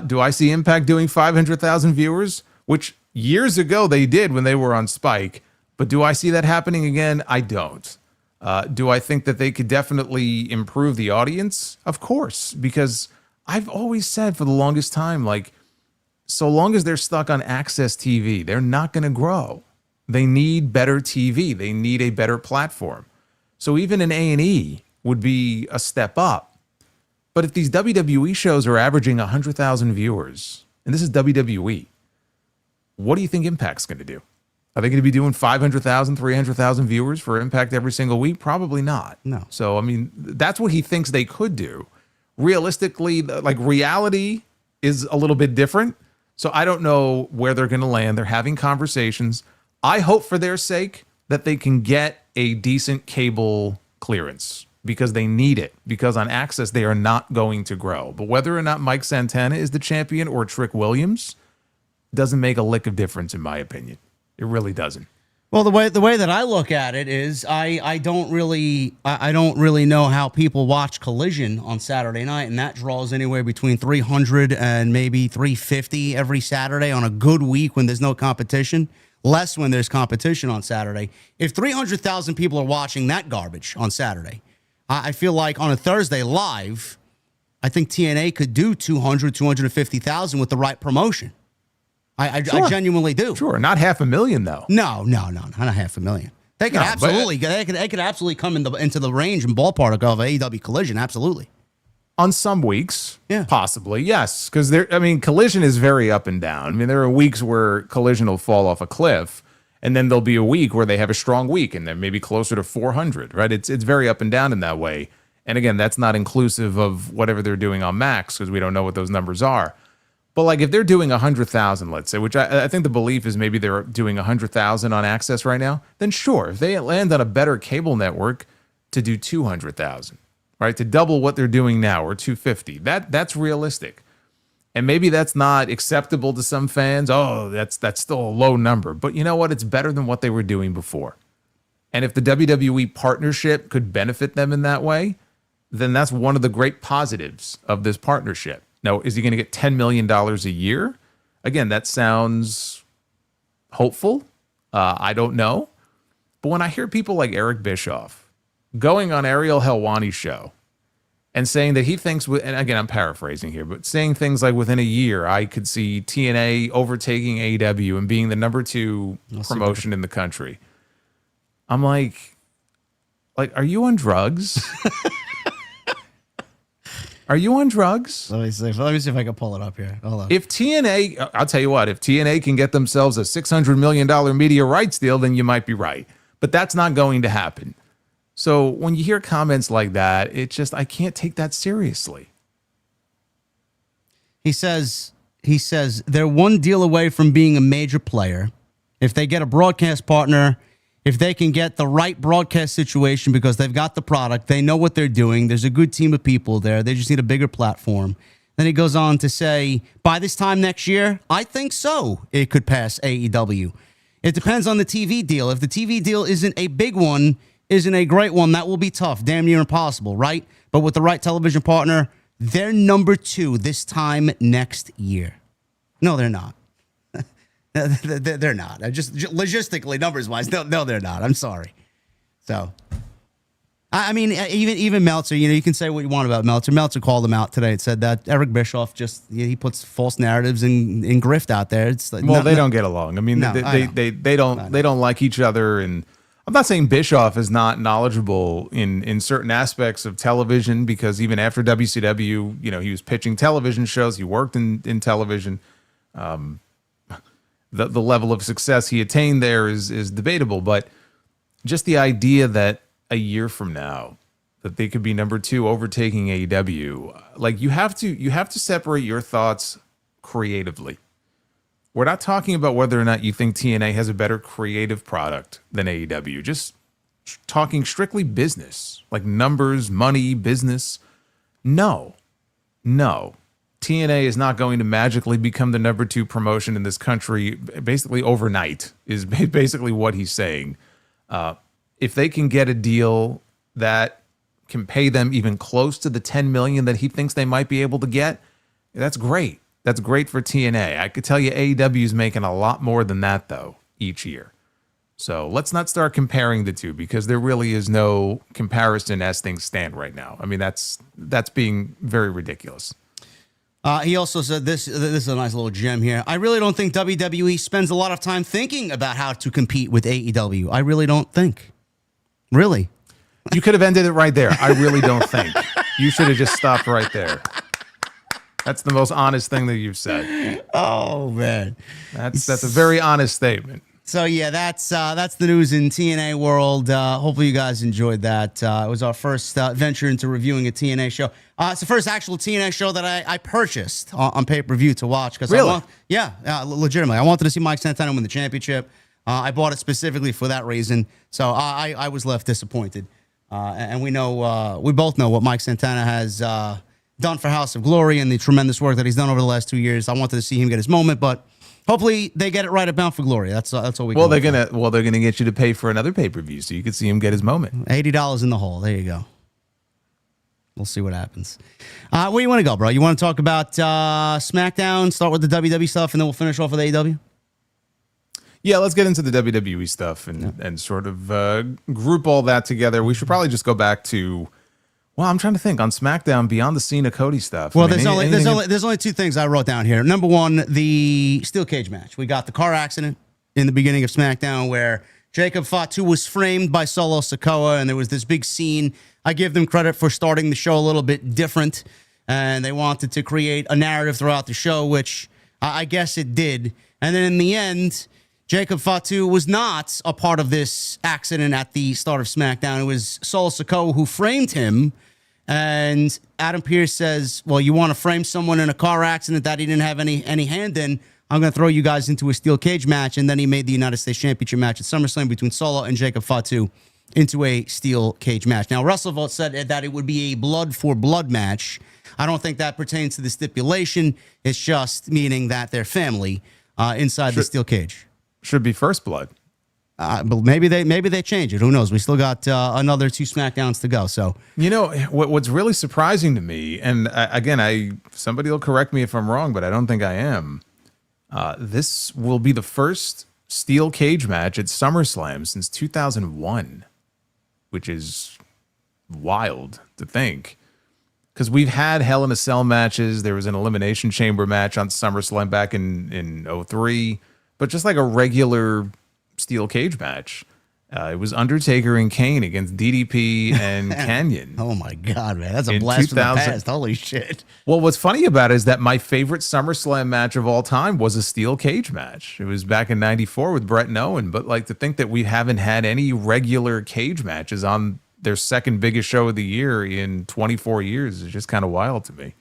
Do I see Impact doing 500,000 viewers? Which years ago they did when they were on Spike. But do I see that happening again? I don't. Do I think that they could definitely improve the audience? Of course, because I've always said for the longest time, like, so long as they're stuck on Access TV, they're not going to grow. They need better TV. They need a better platform. So even an A&E would be a step up. But if these WWE shows are averaging 100,000 viewers, and this is WWE, what do you think Impact's going to do? Are they going to be doing 500,000, 300,000 viewers for Impact every single week? Probably not. No. So, I mean, that's what he thinks they could do. Realistically, like, reality is a little bit different. So I don't know where they're going to land. They're having conversations. I hope for their sake that they can get a decent cable clearance because they need it. Because on Access, they are not going to grow. But whether or not Mike Santana is the champion or Trick Williams doesn't make a lick of difference, in my opinion. It really doesn't. Well, the way that I look at it is I don't really know how people watch Collision on Saturday night, and that draws anywhere between 300 and maybe 350 every Saturday on a good week when there's no competition. Less when there's competition on Saturday. If 300,000 people are watching that garbage on Saturday, I feel like on a Thursday live, I think TNA could do 200, 250,000 with the right promotion. I genuinely do. Sure, not 500,000 though. No, not 500,000. They could they could absolutely come into the range and ballpark of AEW Collision. Absolutely. On some weeks, yeah, possibly, yes, because Collision is very up and down. I mean, there are weeks where Collision will fall off a cliff, and then there'll be a week where they have a strong week, and they're maybe closer to 400. Right? It's very up and down in that way. And again, that's not inclusive of whatever they're doing on Max because we don't know what those numbers are. But like if they're doing 100,000, let's say, which I think the belief is maybe they're doing 100,000 on Access right now, then sure, if they land on a better cable network to do 200,000, right, to double what they're doing now or 250, that's realistic. And maybe that's not acceptable to some fans. Oh, that's still a low number. But you know what? It's better than what they were doing before. And if the WWE partnership could benefit them in that way, then that's one of the great positives of this partnership. Now, is he going to get $10 million a year? Again, that sounds hopeful. I don't know. But when I hear people like Eric Bischoff going on Ariel Helwani's show and saying that he thinks, and again, I'm paraphrasing here, but saying things like within a year, I could see TNA overtaking AEW and being the number 2 promotion in the country. I'm like, are you on drugs? Are you on drugs? Let me see if I can pull it up here. Hold on. If TNA, I'll tell you what, if TNA can get themselves a $600 million media rights deal, then you might be right. But that's not going to happen. So when you hear comments like that, it's just, I can't take that seriously. He says they're one deal away from being a major player. If they get a broadcast partner if they can get the right broadcast situation because they've got the product, they know what they're doing, there's a good team of people there, they just need a bigger platform. Then he goes on to say, by this time next year, I think so, it could pass AEW. It depends on the TV deal. If the TV deal isn't a big one, isn't a great one, that will be tough, damn near impossible, right? But with the right television partner, they're number 2 this time next year. No, they're not. They're not. Just logistically, numbers-wise, no, they're not. I'm sorry. So, I mean, even Meltzer, you can say what you want about Meltzer. Meltzer called him out today and said that Eric Bischoff he puts false narratives and grift out there. It's like, they don't get along. I mean, they don't like each other. And I'm not saying Bischoff is not knowledgeable in certain aspects of television, because even after WCW, he was pitching television shows. He worked in television. The level of success he attained there is debatable, but just the idea that a year from now that they could be number 2 overtaking AEW, like you have to separate your thoughts creatively. We're not talking about whether or not you think TNA has a better creative product than AEW. Just talking strictly business, like numbers, money, business. No. TNA is not going to magically become the number 2 promotion in this country basically overnight, is basically what he's saying. If they can get a deal that can pay them even close to the $10 million that he thinks they might be able to get, that's great. That's great for TNA. I could tell you AEW is making a lot more than that, though, each year. So let's not start comparing the two, because there really is no comparison as things stand right now. I mean, that's being very ridiculous. He also said this is a nice little gem here. I really don't think WWE spends a lot of time thinking about how to compete with AEW. I really don't think. Really. You could have ended it right there. I really don't think. You should have just stopped right there. That's the most honest thing that you've said. Oh, man. That's a very honest statement. So, yeah, that's the news in TNA world. Hopefully you guys enjoyed that. It was our first venture into reviewing a TNA show. It's the first actual TNA show that I purchased on pay-per-view to watch. Really? Legitimately. I wanted to see Mike Santana win the championship. I bought it specifically for that reason. So I was left disappointed. And we both know what Mike Santana has done for House of Glory and the tremendous work that he's done over the last 2 years. I wanted to see him get his moment, but hopefully they get it right at Bound for Glory. That's all we. They're gonna get you to pay for another pay-per-view so you can see him get his moment. $80 in the hole. There you go. We'll see what happens. Where do you want to go, bro? You want to talk about SmackDown? Start with the WWE stuff, and then we'll finish off with AEW. Yeah, let's get into the WWE stuff and sort of group all that together. We should probably just go back to. Well, I'm trying to think on SmackDown beyond the Cena Cody stuff. Well, there's only 2 things I wrote down here. Number 1, the steel cage match. We got the car accident in the beginning of SmackDown where Jacob Fatu was framed by Solo Sikoa, and there was this big scene. I give them credit for starting the show a little bit different, and they wanted to create a narrative throughout the show, which I guess it did. And then in the end, Jacob Fatu was not a part of this accident at the start of SmackDown. It was Solo Sikoa who framed him. And Adam Pearce says, well, you want to frame someone in a car accident that he didn't have any hand in? I'm going to throw you guys into a steel cage match. And then he made the United States Championship match at SummerSlam between Solo and Jacob Fatu into a steel cage match. Now, WrestleVote said that it would be a blood for blood match. I don't think that pertains to the stipulation. It's just meaning that they're family inside the steel cage. Should be first blood. But maybe they change it. Who knows? We still got another 2 SmackDowns to go. So what's really surprising to me, and again, somebody will correct me if I'm wrong, but I don't think I am. This will be the first steel cage match at SummerSlam since 2001, which is wild to think. Because we've had Hell in a Cell matches. There was an Elimination Chamber match on SummerSlam back in 03, but just like a regular steel cage match. It was Undertaker and Kane against DDP and Kanyon. Oh my God, man. That's a blast from the past. Holy shit. Well, what's funny about it is that my favorite SummerSlam match of all time was a steel cage match. It was back in 94 with Brett and Owen. But like to think that we haven't had any regular cage matches on their second biggest show of the year in 24 years is just kind of wild to me.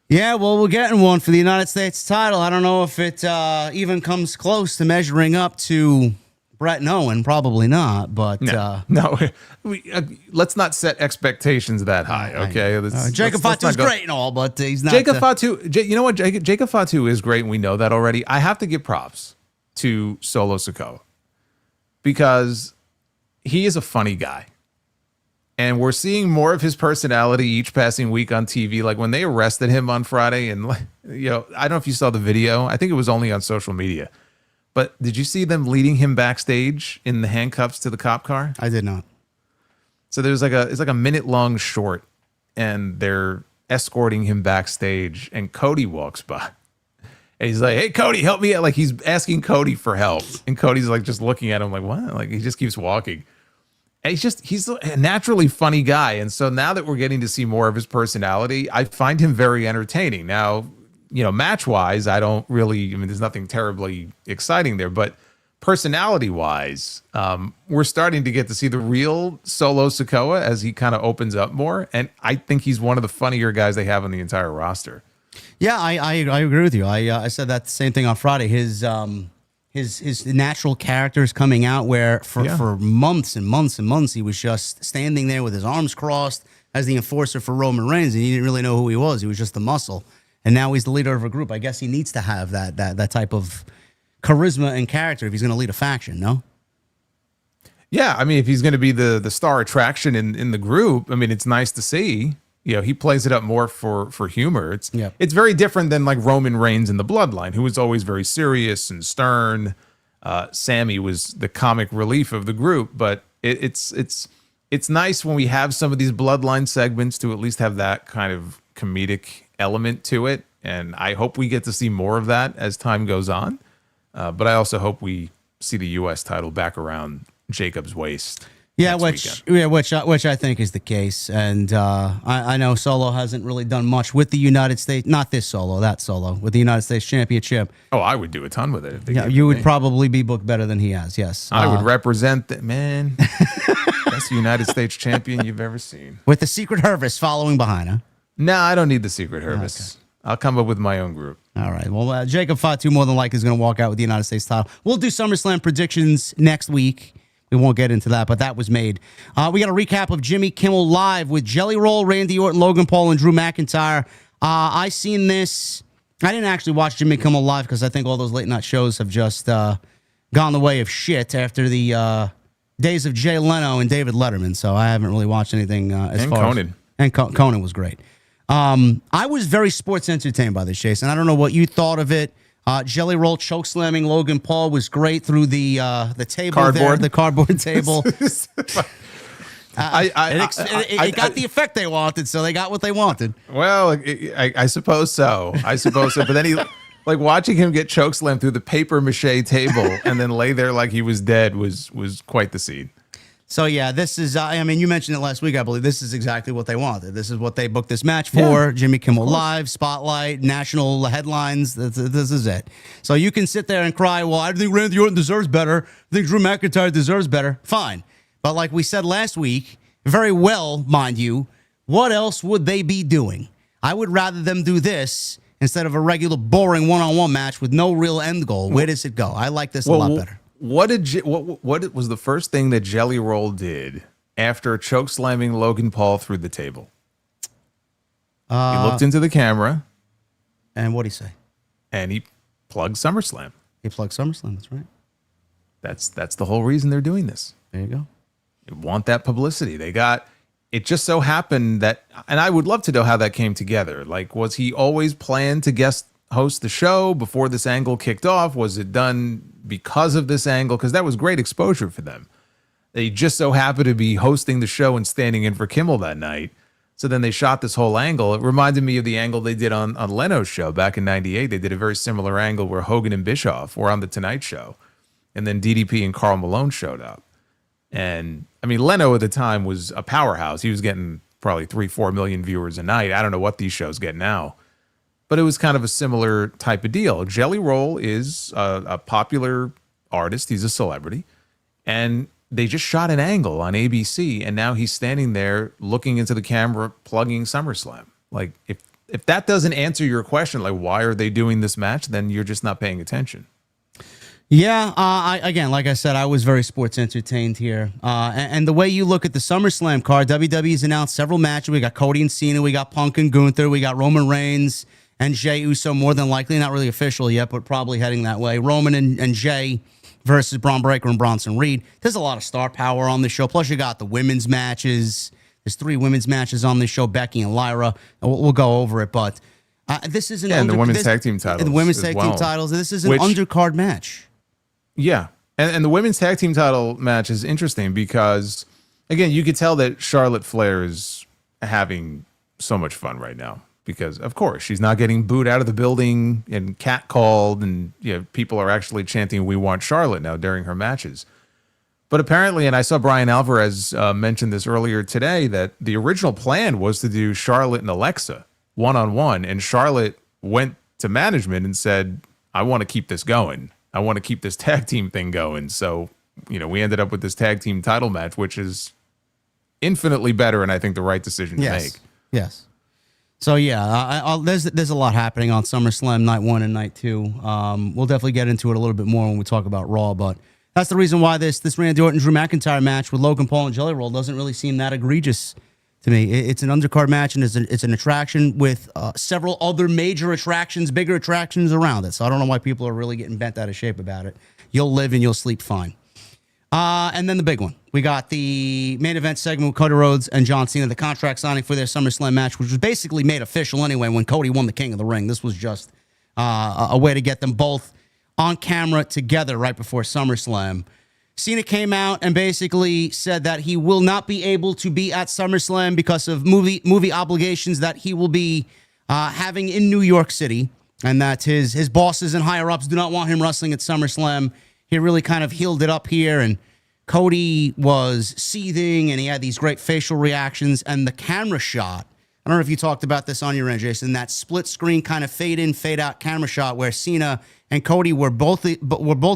Yeah, well, we're getting one for the United States title. I don't know if it even comes close to measuring up to Brett and Owen, probably not. But no. Let's not set expectations that high. Okay, Jacob Fatu's great and all, but he's not. Jacob Fatu. You know what? Jacob Fatu is great, and we know that already. I have to give props to Solo Sikoa because he is a funny guy. And we're seeing more of his personality each passing week on TV. Like when they arrested him on Friday, and I don't know if you saw the video. I think it was only on social media. But did you see them leading him backstage in the handcuffs to the cop car? I did not. So there's it's like a minute long short, and they're escorting him backstage, and Cody walks by. And he's like, "Hey, Cody, help me out." Like he's asking Cody for help. And Cody's like just looking at him like, "What?" Like he just keeps walking. And he's a naturally funny guy. And so now that we're getting to see more of his personality, I find him very entertaining. Now, match-wise, there's nothing terribly exciting there, but personality-wise, we're starting to get to see the real Solo Sikoa as he kind of opens up more. And I think he's one of the funnier guys they have on the entire roster. Yeah, I agree with you. I said that same thing on Friday. His natural character is coming out where for months and months and months he was just standing there with his arms crossed as the enforcer for Roman Reigns, and he didn't really know who he was. He was just the muscle. And now he's the leader of a group. I guess he needs to have that type of charisma and character if he's going to lead a faction, no? Yeah, I mean, if he's going to be the star attraction in the group, I mean, it's nice to see. He plays it up more for humor. It's very different than like Roman Reigns in the Bloodline, who was always very serious and stern. Sammy was the comic relief of the group, but it's nice when we have some of these Bloodline segments to at least have that kind of comedic element to it. And I hope we get to see more of that as time goes on. But I also hope we see the U.S. title back around Jacob's waist. Yeah, which I think is the case, and I know Solo hasn't really done much with the United States. Not this Solo, that Solo with the United States Championship. Oh, I would do a ton with it. Yeah, you would probably be booked better than he has. Yes, I would represent that man. Best United States champion you've ever seen. With the Secret Hervis following behind, huh? No, I don't need the Secret Hervis. Okay. I'll come up with my own group. All right. Well, Jacob Fatu more than likely is going to walk out with the United States title. We'll do SummerSlam predictions next week. We won't get into that, but that was made. We got a recap of Jimmy Kimmel Live with Jelly Roll, Randy Orton, Logan Paul, and Drew McIntyre. I seen this. I didn't actually watch Jimmy Kimmel Live because I think all those late night shows have just gone the way of shit after the days of Jay Leno and David Letterman. So I haven't really watched anything as far Conan. And Conan was great. I was very sports entertained by this, Jason. I don't know what you thought of it. Jelly Roll chokeslamming Logan Paul was great through the table cardboard. the cardboard table. It got the effect they wanted, so they got what they wanted. Well, I suppose so. But then he, like watching him get chokeslammed through the paper mache table and then lay there like he was dead was quite the scene. So, yeah, this is, I mean, you mentioned it last week, I believe. This is exactly what they wanted. This is what they booked this match for. Yeah, Jimmy Kimmel Live, Spotlight, national headlines. This is it. So you can sit there and cry, well, I think Randy Orton deserves better. I think Drew McIntyre deserves better. Fine. But like we said last week, very well, mind you, what else would they be doing? I would rather them do this instead of a regular boring one-on-one match with no real end goal. Where does it go? I like this a lot better. What was the first thing that Jelly Roll did after chokeslamming Logan Paul through the table? He looked into the camera. And what'd he say? And he plugged SummerSlam. He plugged SummerSlam, that's right. That's the whole reason they're doing this. There you go. They want that publicity. It just so happened that, and I would love to know how that came together. Like, was he always planned to guest host the show before this angle kicked off? Was it done because of this angle? Because that was great exposure for them. They just so happened to be hosting the show and standing in for Kimmel that night. So then they shot this whole angle. It reminded me of the angle they did on Leno's show back in '98. They did a very similar angle where Hogan and Bischoff were on the Tonight Show. And then DDP and Karl Malone showed up. And I mean, Leno at the time was a powerhouse. He was getting probably 3-4 million viewers a night. I don't know what these shows get now. But it was kind of a similar type of deal. Jelly Roll is a popular artist. He's a celebrity. And they just shot an angle on ABC, and now he's standing there looking into the camera, plugging SummerSlam. Like, if that doesn't answer your question, like, why are they doing this match, then you're just not paying attention. Yeah, again, like I said, I was very sports entertained here. And the way you look at the SummerSlam card, WWE's announced several matches. We got Cody and Cena, we got Punk and Gunther, we got Roman Reigns and Jey Uso, more than likely, not really official yet, but probably heading that way. Roman and Jey versus Braun Breaker and Bronson Reed. There's a lot of star power on this show. Plus, you got the women's matches. There's 3 women's matches on this show, Becky and Lyra. We'll go over it, but this is and the women's tag team titles. The women's tag team titles. This is an undercard match. Yeah. And the women's tag team title match is interesting because, again, you could tell that Charlotte Flair is having so much fun right now because, of course, she's not getting booed out of the building and catcalled, and people are actually chanting, "We want Charlotte" now during her matches. But apparently, and I saw Brian Alvarez mention this earlier today, that the original plan was to do Charlotte and Alexa one-on-one, and Charlotte went to management and said, "I want to keep this going. I want to keep this tag team thing going." So, we ended up with this tag team title match, which is infinitely better, and I think the right decision to make. Yes. So, yeah, there's a lot happening on SummerSlam Night 1 and Night 2. We'll definitely get into it a little bit more when we talk about Raw, but that's the reason why this Randy Orton-Drew McIntyre match with Logan Paul and Jelly Roll doesn't really seem that egregious to me. It's an undercard match, and it's an attraction with several other major attractions, bigger attractions around it. So I don't know why people are really getting bent out of shape about it. You'll live and you'll sleep fine. And then the big one. We got the main event segment with Cody Rhodes and John Cena, the contract signing for their SummerSlam match, which was basically made official anyway when Cody won the King of the Ring. This was just a way to get them both on camera together right before SummerSlam. Cena came out and basically said that he will not be able to be at SummerSlam because of movie obligations that he will be having in New York City, and that his bosses and higher-ups do not want him wrestling at SummerSlam. He really kind of healed it up here, and Cody was seething, and he had these great facial reactions, and the camera shot, I don't know if you talked about this on your end, Jason, that split screen kind of fade in, fade out camera shot where Cena and Cody were both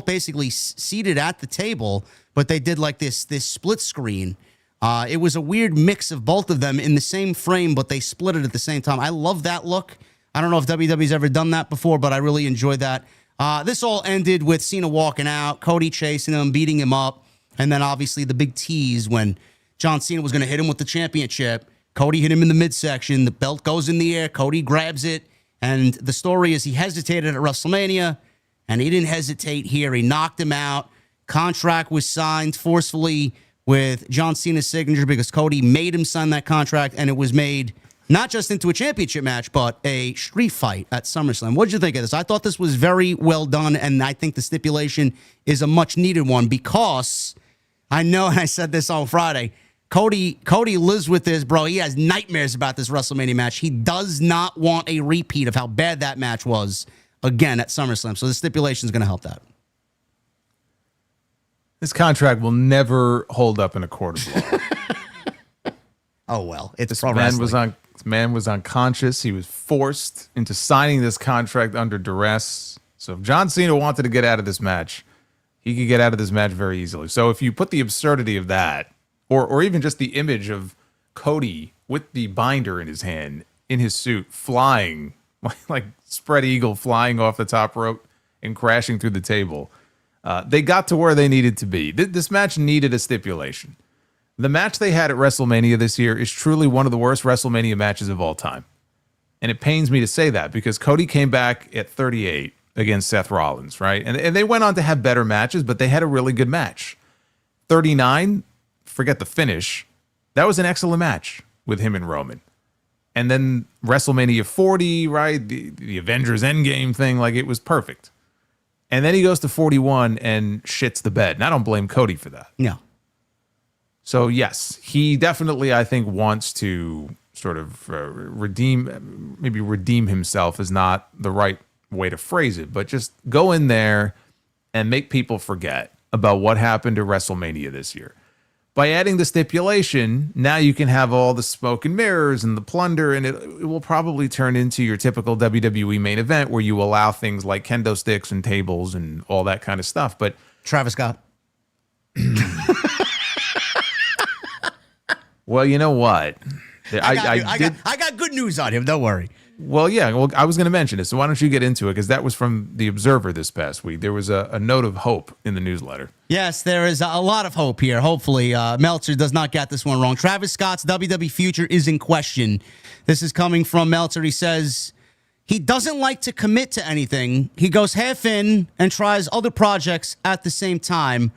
basically seated at the table, but they did like this split screen. It was a weird mix of both of them in the same frame, but they split it at the same time. I love that look. I don't know if WWE's ever done that before, but I really enjoyed that. This all ended with Cena walking out, Cody chasing him, beating him up, and then obviously the big tease when John Cena was going to hit him with the championship. Cody hit him in the midsection. The belt goes in the air. Cody grabs it. And the story is he hesitated at WrestleMania, and he didn't hesitate here. He knocked him out. Contract was signed forcefully with John Cena's signature because Cody made him sign that contract, and it was made not just into a championship match, but a street fight at SummerSlam. What did you think of this? I thought this was very well done, and I think the stipulation is a much-needed one because I know, and I said this on Friday, Cody lives with this, bro. He has nightmares about this WrestleMania match. He does not want a repeat of how bad that match was again at SummerSlam. So the stipulation is going to help that. This contract will never hold up in a court of law. Oh, well. This man was unconscious. He was forced into signing this contract under duress. So if John Cena wanted to get out of this match, he could get out of this match very easily. So if you put the absurdity of that, or even just the image of Cody with the binder in his hand, in his suit, flying, like spread eagle, flying off the top rope and crashing through the table. They got to where they needed to be. This match needed a stipulation. The match they had at WrestleMania this year is truly one of the worst WrestleMania matches of all time. And it pains me to say that because Cody came back at 38 against Seth Rollins, right? And they went on to have better matches, but they had a really good match. 39, forget the finish. That was an excellent match with him and Roman. And then WrestleMania 40, right? The Avengers Endgame thing, like it was perfect. And then he goes to 41 and shits the bed. And I don't blame Cody for that. No. So yes, he definitely, I think, wants to sort of redeem himself is not the right way to phrase it, but just go in there and make people forget about what happened to WrestleMania this year. By adding the stipulation, now you can have all the smoke and mirrors and the plunder, and it will probably turn into your typical WWE main event where you allow things like kendo sticks and tables and all that kind of stuff. But Travis Scott. Well, you know what? I got good news on him. Don't worry. Well, yeah. Well, I was going to mention it. So why don't you get into it? Because that was from the Observer this past week. There was a note of hope in the newsletter. Yes, there is a lot of hope here. Hopefully, Meltzer does not get this one wrong. Travis Scott's WWE future is in question. This is coming from Meltzer. He says he doesn't like to commit to anything. He goes half in and tries other projects at the same time.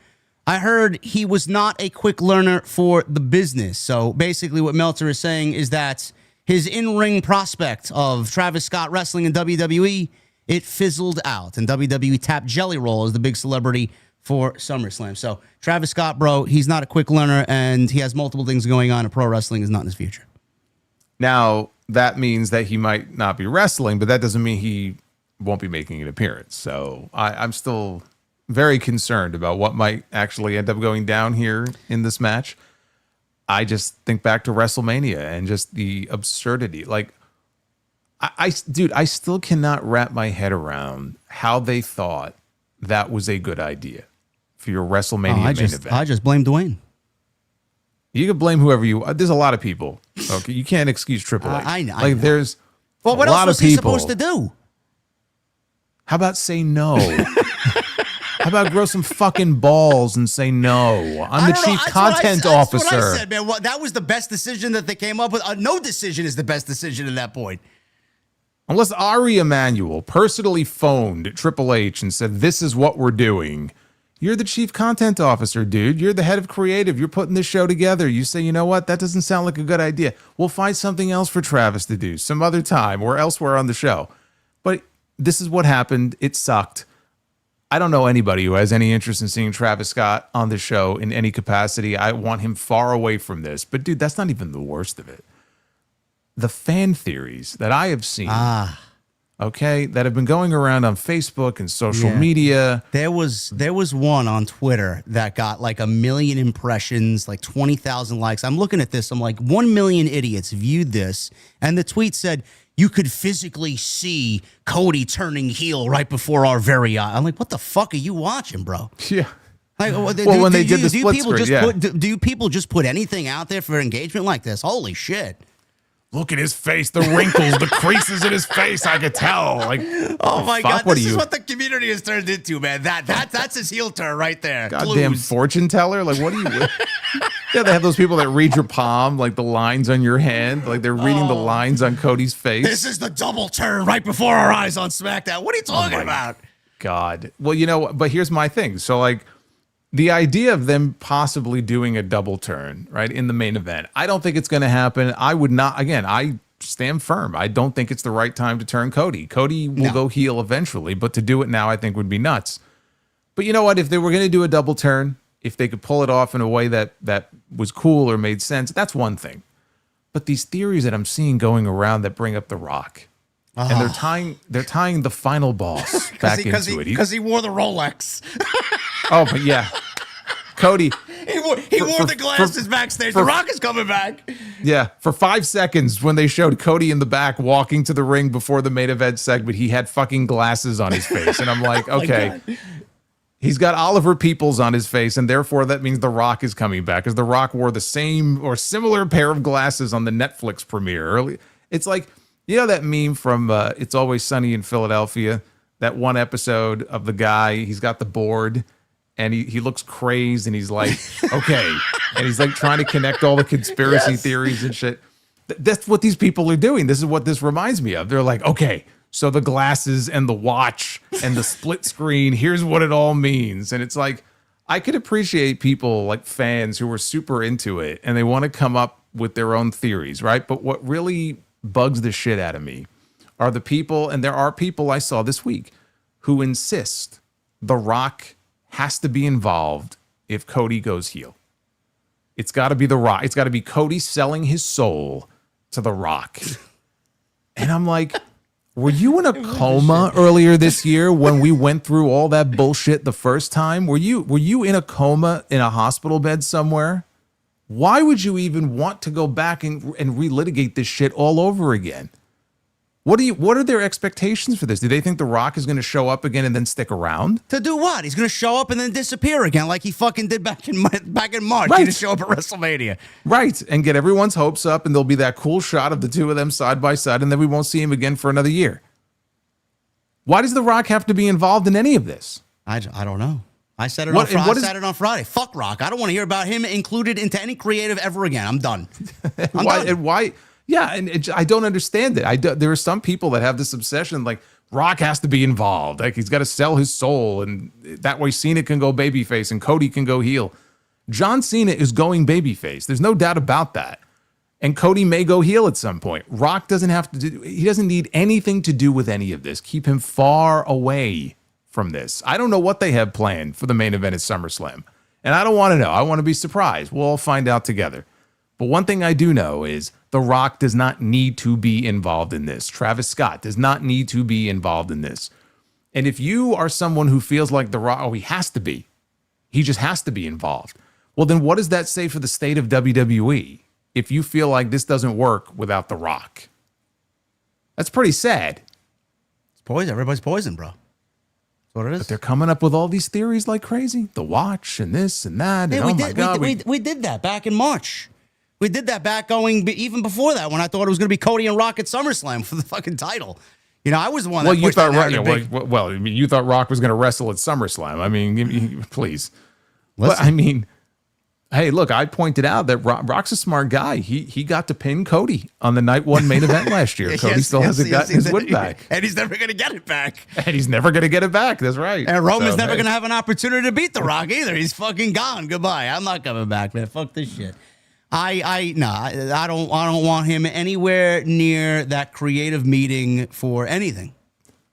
I heard he was not a quick learner for the business. So basically what Meltzer is saying is that his in-ring prospect of Travis Scott wrestling in WWE, it fizzled out. And WWE tapped Jelly Roll as the big celebrity for SummerSlam. So Travis Scott, bro, he's not a quick learner, and he has multiple things going on, and pro wrestling is not in his future. Now, that means that he might not be wrestling, but that doesn't mean he won't be making an appearance. So I'm still very concerned about what might actually end up going down here in this match. I just think back to WrestleMania and just the absurdity. Like, dude, I still cannot wrap my head around how they thought that was a good idea for your WrestleMania main event. I just blame Dwayne. You can blame whoever you. There's a lot of people. Okay, you can't excuse Triple H. I know. Like, there's well, what else was he supposed to do? How about say no? How about grow some fucking balls and say no? I'm the chief content officer. That's what I said, man. That was the best decision that they came up with. No decision is the best decision at that point. Unless Ari Emanuel personally phoned Triple H and said, this is what we're doing. You're the chief content officer, dude. You're the head of creative. You're putting this show together. You say, you know what? That doesn't sound like a good idea. We'll find something else for Travis to do some other time or elsewhere on the show. But this is what happened. It sucked. I don't know anybody who has any interest in seeing Travis Scott on the show in any capacity. I want him far away from this. But, dude, that's not even the worst of it. The fan theories that I have seen, okay, that have been going around on Facebook and social media. There was one on Twitter that got like 1 million impressions, like 20,000 likes. I'm looking at this. I'm like, 1 million idiots viewed this. And the tweet said, you could physically see Cody turning heel right before our very eye. I'm like, what the fuck are you watching, bro? Yeah. Like, when they did the split screen, do people just put anything out there for engagement like this? Holy shit. Look at his face, the wrinkles, the creases in his face. I could tell. Like, oh my God, this is what the community has turned into, man. That's his heel turn right there. Goddamn fortune teller. Like, what are you? Yeah, they have those people that read your palm, like the lines on your hand, like they're reading the lines on Cody's face. This is the double turn right before our eyes on SmackDown. What are you talking about? God. Well, you know, but here's my thing. So, like, the idea of them possibly doing a double turn, right, in the main event, I don't think it's going to happen. I would not, again, I stand firm. I don't think it's the right time to turn Cody. Cody will go heel eventually, but to do it now, I think would be nuts. But you know what? If they were going to do a double turn, if they could pull it off in a way that was cool or made sense, that's one thing. But these theories that I'm seeing going around that bring up The Rock, and they're tying the final boss back into it. Because he wore the Rolex. Oh, but yeah. Cody. He wore the glasses backstage. The Rock is coming back. Yeah. For 5 seconds when they showed Cody in the back walking to the ring before the main event segment, he had fucking glasses on his face. And I'm like, okay. He's got Oliver Peoples on his face, and therefore that means The Rock is coming back, because The Rock wore the same or similar pair of glasses on the Netflix premiere. It's like, you know that meme from It's Always Sunny in Philadelphia? That one episode of the guy, he's got the board, and he looks crazed, and he's like, okay. And he's like trying to connect all the conspiracy theories and shit. That's what these people are doing. This is what this reminds me of. They're like, okay, so the glasses and the watch and the split screen, here's what it all means. And it's like, I could appreciate people like fans who are super into it and they want to come up with their own theories, right? But what really bugs the shit out of me are the people, and there are people I saw this week, who insist The Rock has to be involved if Cody goes heel. It's got to be The Rock. It's got to be Cody selling his soul to The Rock. And I'm like, were you in a coma earlier this year when we went through all that bullshit the first time? Were you in a coma in a hospital bed somewhere? Why would you even want to go back and relitigate this shit all over again? What are their expectations for this? Do they think The Rock is going to show up again and then stick around? To do what? He's going to show up and then disappear again like he fucking did back in March. Right. He's going to show up at WrestleMania. Right, and get everyone's hopes up, and there'll be that cool shot of the two of them side by side, and then we won't see him again for another year. Why does The Rock have to be involved in any of this? I don't know. I said it on Friday. Fuck Rock. I don't want to hear about him included into any creative ever again. I'm done. Why? Yeah, and I don't understand it. There are some people that have this obsession, like Rock has to be involved. Like he's got to sell his soul, and that way Cena can go babyface and Cody can go heel. John Cena is going babyface. There's no doubt about that. And Cody may go heel at some point. Rock doesn't have to do. He doesn't need anything to do with any of this. Keep him far away from this. I don't know what they have planned for the main event at SummerSlam, and I don't want to know. I want to be surprised. We'll all find out together. But one thing I do know is The Rock does not need to be involved in this. Travis Scott does not need to be involved in this. And if you are someone who feels like The Rock, he has to be. He just has to be involved. Well, then what does that say for the state of WWE if you feel like this doesn't work without The Rock? That's pretty sad. It's poison. Everybody's poison, bro. That's what it is. But they're coming up with all these theories like crazy. The Watch and this and that. Yeah, And we did that back in March. We did that back going even before that when I thought it was going to be Cody and Rock at SummerSlam for the fucking title. You know, I was the one that you pushed thought that I mean, you thought Rock was going to wrestle at SummerSlam. I mean, please. But, I mean, hey, look, I pointed out that Rock's a smart guy. He got to pin Cody on the night one main event last year. Cody still hasn't gotten his win back. And he's never going to get it back. And he's never going to get it back. That's right. And Roman's never going to have an opportunity to beat The Rock either. He's fucking gone. Goodbye. I'm not coming back, man. Fuck this shit. I don't want him anywhere near that creative meeting for anything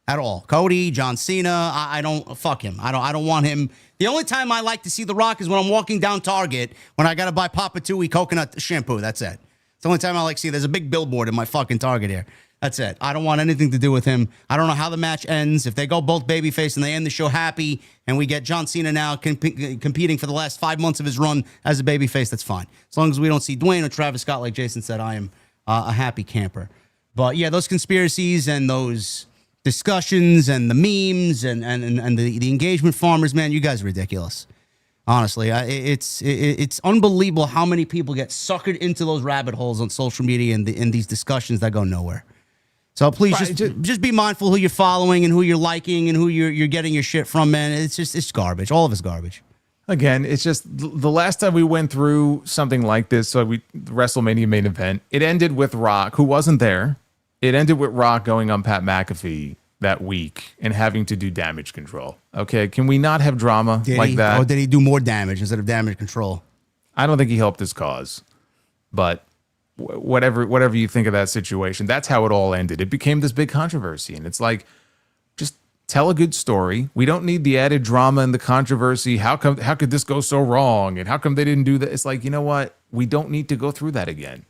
at all. Cody, John Cena, I don't fuck him. I don't want him. The only time I like to see The Rock is when I'm walking down Target when I got to buy Papa Tui coconut shampoo. That's it. It's the only time I like to see. There's a big billboard in my fucking Target here. That's it. I don't want anything to do with him. I don't know how the match ends. If they go both babyface and they end the show happy and we get John Cena now competing for the last 5 months of his run as a babyface, that's fine. As long as we don't see Dwayne or Travis Scott, like Jason said, I am a happy camper. But yeah, those conspiracies and those discussions and the memes and the engagement farmers, man, you guys are ridiculous. Honestly, it's unbelievable how many people get suckered into those rabbit holes on social media and in these discussions that go nowhere. So please just be mindful who you're following and who you're liking and who you're getting your shit from, man. It's garbage. All of it's garbage. Again, it's just the last time we went through something like this, so the WrestleMania main event, it ended with Rock, who wasn't there. It ended with Rock going on Pat McAfee that week and having to do damage control. Okay, can we not have drama like that? Or did he do more damage instead of damage control? I don't think he helped his cause, but whatever you think of that situation, that's how it all ended. It became this big controversy, and it's like, just tell a good story. We don't need the added drama and the controversy. How could this go so wrong? And how come they didn't do that? It's like, you know what? We don't need to go through that again.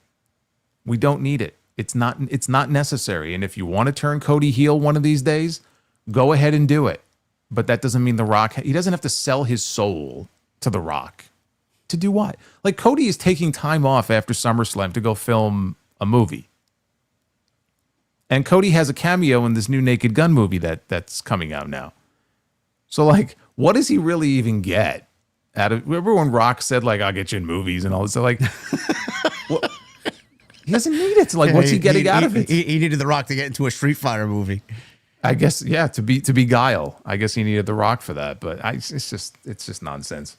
We don't need it. It's not necessary. And if you want to turn Cody heel one of these days, go ahead and do it. But that doesn't mean The Rock, he doesn't have to sell his soul to The Rock. To do what? Like, Cody is taking time off after SummerSlam to go film a movie. And Cody has a cameo in this new Naked Gun movie that's coming out now. So, like, what does he really even get out of... Remember when Rock said, like, I'll get you in movies and all this? So, like... well, he doesn't need it. Like, what's he getting out of it? He needed The Rock to get into a Street Fighter movie. I guess, yeah, to be Guile. I guess he needed The Rock for that. But it's just nonsense.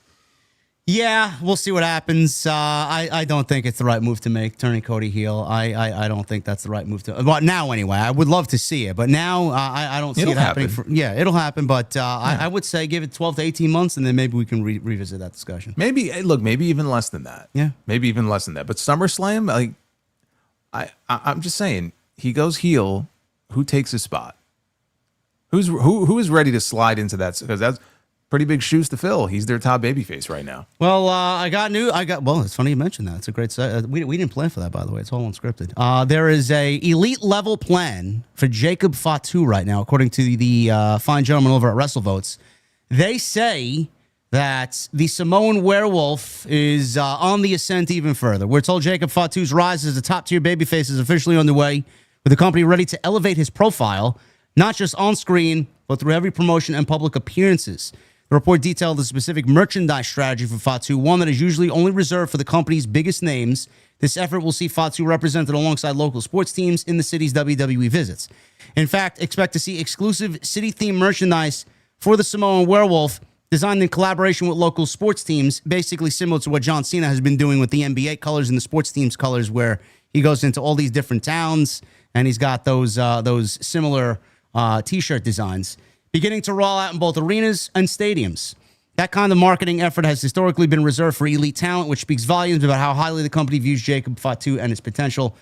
Yeah, we'll see what happens. I don't think it's the right move to make, turning Cody heel. I don't think that's the right move to... Well, now anyway. I would love to see it, but now I don't see it happening. It'll happen, but I would say give it 12 to 18 months, and then maybe we can revisit that discussion. Maybe even less than that. Yeah. Maybe even less than that. But SummerSlam, like, I'm just saying, he goes heel, who takes his spot? Who is ready to slide into that? Because that's pretty big shoes to fill. He's their top babyface right now. Well, well, it's funny you mentioned that. It's a great set. We didn't plan for that, by the way. It's all unscripted. There is a elite level plan for Jacob Fatu right now, according to the fine gentleman over at WrestleVotes. They say that the Samoan werewolf is on the ascent even further. We're told Jacob Fatu's rise as a top-tier babyface is officially underway, with the company ready to elevate his profile, not just on screen, but through every promotion and public appearances. The report detailed the specific merchandise strategy for Fatu, one that is usually only reserved for the company's biggest names. This effort will see Fatu represented alongside local sports teams in the city's WWE visits. In fact, expect to see exclusive city-themed merchandise for the Samoan Werewolf designed in collaboration with local sports teams, basically similar to what John Cena has been doing with the NBA colors and the sports teams colors, where he goes into all these different towns and he's got those similar T-shirt designs beginning to roll out in both arenas and stadiums. That kind of marketing effort has historically been reserved for elite talent, which speaks volumes about how highly the company views Jacob Fatu and his potential.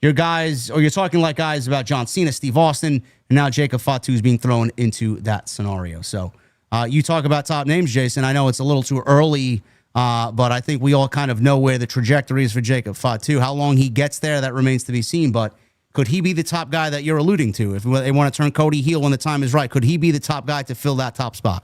You're talking like guys about John Cena, Steve Austin, and now Jacob Fatu is being thrown into that scenario. So you talk about top names, Jason. I know it's a little too early, but I think we all kind of know where the trajectory is for Jacob Fatu. How long he gets there, that remains to be seen, but could he be the top guy that you're alluding to? If they want to turn Cody heel when the time is right, could he be the top guy to fill that top spot?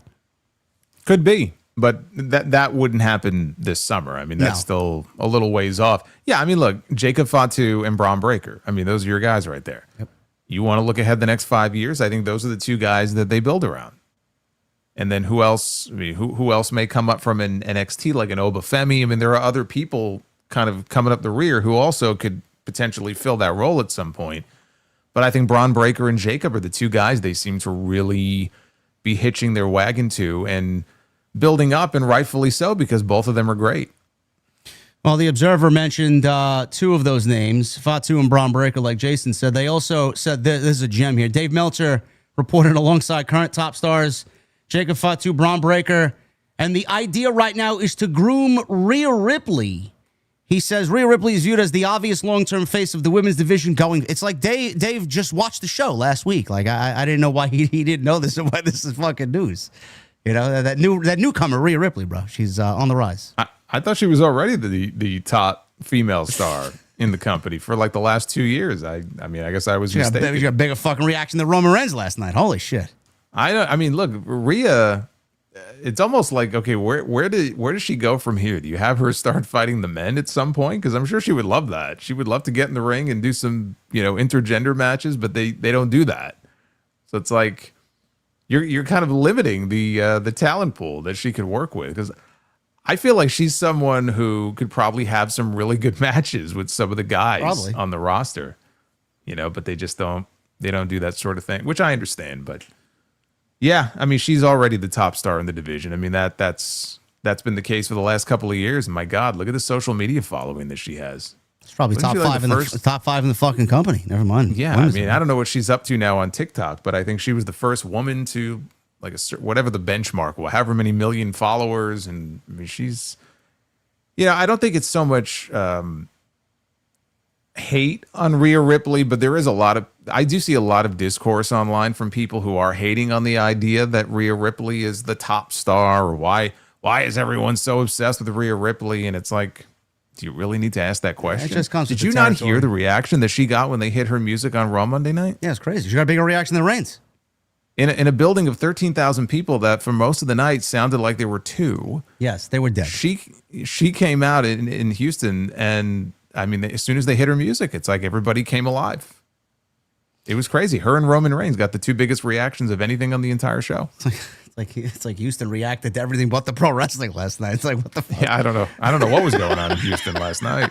Could be, but that wouldn't happen this summer. I mean, that's still a little ways off. Yeah, I mean, look, Jacob Fatu and Braun Breaker. I mean, those are your guys right there. Yep. You want to look ahead the next 5 years? I think those are the two guys that they build around. And then who else? I mean, who else may come up from an NXT like an Obafemi? I mean, there are other people kind of coming up the rear who also could potentially fill that role at some point. But I think Braun Breaker and Jacob are the two guys they seem to really be hitching their wagon to and building up, and rightfully so, because both of them are great. Well, the Observer mentioned two of those names, Fatu and Braun Breaker, like Jason said. They also said, this is a gem here. Dave Meltzer reported alongside current top stars Jacob Fatu, Braun Breaker, and the idea right now is to groom Rhea Ripley. He says Rhea Ripley is viewed as the obvious long-term face of the women's division going. It's like Dave just watched the show last week. Like I didn't know why he didn't know this and why this is fucking news. You know, that newcomer, Rhea Ripley, bro. She's on the rise. I thought she was already the top female star in the company for like the last 2 years. I mean, I guess I was mistaken. She got a bigger fucking reaction than Roman Reigns last night. Holy shit. I mean, look, Rhea, it's almost like, okay, where does she go from here? Do you have her start fighting the men at some point? Because I'm sure she would love that. She would love to get in the ring and do some, intergender matches, but they don't do that. So it's like you're kind of limiting the talent pool that she could work with. Because I feel like she's someone who could probably have some really good matches with some of the guys on the roster, but they just don't do that sort of thing, which I understand, but. Yeah, I mean, she's already the top star in the division. I mean, that's been the case for the last couple of years. And my God, look at the social media following that she has. It's probably top five in the fucking company. Never mind. Yeah, I mean, I don't know what she's up to now on TikTok, but I think she was the first woman to whatever the benchmark, however many million followers, and I mean, she's. I don't think it's so much hate on Rhea Ripley, but there is I do see a lot of discourse online from people who are hating on the idea that Rhea Ripley is the top star, or why is everyone so obsessed with Rhea Ripley? And it's like, do you really need to ask that question? Did you not hear the reaction that she got when they hit her music on Raw Monday night? Yeah, it's crazy. She got a bigger reaction than Reigns. In a building of 13,000 people that for most of the night sounded like there were two. Yes, they were dead. She came out in Houston, and I mean, as soon as they hit her music, it's like everybody came alive. It was crazy. Her and Roman Reigns got the two biggest reactions of anything on the entire show. It's like Houston reacted to everything but the pro wrestling last night. It's like, what the fuck? Yeah, I don't know what was going on in Houston last night.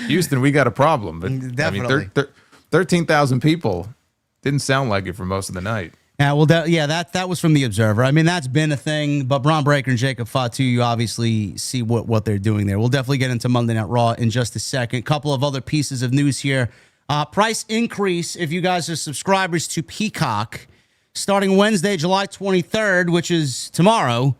Houston, we got a problem. But definitely. I mean, 13,000 people didn't sound like it for most of the night. Yeah, well, that was from the Observer. I mean, that's been a thing. But Braun Breaker and Jacob Fatu, you obviously see what they're doing there. We'll definitely get into Monday Night Raw in just a second. Couple of other pieces of news here. Price increase if you guys are subscribers to Peacock. Starting Wednesday, July 23rd, which is tomorrow,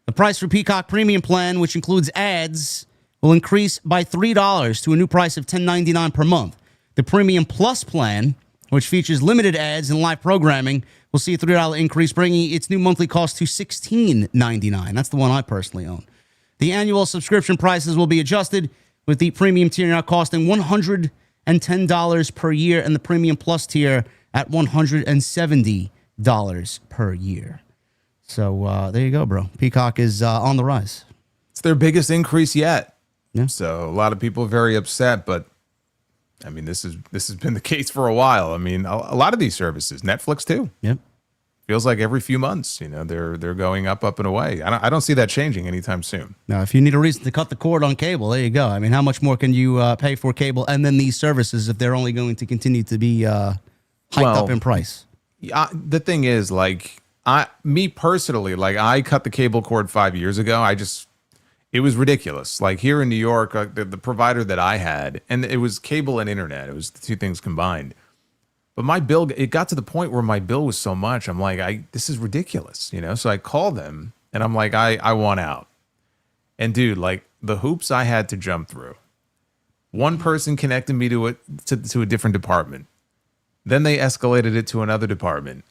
the price for Peacock Premium Plan, which includes ads, will increase by $3 to a new price of $10.99 per month. The Premium Plus Plan, which features limited ads and live programming, will see a $3 increase, bringing its new monthly cost to $16.99. That's the one I personally own. The annual subscription prices will be adjusted, with the Premium tier now costing $110 per year and the Premium Plus tier at $170 per year. So there you go, bro. Peacock is on the rise. It's their biggest increase yet. Yeah. So a lot of people are very upset, but I mean, this has been the case for a while. I mean, a lot of these services, Netflix too. Yep. Feels like every few months, they're going up and away. I don't see that changing anytime soon. Now, if you need a reason to cut the cord on cable, there you go. I mean, how much more can you pay for cable and then these services if they're only going to continue to be hiked up in price? The thing is, like, me personally, like, I cut the cable cord 5 years ago. It was ridiculous. Like, here in New York, the provider that I had, and it was cable and internet. It was the two things combined. But my bill, it got to the point where my bill was so much. I'm like, this is ridiculous, So I called them and I'm like, I want out. And dude, like the hoops I had to jump through. One person connected me to a different department. Then they escalated it to another department.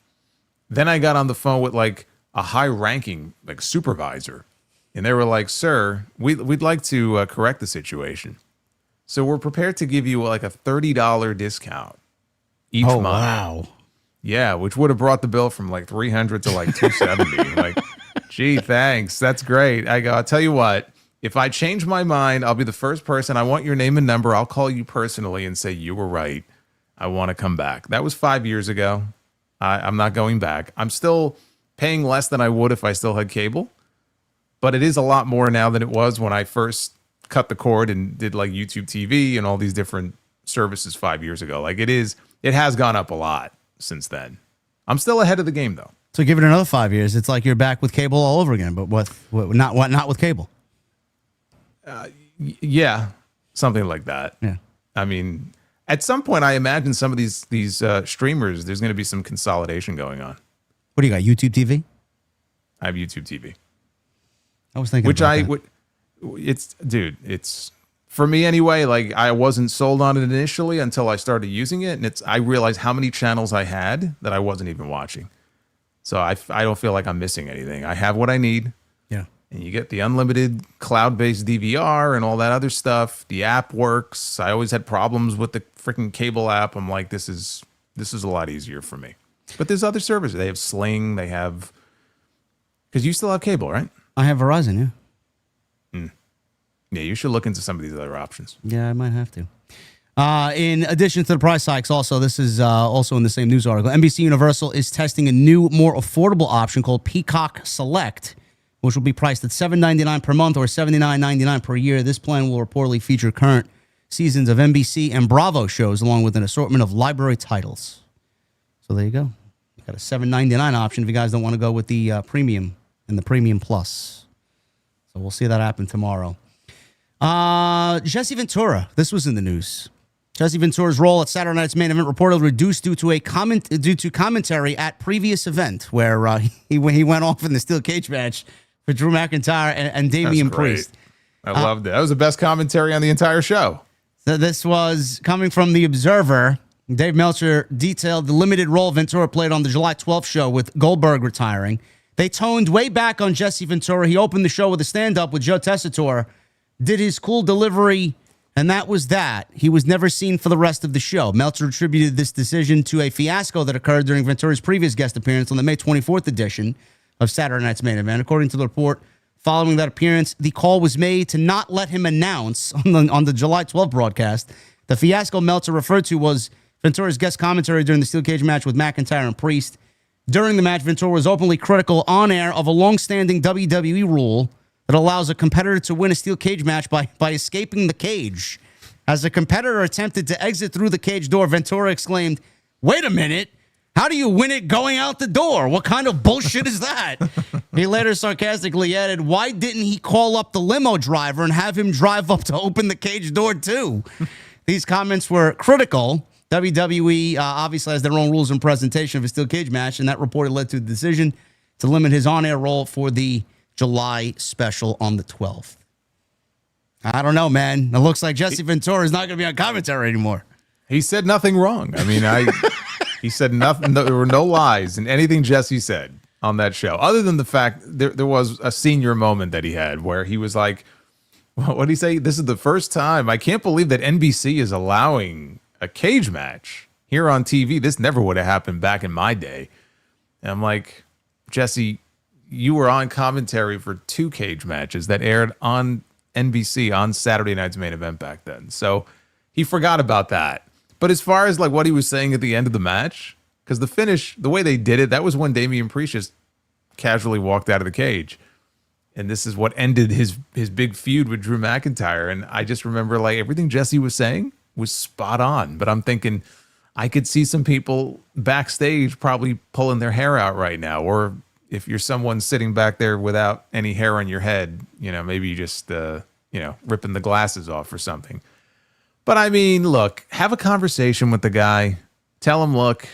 Then I got on the phone with like a high ranking like supervisor. And they were like, sir, we'd like to correct the situation. So we're prepared to give you like a $30 discount. Each month. Wow. Yeah, which would have brought the bill from like 300 to like 270. Like, gee, thanks. That's great. I'll tell you what, if I change my mind, I'll be the first person. I want your name and number. I'll call you personally and say, you were right. I want to come back. That was 5 years ago. I'm not going back. I'm still paying less than I would if I still had cable, but it is a lot more now than it was when I first cut the cord and did like YouTube TV and all these different services 5 years ago. Like it has gone up a lot since then. I'm still ahead of the game though. So give it another 5 years. It's like you're back with cable all over again, but not with cable. Yeah, something like that. Yeah. I mean, at some point, I imagine some of these streamers, there's going to be some consolidation going on. What do you got? YouTube TV? I have YouTube TV. I was thinking, it's for me anyway. Like I wasn't sold on it initially until I started using it, and I realized how many channels I had that I wasn't even watching. So I don't feel like I'm missing anything. I have what I need. Yeah. And you get the unlimited cloud-based DVR and all that other stuff. The app works. I always had problems with the freaking cable app. I'm like, this is a lot easier for me. But there's other services. They have Sling. They have, because you still have cable, right? I have Verizon, yeah. Yeah, you should look into some of these other options. Yeah, I might have to. In addition to the price hikes, also, this is also in the same news article, NBC Universal is testing a new, more affordable option called Peacock Select, which will be priced at $7.99 per month or $79.99 per year. This plan will reportedly feature current seasons of NBC and Bravo shows, along with an assortment of library titles. So there you go. You got a $7.99 option if you guys don't want to go with the premium and the premium plus. So we'll see that happen tomorrow. Jesse Ventura. This was in the news. Jesse Ventura's role at Saturday Night's Main Event reportedly reduced due to commentary at previous event where he went off in the steel cage match for Drew McIntyre and Damian Priest. I loved it. That was the best commentary on the entire show. So this was coming from The Observer. Dave Meltzer detailed the limited role Ventura played on the July 12th show with Goldberg retiring. They toned way back on Jesse Ventura. He opened the show with a stand-up with Joe Tessitore, did his cool delivery, and that was that. He was never seen for the rest of the show. Meltzer attributed this decision to a fiasco that occurred during Ventura's previous guest appearance on the May 24th edition of Saturday Night's Main Event. According to the report, following that appearance, the call was made to not let him announce on the July 12th broadcast. The fiasco Meltzer referred to was Ventura's guest commentary during the steel cage match with McIntyre and Priest. During the match, Ventura was openly critical on air of a long-standing WWE rule that allows a competitor to win a steel cage match by escaping the cage. As the competitor attempted to exit through the cage door, Ventura exclaimed, "Wait a minute, how do you win it going out the door? What kind of bullshit is that?" He later sarcastically added, "Why didn't he call up the limo driver and have him drive up to open the cage door too?" These comments were critical. WWE obviously has their own rules and presentation of a steel cage match, and that reported led to the decision to limit his on-air role for the July special on the 12th. I don't know, man. It looks like Jesse Ventura is not going to be on commentary anymore. He said nothing wrong. I mean, he said nothing. There were no lies in anything Jesse said on that show, other than the fact there was a senior moment that he had where he was like, what did he say? This is the first time. I can't believe that NBC is allowing a cage match here on TV. This never would have happened back in my day. And I'm like, Jesse, you were on commentary for 2 cage matches that aired on NBC on Saturday Night's Main Event back then. So he forgot about that. But as far as like what he was saying at the end of the match, because the finish, the way they did it, that was when Damian Priest just casually walked out of the cage. And this is what ended his big feud with Drew McIntyre. And I just remember like everything Jesse was saying was spot on. But I'm thinking I could see some people backstage probably pulling their hair out right now. Or if you're someone sitting back there without any hair on your head, you know, maybe you just, ripping the glasses off or something. But I mean, look, have a conversation with the guy. Tell him, look,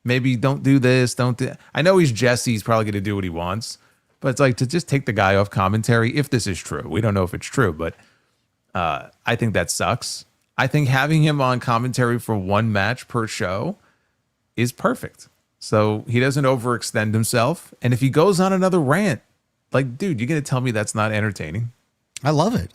maybe don't do this. I know he's Jesse. He's probably going to do what he wants. But it's like to just take the guy off commentary if this is true. We don't know if it's true, but I think that sucks. I think having him on commentary for one match per show is perfect. So he doesn't overextend himself. And if he goes on another rant, like, dude, you're going to tell me that's not entertaining? I love it.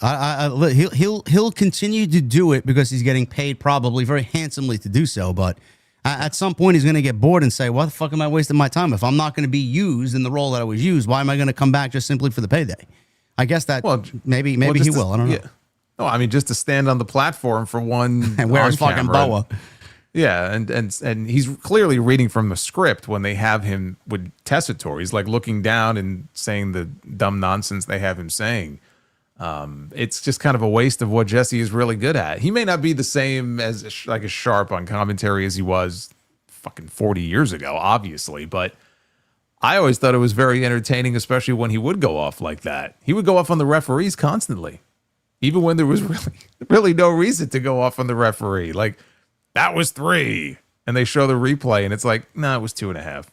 He'll continue to do it because he's getting paid probably very handsomely to do so. But at some point, he's going to get bored and say, "Why the fuck am I wasting my time? If I'm not going to be used in the role that I was used, why am I going to come back just simply for the payday?" I guess that maybe he will. I don't know. Yeah. No, I mean just to stand on the platform for one and wear his fucking boa. Yeah, and he's clearly reading from the script when they have him with Tessitore. He's like looking down and saying the dumb nonsense they have him saying. It's just kind of a waste of what Jesse is really good at. He may not be the same as sharp on commentary as he was fucking 40 years ago, obviously, but I always thought it was very entertaining, especially when he would go off like that. He would go off on the referees constantly, even when there was really no reason to go off on the referee. Like, that was 3, and they show the replay, and it's like, no, it was 2.5.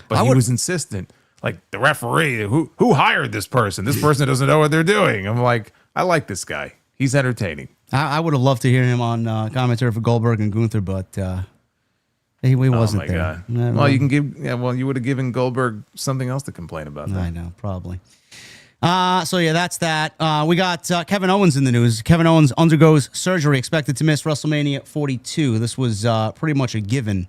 But he was insistent. Like, the referee, who hired this person? This person doesn't know what they're doing. I'm like, I like this guy. He's entertaining. I would have loved to hear him on commentary for Goldberg and Gunther, but he wasn't there. God. Well, you would have given Goldberg something else to complain about. I know, probably. So yeah, that's that. We got Kevin Owens in the news. Kevin Owens undergoes surgery, expected to miss WrestleMania 42. This was pretty much a given,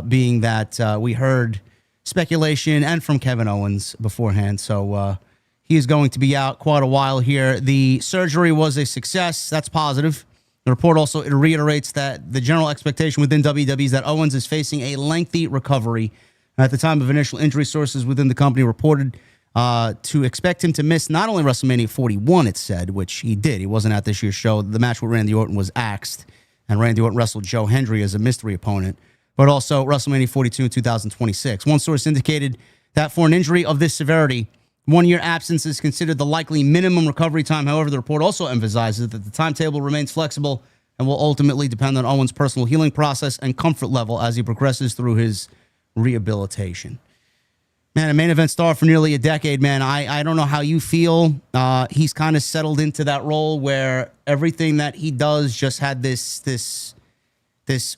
being that we heard speculation and from Kevin Owens beforehand. So he is going to be out quite a while here. The surgery was a success. That's positive. The report also reiterates that the general expectation within WWE is that Owens is facing a lengthy recovery. At the time of initial injury, sources within the company reported to expect him to miss not only WrestleMania 41, it said, which he did. He wasn't at this year's show. The match with Randy Orton was axed, and Randy Orton wrestled Joe Hendry as a mystery opponent, but also WrestleMania 42 in 2026. One source indicated that for an injury of this severity, 1 year absence is considered the likely minimum recovery time. However, the report also emphasizes that the timetable remains flexible and will ultimately depend on Owens' personal healing process and comfort level as he progresses through his rehabilitation. Man, a main event star for nearly a decade, man. I don't know how you feel. He's kind of settled into that role where everything that he does just had this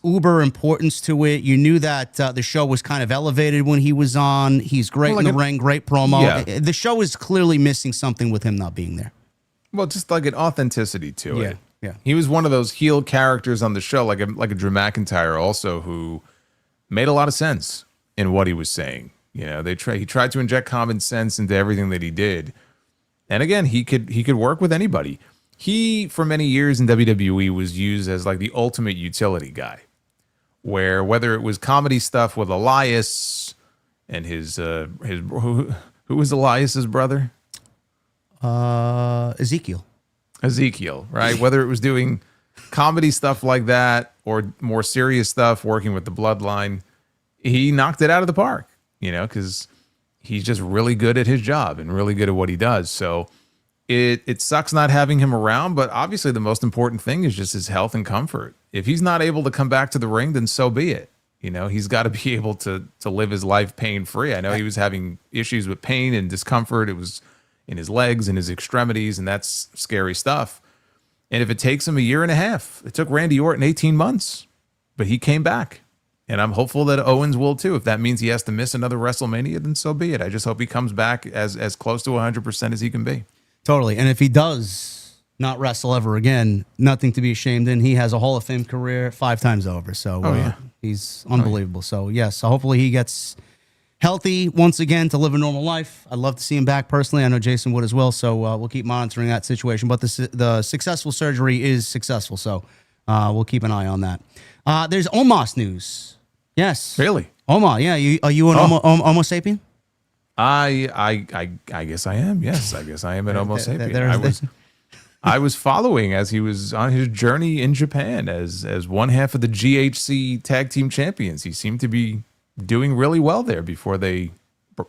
uber importance to it. You knew that the show was kind of elevated when he was on. He's great in the ring, great promo. Yeah. The show is clearly missing something with him not being there. Well, just like an authenticity to it. Yeah. He was one of those heel characters on the show, like a Drew McIntyre also, who made a lot of sense in what he was saying. You know, he tried to inject common sense into everything that he did. And again, he could work with anybody. He, for many years in WWE, was used as like the ultimate utility guy, where whether it was comedy stuff with Elias and his who was Elias's brother? Ezekiel, right? Whether it was doing comedy stuff like that or more serious stuff, working with the Bloodline, he knocked it out of the park, you know, because he's just really good at his job and really good at what he does. So it sucks not having him around, but obviously the most important thing is just his health and comfort. If he's not able to come back to the ring, then so be it. You know, he's got to be able to live his life pain-free. I know he was having issues with pain and discomfort. It was in his legs and his extremities, and that's scary stuff. And if it takes him a year and a half, it took Randy Orton 18 months, but he came back. And I'm hopeful that Owens will too. If that means he has to miss another WrestleMania, then so be it. I just hope he comes back as close to 100% as he can be. Totally. And if he does not wrestle ever again, nothing to be ashamed in. He has a Hall of Fame career 5 times over. So he's unbelievable. So yes, so hopefully he gets healthy once again to live a normal life. I'd love to see him back personally. I know Jason would as well, so we'll keep monitoring that situation. But the successful surgery is successful, so we'll keep an eye on that. There's Omos news. Yes. Really? Omos, yeah. Are you an Homo sapien? I guess I am. Yes, I guess I am an Homo sapien. I was following as he was on his journey in Japan as one half of the GHC Tag Team Champions. He seemed to be doing really well there before they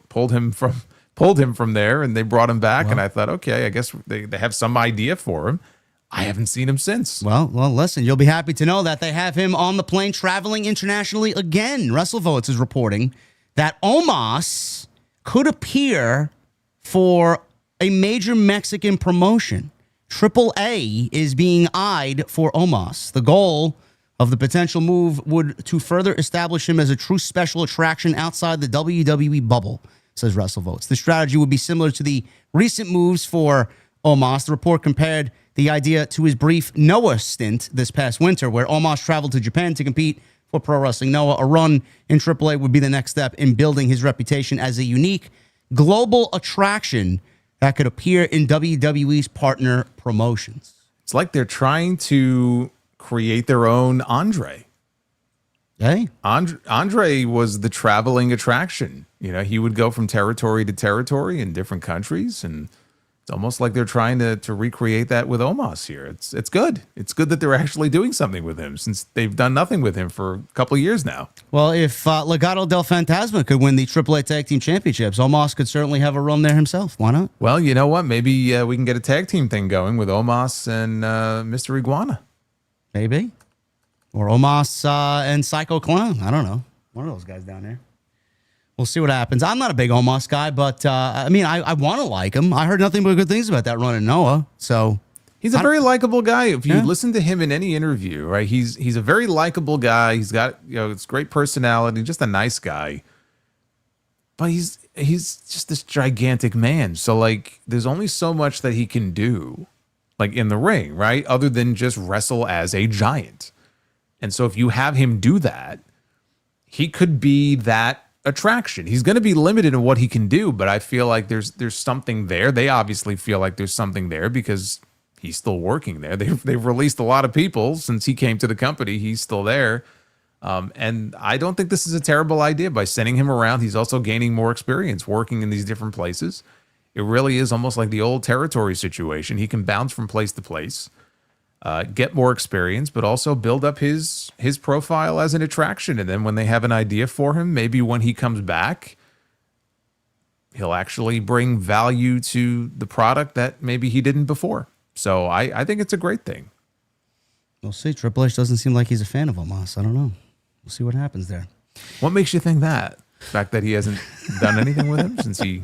pulled him from there, and they brought him back. And I thought, okay, I guess they have some idea for him. I haven't seen him since. Well, listen, you'll be happy to know that they have him on the plane traveling internationally again. WrestleVotes is reporting that Omos could appear for a major Mexican promotion. AAA is being eyed for Omos. The goal of the potential move would to further establish him as a true special attraction outside the WWE bubble, says WrestleVotes. The strategy would be similar to the recent moves for Omos. The report compared the idea to his brief Noah stint this past winter, where Omos traveled to Japan to compete for Pro Wrestling Noah. A run in AAA would be the next step in building his reputation as a unique global attraction that could appear in WWE's partner promotions. It's like they're trying to create their own Andre. Hey? Andre was the traveling attraction. You know, he would go from territory to territory in different countries, and it's almost like they're trying to recreate that with Omos here. It's good. It's good that they're actually doing something with him, since they've done nothing with him for a couple of years now. Well, if Legado del Fantasma could win the AAA Tag Team Championships, Omos could certainly have a run there himself. Why not? Well, you know what? Maybe we can get a tag team thing going with Omos and Mr. Iguana. Maybe. Or Omos and Psycho Clown. I don't know. One of those guys down there. We'll see what happens. I'm not a big Omos guy, but I mean, I want to like him. I heard nothing but good things about that run in Noah. So he's a very likable guy. If you listen to him in any interview, right? He's a very likable guy. He's got, it's great personality, just a nice guy. But he's just this gigantic man. So like, there's only so much that he can do, like in the ring, right? Other than just wrestle as a giant. And so if you have him do that, he could be that attraction. He's going to be limited in what he can do, but I feel like there's something there. They obviously feel like there's something there because he's still working there. They've released a lot of people since he came to the company. He's still there. And I don't think this is a terrible idea by sending him around. He's also gaining more experience working in these different places. It really is almost like the old territory situation. He can bounce from place to place, get more experience, but also build up his profile as an attraction. And then when they have an idea for him, maybe when he comes back, he'll actually bring value to the product that maybe he didn't before. So I think it's a great thing. We'll see. Triple H doesn't seem like he's a fan of Omos. I don't know. We'll see what happens there. What makes you think that? The fact that he hasn't done anything with him since he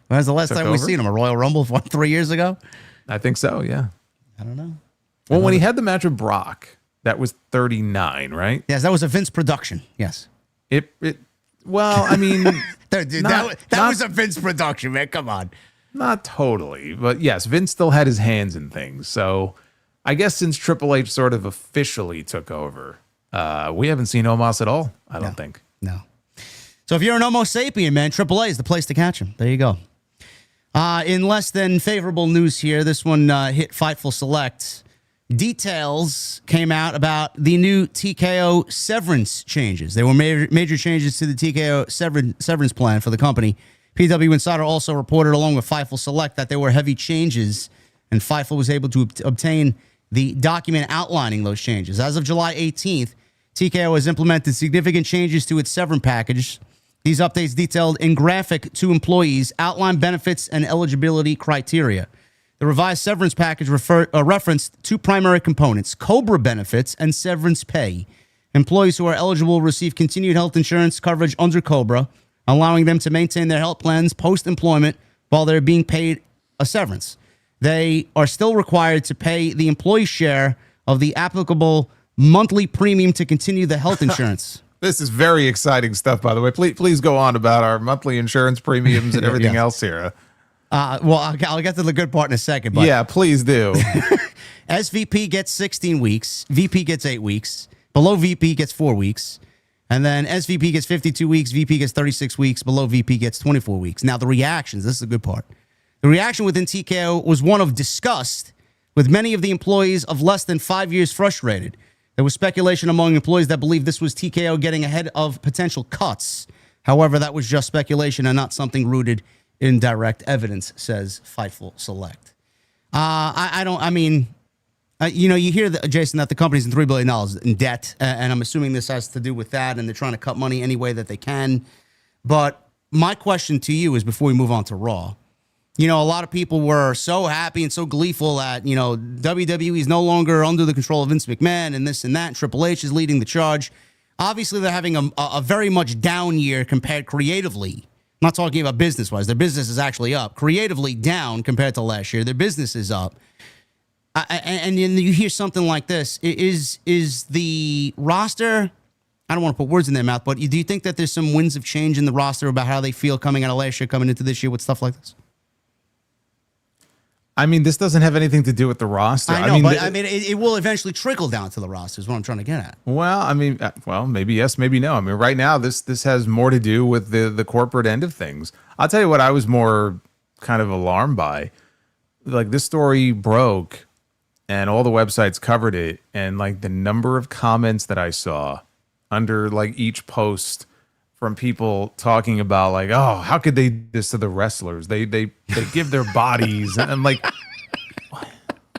When was the last time we seen him? A Royal Rumble 3 years ago? I think so, yeah. I don't know. Well, when he had the match with Brock, that was 39, right? Yes, that was a Vince production. Yes. Well, I mean, that was a Vince production, man. Come on. Not totally, but yes, Vince still had his hands in things. So I guess since Triple H sort of officially took over, we haven't seen Omos at all, I don't think. No. So if you're an Homo sapien, man, AAA is the place to catch him. There you go. In less than favorable news here, this one hit Fightful Select. Details came out about the new TKO severance changes. There were major changes to the TKO severance plan for the company. PW Insider also reported, along with Fightful Select, that there were heavy changes, and Fightful was able to obtain the document outlining those changes. As of July 18th, TKO has implemented significant changes to its severance package. These updates, detailed in graphic to employees, outline benefits and eligibility criteria. The revised severance package referenced two primary components: COBRA benefits and severance pay. Employees who are eligible receive continued health insurance coverage under COBRA, allowing them to maintain their health plans post-employment while they're being paid a severance. They are still required to pay the employee share of the applicable monthly premium to continue the health insurance. This is very exciting stuff, by the way. Please go on about our monthly insurance premiums and everything else here. Well, I'll get to the good part in a second. But yeah, please do. SVP gets 16 weeks. VP gets 8 weeks. Below VP gets 4 weeks. And then SVP gets 52 weeks, VP gets 36 weeks, below VP gets 24 weeks. Now, the reactions, this is a good part. The reaction within TKO was one of disgust, with many of the employees of less than 5 years frustrated. There was speculation among employees that believed this was TKO getting ahead of potential cuts. However, that was just speculation and not something rooted in direct evidence, says Fightful Select. You hear, Jason, that the company's in $3 billion in debt, and I'm assuming this has to do with that, and they're trying to cut money any way that they can. But my question to you is, before we move on to Raw, a lot of people were so happy and so gleeful that, WWE is no longer under the control of Vince McMahon and this and that, and Triple H is leading the charge. Obviously, they're having a very much down year compared creatively. I'm not talking about business-wise. Their business is actually up. Creatively down compared to last year. Their business is up. And you hear something like this. Is the roster, I don't want to put words in their mouth, but do you think that there's some winds of change in the roster about how they feel coming out of last year, coming into this year with stuff like this? I mean, this doesn't have anything to do with the roster. I know, it will eventually trickle down to the roster is what I'm trying to get at. Well, maybe yes, maybe no. I mean, right now, this has more to do with the corporate end of things. I'll tell you what I was more kind of alarmed by. Like, this story broke, and all the websites covered it, and like the number of comments that I saw under like each post from people talking about like, oh, how could they do this to the wrestlers? They give their bodies, and I'm like,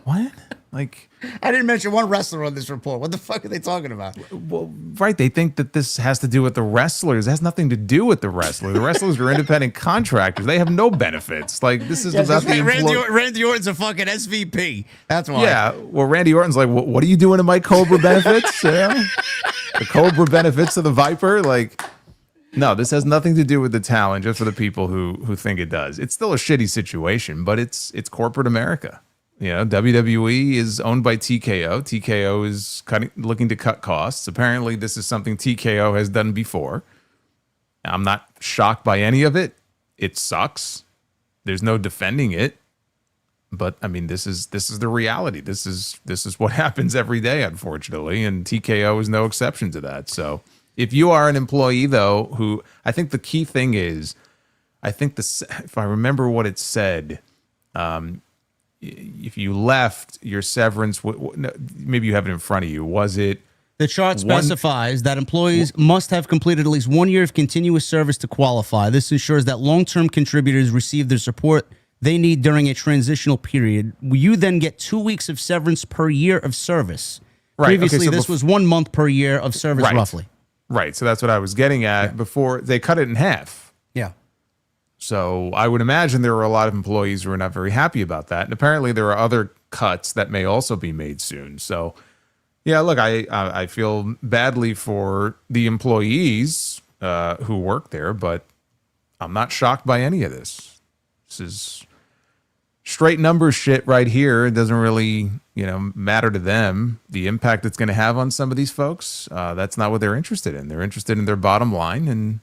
what? Like, I didn't mention one wrestler on this report. What the fuck are they talking about? Well, right, they think that this has to do with the wrestlers. It has nothing to do with the wrestlers. The wrestlers are independent contractors. They have no benefits. Like, this is about the Randy Orton's a fucking SVP. That's why. Yeah. Well, Randy Orton's like, what are you doing to my Cobra benefits? The Cobra benefits of the Viper? Like, no, this has nothing to do with the talent, just for the people who think it does. It's still a shitty situation, but it's corporate America. WWE is owned by TKO. TKO is looking to cut costs. Apparently, this is something TKO has done before. I'm not shocked by any of it. It sucks. There's no defending it. But I mean, this is the reality. This is what happens every day, unfortunately, and TKO is no exception to that. So, if you are an employee, though, who I think the key thing is, if I remember what it said. If you left, your severance, maybe you have it in front of you. Was it? The chart specifies that employees must have completed at least 1 year of continuous service to qualify. This ensures that long-term contributors receive the support they need during a transitional period. You then get 2 weeks of severance per year of service. Right. Previously, okay, so this was 1 month per year of service, roughly. Right. So that's what I was getting at before they cut it in half. Yeah. So I would imagine there were a lot of employees who are not very happy about that. And apparently there are other cuts that may also be made soon. So, yeah, look, I feel badly for the employees who work there, but I'm not shocked by any of this. This is straight numbers shit right here. It doesn't really, matter to them. The impact it's going to have on some of these folks, that's not what they're interested in. They're interested in their bottom line, and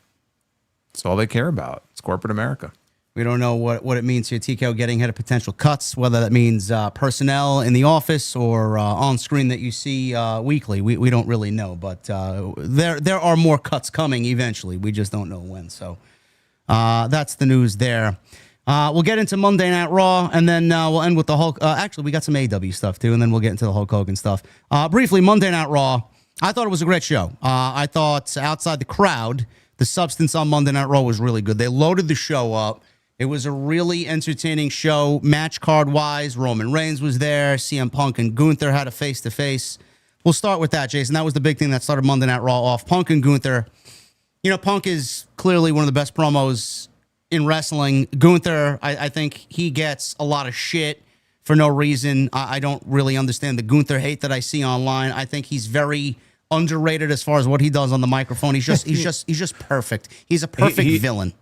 it's all they care about. It's corporate America. We don't know what it means here. TKO getting ahead of potential cuts, whether that means personnel in the office or on screen that you see weekly. We don't really know, but there are more cuts coming eventually. We just don't know when. So that's the news there. We'll get into Monday Night Raw, and then we'll end with the Hulk. Actually, we got some AEW stuff too, and then we'll get into the Hulk Hogan stuff. Briefly, Monday Night Raw. I thought it was a great show. I thought outside the crowd, the substance on Monday Night Raw was really good. They loaded the show up. It was a really entertaining show, match card-wise. Roman Reigns was there. CM Punk and Gunther had a face-to-face. We'll start with that, Jason. That was the big thing that started Monday Night Raw off. Punk and Gunther. Punk is clearly one of the best promos in wrestling. Gunther, I think he gets a lot of shit for no reason. I don't really understand the Gunther hate that I see online. I think he's very underrated as far as what he does on the microphone. He's just perfect. He's a perfect villain.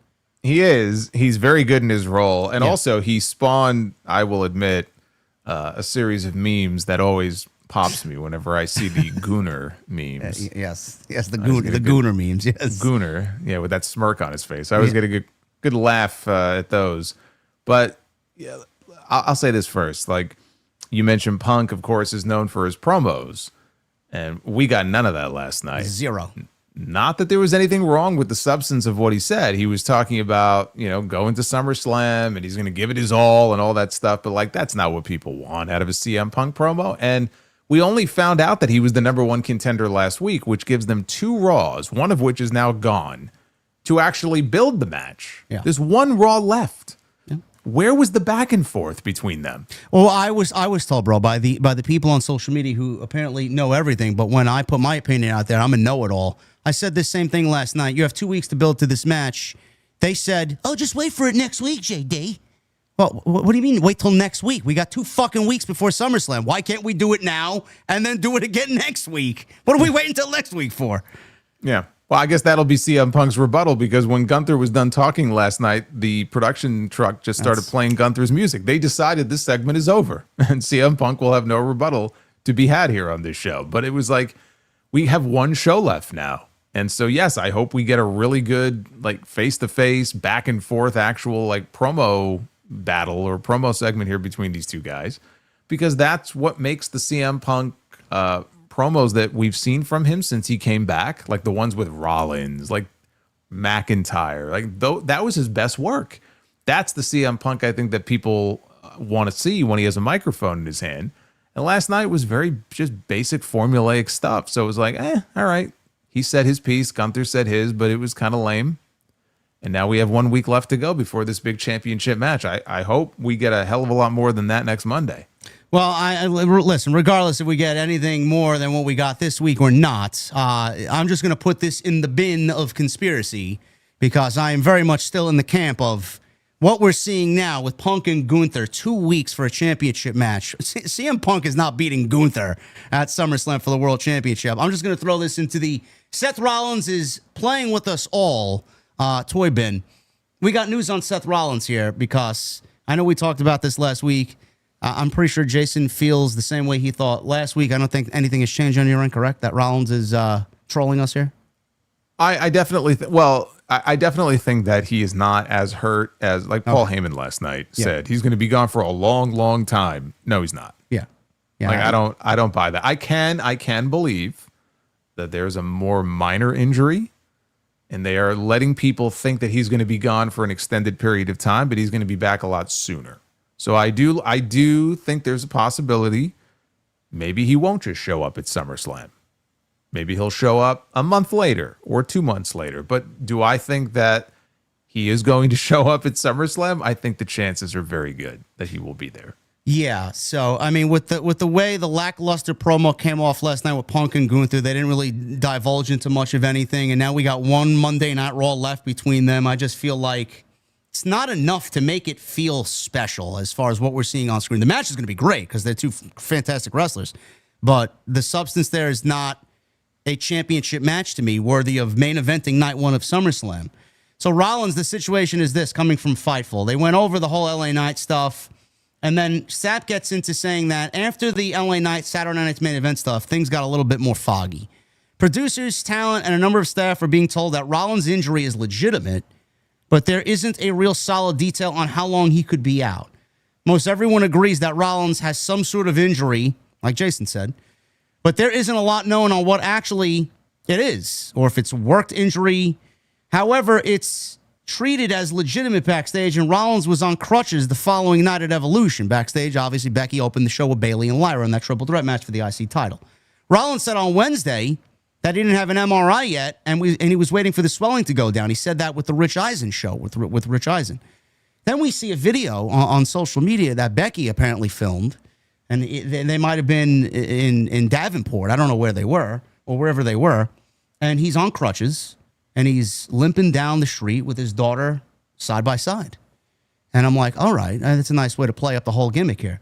He is. He's very good in his role. And also he spawned, I will admit, a series of memes that always pops me whenever I see the Gooner memes. Yes, the Gooner memes, yes. Gooner, with that smirk on his face. I always get a good laugh at those. But I'll say this first. Like, you mentioned Punk, of course, is known for his promos. And we got none of that last night. Zero. Not that there was anything wrong with the substance of what he said. He was talking about, going to SummerSlam and he's going to give it his all and all that stuff. But like, that's not what people want out of a CM Punk promo. And we only found out that he was the number one contender last week, which gives them 2 Raws, one of which is now gone, to actually build the match. Yeah. There's 1 Raw left. Where was the back and forth between them? Well, I was told, bro, by the people on social media who apparently know everything. But when I put my opinion out there, I'm a know-it-all. I said this same thing last night. You have 2 weeks to build to this match. They said, "Oh, just wait for it next week, JD." Well, what do you mean wait till next week? We got 2 fucking weeks before SummerSlam. Why can't we do it now and then do it again next week? What are we waiting until next week for? Yeah. Well, I guess that'll be CM Punk's rebuttal, because when Gunther was done talking last night, the production truck just started playing Gunther's music. They decided this segment is over, and CM Punk will have no rebuttal to be had here on this show. But it was like, we have 1 show left now. And so, yes, I hope we get a really good, like, face-to-face, back-and-forth, actual, like, promo battle or promo segment here between these 2 guys, because that's what makes the CM Punk promos that we've seen from him since he came back, like the ones with Rollins, like McIntyre, like that was his best work. That's the CM Punk I think that people want to see when he has a microphone in his hand. And last night was very just basic formulaic stuff. So it was like, all right. He said his piece, Gunther said his, but it was kind of lame. And now we have 1 week left to go before this big championship match. I hope we get a hell of a lot more than that next Monday. Well, I listen, regardless if we get anything more than what we got this week or not, I'm just going to put this in the bin of conspiracy, because I am very much still in the camp of what we're seeing now with Punk and Gunther, 2 weeks for a championship match. CM Punk is not beating Gunther at SummerSlam for the World Championship. I'm just going to throw this into the Seth Rollins is playing with us all toy bin. We got news on Seth Rollins here, because I know we talked about this last week. I'm pretty sure Jason feels the same way he thought last week. I don't think anything has changed on your end, correct? That Rollins is trolling us here? I definitely I definitely think that he is not as hurt as, like, Paul Heyman last night said. He's going to be gone for a long, long time. No, he's not. Yeah. Like, I don't buy that. I can believe that there's a more minor injury, and they are letting people think that he's going to be gone for an extended period of time, but he's going to be back a lot sooner. So I do think there's a possibility maybe he won't just show up at SummerSlam. Maybe he'll show up a month later or 2 months later. But do I think that he is going to show up at SummerSlam? I think the chances are very good that he will be there. Yeah, so I mean, with the way the lackluster promo came off last night with Punk and Gunther, they didn't really divulge into much of anything, and now we got 1 Monday Night Raw left between them. I just feel like it's not enough to make it feel special as far as what we're seeing on screen. The match is going to be great because they're 2 fantastic wrestlers, but the substance there is not a championship match to me worthy of main eventing night 1 of SummerSlam. So Rollins, the situation is this, coming from Fightful. They went over the whole LA Knight stuff, and then Sap gets into saying that after the LA Knight Saturday Night's main event stuff, things got a little bit more foggy. Producers, talent, and a number of staff are being told that Rollins' injury is legitimate, but there isn't a real solid detail on how long he could be out. Most everyone agrees that Rollins has some sort of injury, like Jason said, but there isn't a lot known on what actually it is, or if it's worked injury. However, it's treated as legitimate backstage, and Rollins was on crutches the following night at Evolution. Backstage, obviously, Becky opened the show with Bayley and Lyra in that triple threat match for the IC title. Rollins said on Wednesday that he didn't have an MRI yet, and he was waiting for the swelling to go down. He said that with the Rich Eisen show, with Rich Eisen. Then we see a video on social media that Becky apparently filmed, and they might have been in Davenport. I don't know where they were, or wherever they were, and he's on crutches, and he's limping down the street with his daughter side by side. And I'm like, all right, that's a nice way to play up the whole gimmick here.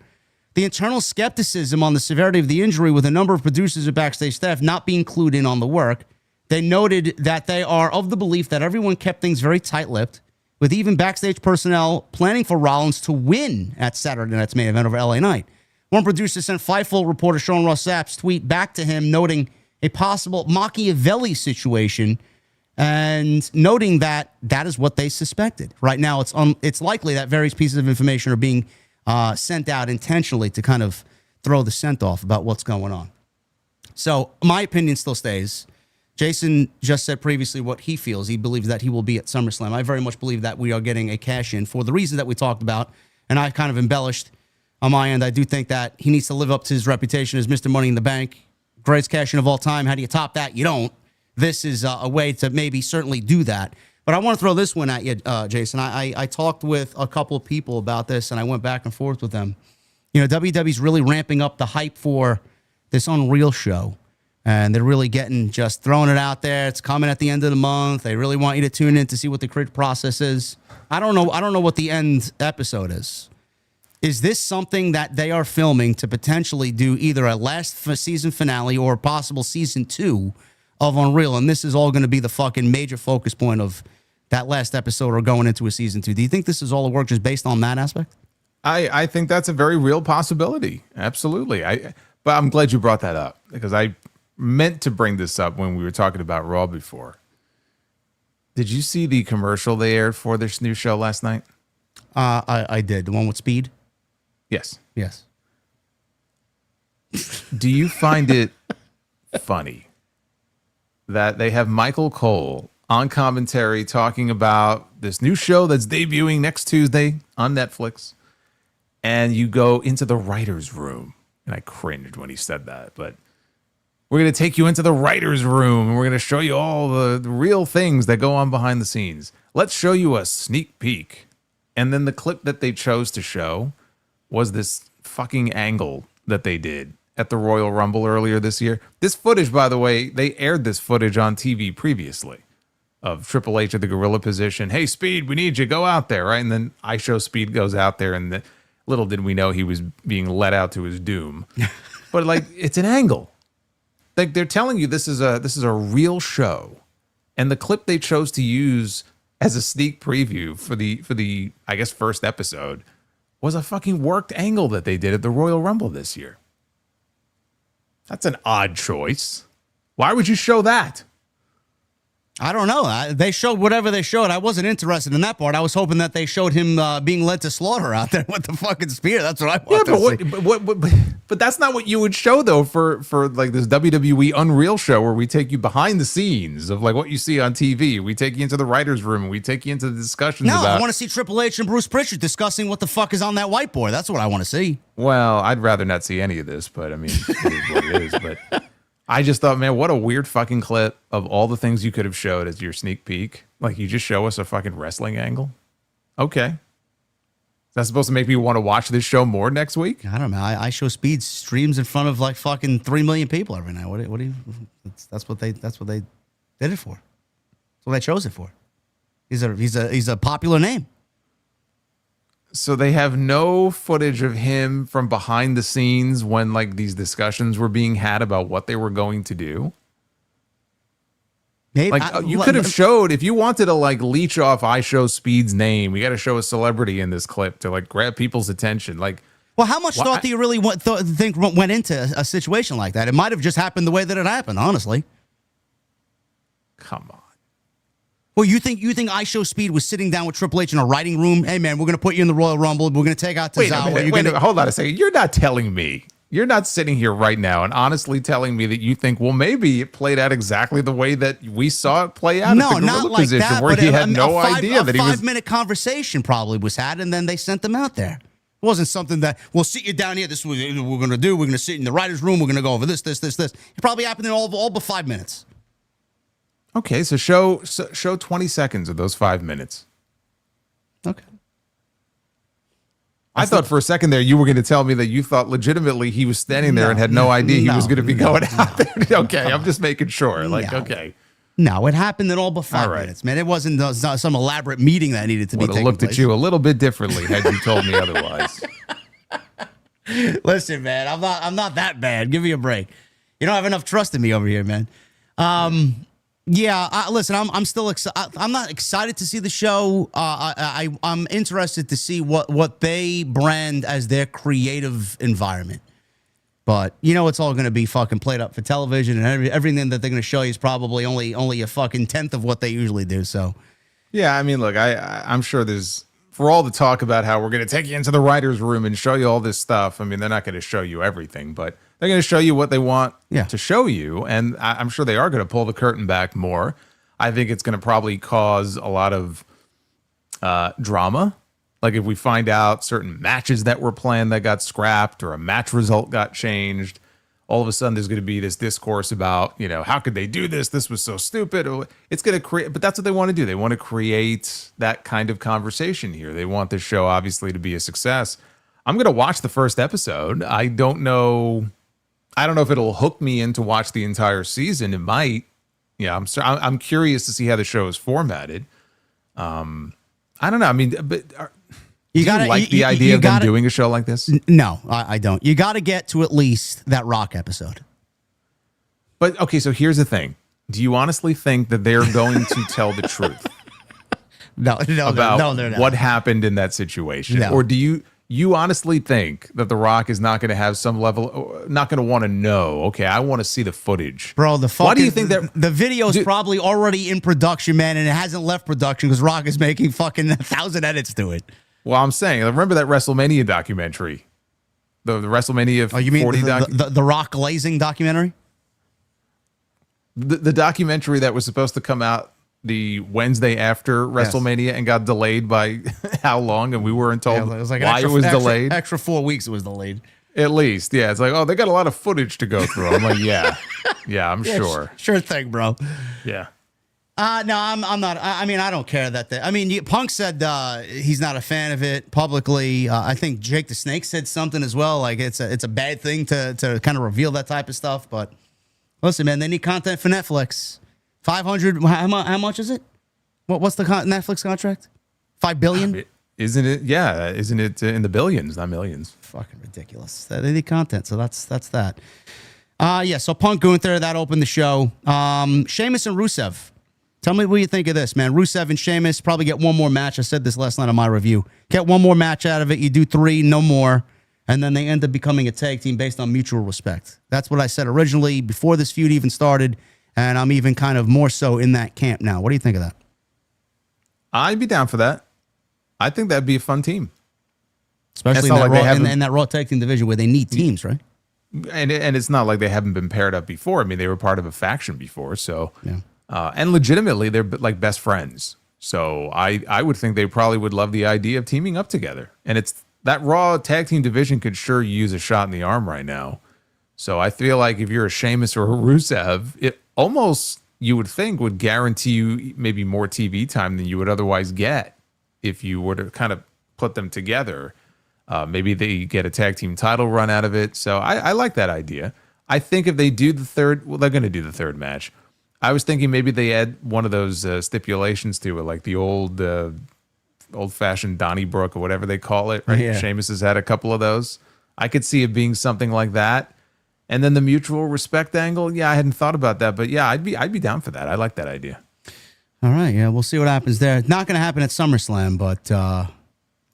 The internal skepticism on the severity of the injury, with a number of producers and backstage staff not being clued in on the work, they noted that they are of the belief that everyone kept things very tight-lipped, with even backstage personnel planning for Rollins to win at Saturday night's main event over LA Knight. One producer sent Fightful reporter Sean Ross Sapp's tweet back to him, noting a possible Machiavelli situation and noting that that is what they suspected. Right now, it's likely that various pieces of information are being sent out intentionally to kind of throw the scent off about what's going on. So my opinion still stays Jason just said previously what he feels. He believes that he will be at SummerSlam. I very much believe that we are getting a cash-in for the reasons that we talked about, and I kind of embellished on my end. I do think that he needs to live up to his reputation as Mr. Money in the Bank. Greatest cash-in of all time. How do you top that? You don't. This is a way to maybe certainly do that. But I want to throw this one at you, Jason. I talked with a couple of people about this, and I went back and forth with them. You know, WWE's really ramping up the hype for this Unreal show. And they're really just throwing it out there. It's coming at the end of the month. They really want you to tune in to see what the creative process is. I don't know what the end episode is. Is this something that they are filming to potentially do either a last season finale or a possible season 2 of Unreal? And this is all going to be the fucking major focus point of that last episode or going into a season 2. Do you think this is all the work just based on that aspect? I think that's a very real possibility. Absolutely. But I'm glad you brought that up because I meant to bring this up when we were talking about Raw before. Did you see the commercial they aired for this new show last night? I did. The one with Speed? Yes. Yes. Do you find it funny that they have Michael Cole on commentary talking about this new show that's debuting next Tuesday on Netflix, and you go into the writer's room? And I cringed when he said that, but we're going to take you into the writer's room and we're going to show you all the real things that go on behind the scenes. Let's show you a sneak peek. And then the clip that they chose to show was this fucking angle that they did at the Royal Rumble earlier this year. This footage, by the way, they aired this footage on TV previously of Triple H at the gorilla position. Hey, Speed, we need you. Go out there, right? And then I show Speed goes out there, and little did we know he was being led out to his doom. But like, it's an angle. Like they're telling you this is a real show, and the clip they chose to use as a sneak preview for the I guess first episode was a fucking worked angle that they did at the Royal Rumble this year. That's an odd choice. Why would you show that? I don't know. They showed whatever they showed. I wasn't interested in that part. I was hoping that they showed him being led to slaughter out there with the fucking spear. That's what I wanted to see. But that's not what you would show, though, for like this WWE Unreal show where we take you behind the scenes of like what you see on TV. We take you into the writer's room. And we take you into the discussions about... I want to see Triple H and Bruce Pritchard discussing what the fuck is on that whiteboard. That's what I want to see. Well, I'd rather not see any of this, but I mean, it is what it is. But... I just thought, man, what a weird fucking clip of all the things you could have showed as your sneak peek. Like, you just show us a fucking wrestling angle? Okay. Is that supposed to make me want to watch this show more next week? I don't know. I show Speed streams in front of like fucking 3 million people every night. What do you... That's what they did it for. That's what they chose it for. He's a popular name. So they have no footage of him from behind the scenes when like these discussions were being had about what they were going to do. Maybe, like you could have showed, if you wanted to like leech off I Show Speed's name, we got to show a celebrity in this clip to like grab people's attention. Like, well, how much thought do you really think went into a situation like that? It might have just happened the way that it happened, honestly. Come on. Well, you think I Show Speed was sitting down with Triple H in a writing room? Hey, man, we're going to put you in the Royal Rumble. We're going to take out Tozawa. Wait, hold on a second. You're not telling me. You're not sitting here right now and honestly telling me that you think, well, maybe it played out exactly the way that we saw it play out at the gorilla like position, that, where he had no idea that he was... A 5-minute conversation probably was had, and then they sent them out there. It wasn't something that, we'll sit you down here. This is what we're going to do. We're going to sit in the writer's room. We're going to go over this. It probably happened in all but 5 minutes. Okay, so show 20 seconds of those 5 minutes. Okay. I thought for a second there you were going to tell me that you thought legitimately he was standing there and had no idea he was going to be going out there. Okay, I'm just making sure. Okay. No, it happened in all but 5 minutes, man. It wasn't some elaborate meeting that needed to be taken place. Would have looked at you a little bit differently had you told me otherwise. Listen, man, I'm not that bad. Give me a break. You don't have enough trust in me over here, man. Yeah, listen, I'm still excited. I'm not excited to see the show. I'm interested to see what they brand as their creative environment. But you know, it's all going to be fucking played up for television, and everything that they're going to show you is probably only a fucking tenth of what they usually do. So, yeah, I mean, look, I'm sure there's, for all the talk about how we're going to take you into the writer's room and show you all this stuff. I mean, they're not going to show you everything, but They're going to show you what they want Yeah. to show you, and I'm sure they are going to pull the curtain back more. I think it's going to probably cause a lot of drama. Like if we find out certain matches that were planned that got scrapped or a match result got changed, all of a sudden there's going to be this discourse about, how could they do this? This was so stupid. It's going to create, but that's what they want to do. They want to create that kind of conversation here. They want this show obviously to be a success. I'm going to watch the first episode. I don't know if it'll hook me in to watch the entire season. It might. Yeah, I'm curious to see how the show is formatted. I don't know. I mean, but do you like the idea of them doing a show like this? No, I don't. You got to get to at least that Rock episode. But okay, so here's the thing. Do you honestly think that they're going to tell the truth? No, about they're not. What happened in that situation? No. Or do you honestly think that The Rock is not going to have some level, not going to want to know, okay, I want to see the footage. Bro, why do you think that the video's probably already in production, man, and it hasn't left production because Rock is making fucking 1,000 edits to it. Well, I'm saying, remember that WrestleMania documentary? The WrestleMania 40 Oh, you mean the Rock glazing documentary? The documentary that was supposed to come out the Wednesday after WrestleMania and got delayed by how long, and we weren't told it was like why it was delayed. Extra 4 weeks it was delayed. At least, yeah. It's like, oh, they got a lot of footage to go through. I'm like, yeah, I'm sure. Sure thing, bro. Yeah. No, I'm not. I mean, I don't care that. Punk said he's not a fan of it publicly. I think Jake the Snake said something as well. Like it's a bad thing to kind of reveal that type of stuff. But listen, man, they need content for Netflix. 500. How much is it? What's the Netflix contract? $5 billion. Isn't it? Yeah, isn't it in the billions, not millions? Fucking ridiculous. They need content, so that's that. Yeah. So Punk Gunther, that opened the show. Sheamus and Rusev. Tell me what you think of this, man. Rusev and Sheamus probably get one more match. I said this last night on my review. Get one more match out of it. You do 3, no more. And then they end up becoming a tag team based on mutual respect. That's what I said originally before this feud even started. And I'm even kind of more so in that camp now. What do you think of that? I'd be down for that. I think that'd be a fun team. Especially in that Raw tag team division where they need teams, right? And it's not like they haven't been paired up before. I mean, they were part of a faction before. So, yeah. And legitimately, they're like best friends. So I would think they probably would love the idea of teaming up together. And it's that Raw tag team division could sure use a shot in the arm right now. So I feel like if you're a Sheamus or a Rusev, it almost, you would think, would guarantee you maybe more TV time than you would otherwise get if you were to kind of put them together. Maybe they get a tag team title run out of it. So I like that idea. I think if they do the third, well, they're going to do the third match. I was thinking maybe they add one of those stipulations to it, like the old-fashioned Donnybrook or whatever they call it. Right? Yeah. Sheamus has had a couple of those. I could see it being something like that. And then the mutual respect angle, yeah, I hadn't thought about that, but yeah, I'd be down for that. I like that idea. All right, yeah, we'll see what happens there. Not going to happen at SummerSlam, but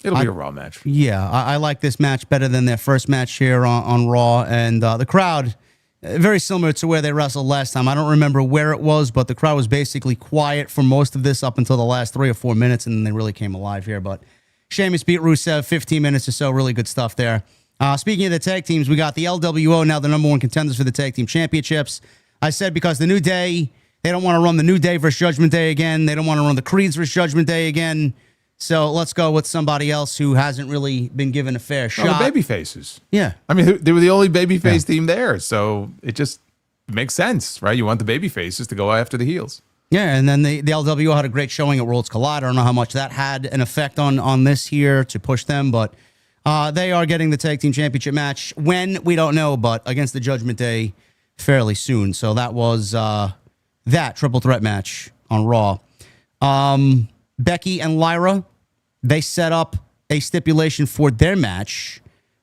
it'll be a Raw match. Yeah, I like this match better than their first match here on Raw, and the crowd, very similar to where they wrestled last time. I don't remember where it was, but the crowd was basically quiet for most of this up until the last 3 or 4 minutes, and then they really came alive here. But Sheamus beat Rusev, 15 minutes or so, really good stuff there. Speaking of the tag teams, we got the LWO, now the number 1 contenders for the tag team championships. I said because the New Day, they don't want to run the New Day versus Judgment Day again. They don't want to run the Creeds versus Judgment Day again. So let's go with somebody else who hasn't really been given a fair shot. The baby faces. Yeah. I mean, they were the only babyface team there. So it just makes sense, right? You want the baby faces to go after the heels. Yeah, and then the LWO had a great showing at Worlds Collide. I don't know how much that had an effect on this here to push them, but they are getting the tag team championship match. When, we don't know, but against the Judgment Day fairly soon. So that was that triple threat match on Raw. Becky and Lyra, they set up a stipulation for their match.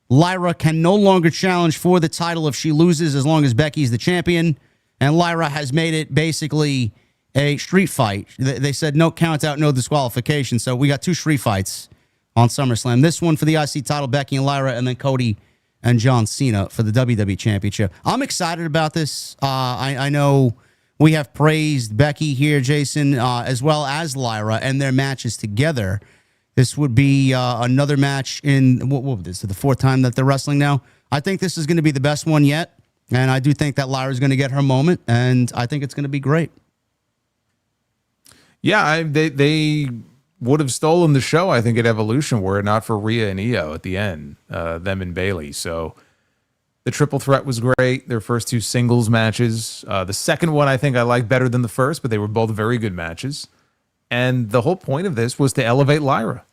Lyra can no longer challenge for the title if she loses as long as Becky's the champion. And Lyra has made it basically a street fight. They said no count out, no disqualification. So we got 2 street fights on SummerSlam. This one for the IC title, Becky and Lyra, and then Cody and John Cena for the WWE Championship. I'm excited about this. I know we have praised Becky here, Jason, as well as Lyra and their matches together. This would be another match in, what this is the 4th time that they're wrestling now? I think this is going to be the best one yet. And I do think that Lyra's going to get her moment, and I think it's going to be great. Yeah, they would have stolen the show, I think, at Evolution were it not for Rhea and Io at the end, them and Bayley. So the triple threat was great. Their first 2 singles matches. The second one I think I liked better than the first, but they were both very good matches. And the whole point of this was to elevate Lyra.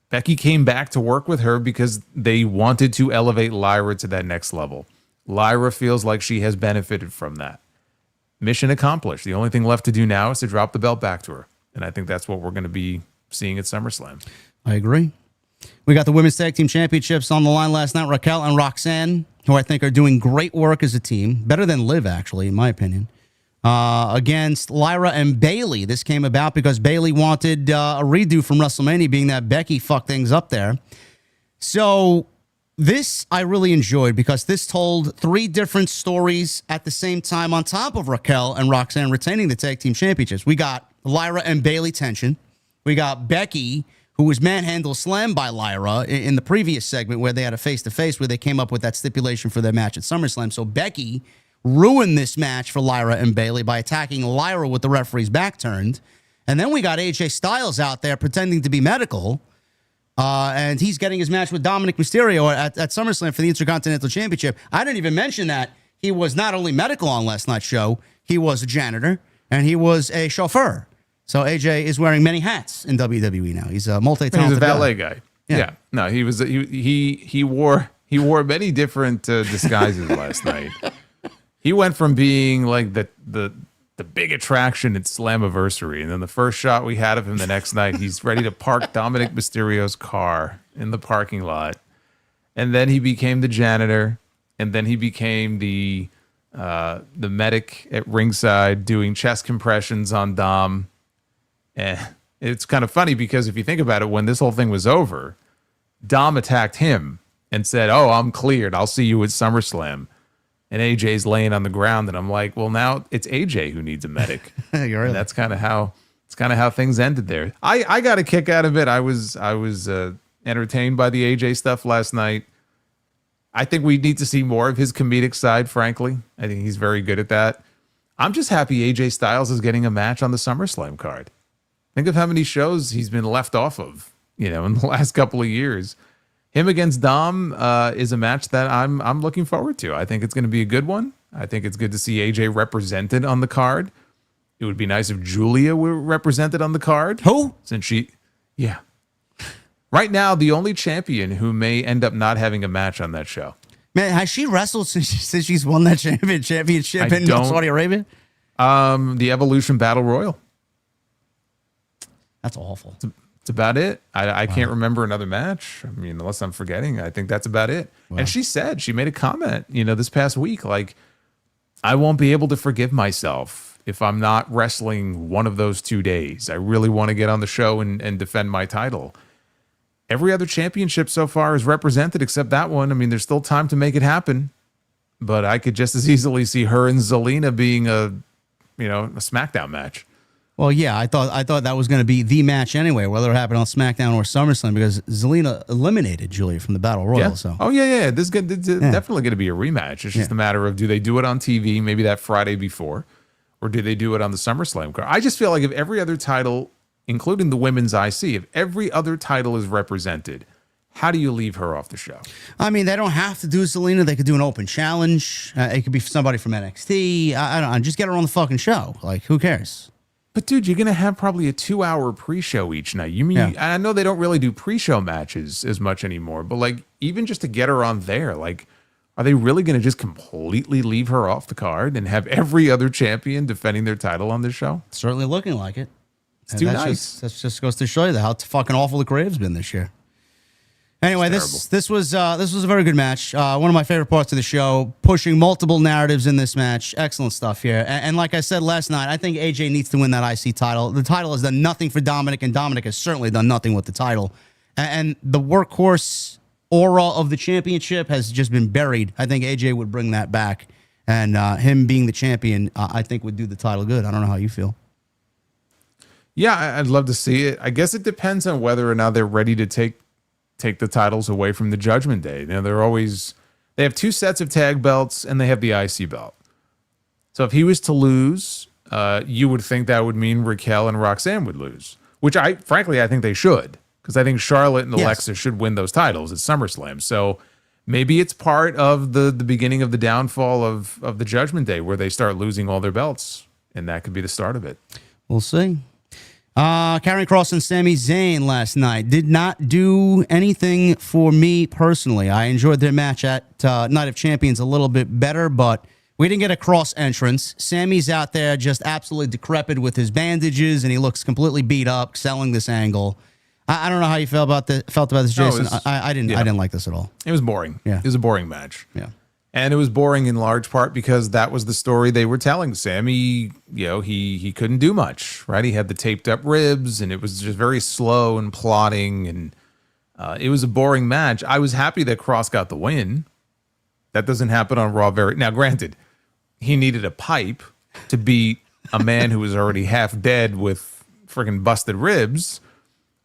Becky came back to work with her because they wanted to elevate Lyra to that next level. Lyra feels like she has benefited from that. Mission accomplished. The only thing left to do now is to drop the belt back to her. And I think that's what we're going to be seeing at SummerSlam. I agree. We got the Women's Tag Team Championships on the line last night. Raquel and Roxanne, who I think are doing great work as a team. Better than Liv, actually, in my opinion. Against Lyra and Bayley. This came about because Bayley wanted a redo from WrestleMania, being that Becky fucked things up there. So this I really enjoyed because this told 3 different stories at the same time on top of Raquel and Roxanne retaining the tag team championships. We got Lyra and Bayley tension. We got Becky, who was manhandled slammed by Lyra in the previous segment where they had a face-to-face where they came up with that stipulation for their match at SummerSlam. So Becky ruined this match for Lyra and Bayley by attacking Lyra with the referee's back turned. And then we got AJ Styles out there pretending to be medical. And he's getting his match with Dominic Mysterio at SummerSlam for the Intercontinental Championship. I didn't even mention that he was not only medical on last night's show, he was a janitor and he was a chauffeur. So AJ is wearing many hats in WWE now. He's a multi-talented He's a valet guy. Yeah. No, he was he wore many different disguises last night. He went from being like the big attraction at Slammiversary, and then the first shot we had of him the next night, he's ready to park Dominic Mysterio's car in the parking lot. And then he became the janitor, and then he became the medic at ringside doing chest compressions on Dom. And it's kind of funny because if you think about it, when this whole thing was over, Dom attacked him and said, "Oh, I'm cleared. I'll see you at SummerSlam." And AJ's laying on the ground, and I'm like, well, now it's AJ who needs a medic. You're right. And that's kind of how things ended there. I got a kick out of it. I was entertained by the AJ stuff last night. I think we need to see more of his comedic side, frankly. I think he's very good at that. I'm just happy AJ Styles is getting a match on the SummerSlam card. Think of how many shows he's been left off of, in the last couple of years. Him against Dom is a match that I'm looking forward to. I think it's going to be a good one. I think it's good to see AJ represented on the card. It would be nice if Julia were represented on the card. Who? Yeah. Right now, the only champion who may end up not having a match on that show. Man, has she wrestled since she's won that championship in Saudi Arabia? The Evolution Battle Royal. That's awful. It's about it. I can't remember another match. I mean, unless I'm forgetting, I think that's about it. Wow. And she made a comment, this past week, like, I won't be able to forgive myself if I'm not wrestling one of those 2 days. I really want to get on the show and defend my title. Every other championship so far is represented except that one. I mean, there's still time to make it happen, but I could just as easily see her and Zelina being a SmackDown match. Well, yeah, I thought that was going to be the match anyway, whether it happened on SmackDown or SummerSlam, because Zelina eliminated Julia from the Battle Royal. Yeah. So, this is definitely going to be a rematch. It's just a matter of, do they do it on TV maybe that Friday before, or do they do it on the SummerSlam card? I just feel like if every other title, including the women's IC, if every other title is represented, how do you leave her off the show? I mean, they don't have to do Zelina. They could do an open challenge. It could be somebody from NXT. I don't know. Just get her on the fucking show. Like, who cares? But dude, you're gonna have probably a 2-hour pre-show each night. I know they don't really do pre-show matches as much anymore, but like, even just to get her on there, like, are they really gonna just completely leave her off the card and have every other champion defending their title on this show? Certainly looking like it. It's too nice. That just goes to show you how fucking awful the creative's been this year. Anyway, this was a very good match. One of my favorite parts of the show, pushing multiple narratives in this match. Excellent stuff here. And like I said last night, I think AJ needs to win that IC title. The title has done nothing for Dominic, and Dominic has certainly done nothing with the title. And the workhorse aura of the championship has just been buried. I think AJ would bring that back. And him being the champion, I think would do the title good. I don't know how you feel. Yeah, I'd love to see it. I guess it depends on whether or not they're ready to take the titles away from the Judgment Day. They're always They have 2 sets of tag belts, and they have the IC belt. So if he was to lose, you would think that would mean Raquel and Roxanne would lose, which frankly, I think they should, because I think Charlotte and Alexa should win those titles at SummerSlam. So maybe it's part of the beginning of the downfall of the Judgment Day, where they start losing all their belts, and that could be the start of it. We'll see. Karrion Kross and Sami Zayn last night did not do anything for me personally. I enjoyed their match at Night of Champions a little bit better, but we didn't get a Kross entrance. Sammy's out there just absolutely decrepit with his bandages, and he looks completely beat up, selling this angle. I don't know how you felt about this, Jason. I didn't like this at all. It was boring. Yeah. It was a boring match. Yeah. And it was boring in large part because that was the story they were telling. Sammy, he couldn't do much, right? He had the taped up ribs, and it was just very slow and plodding, and it was a boring match. I was happy that Kross got the win. That doesn't happen on Raw now, granted, he needed a pipe to beat a man who was already half dead with freaking busted ribs,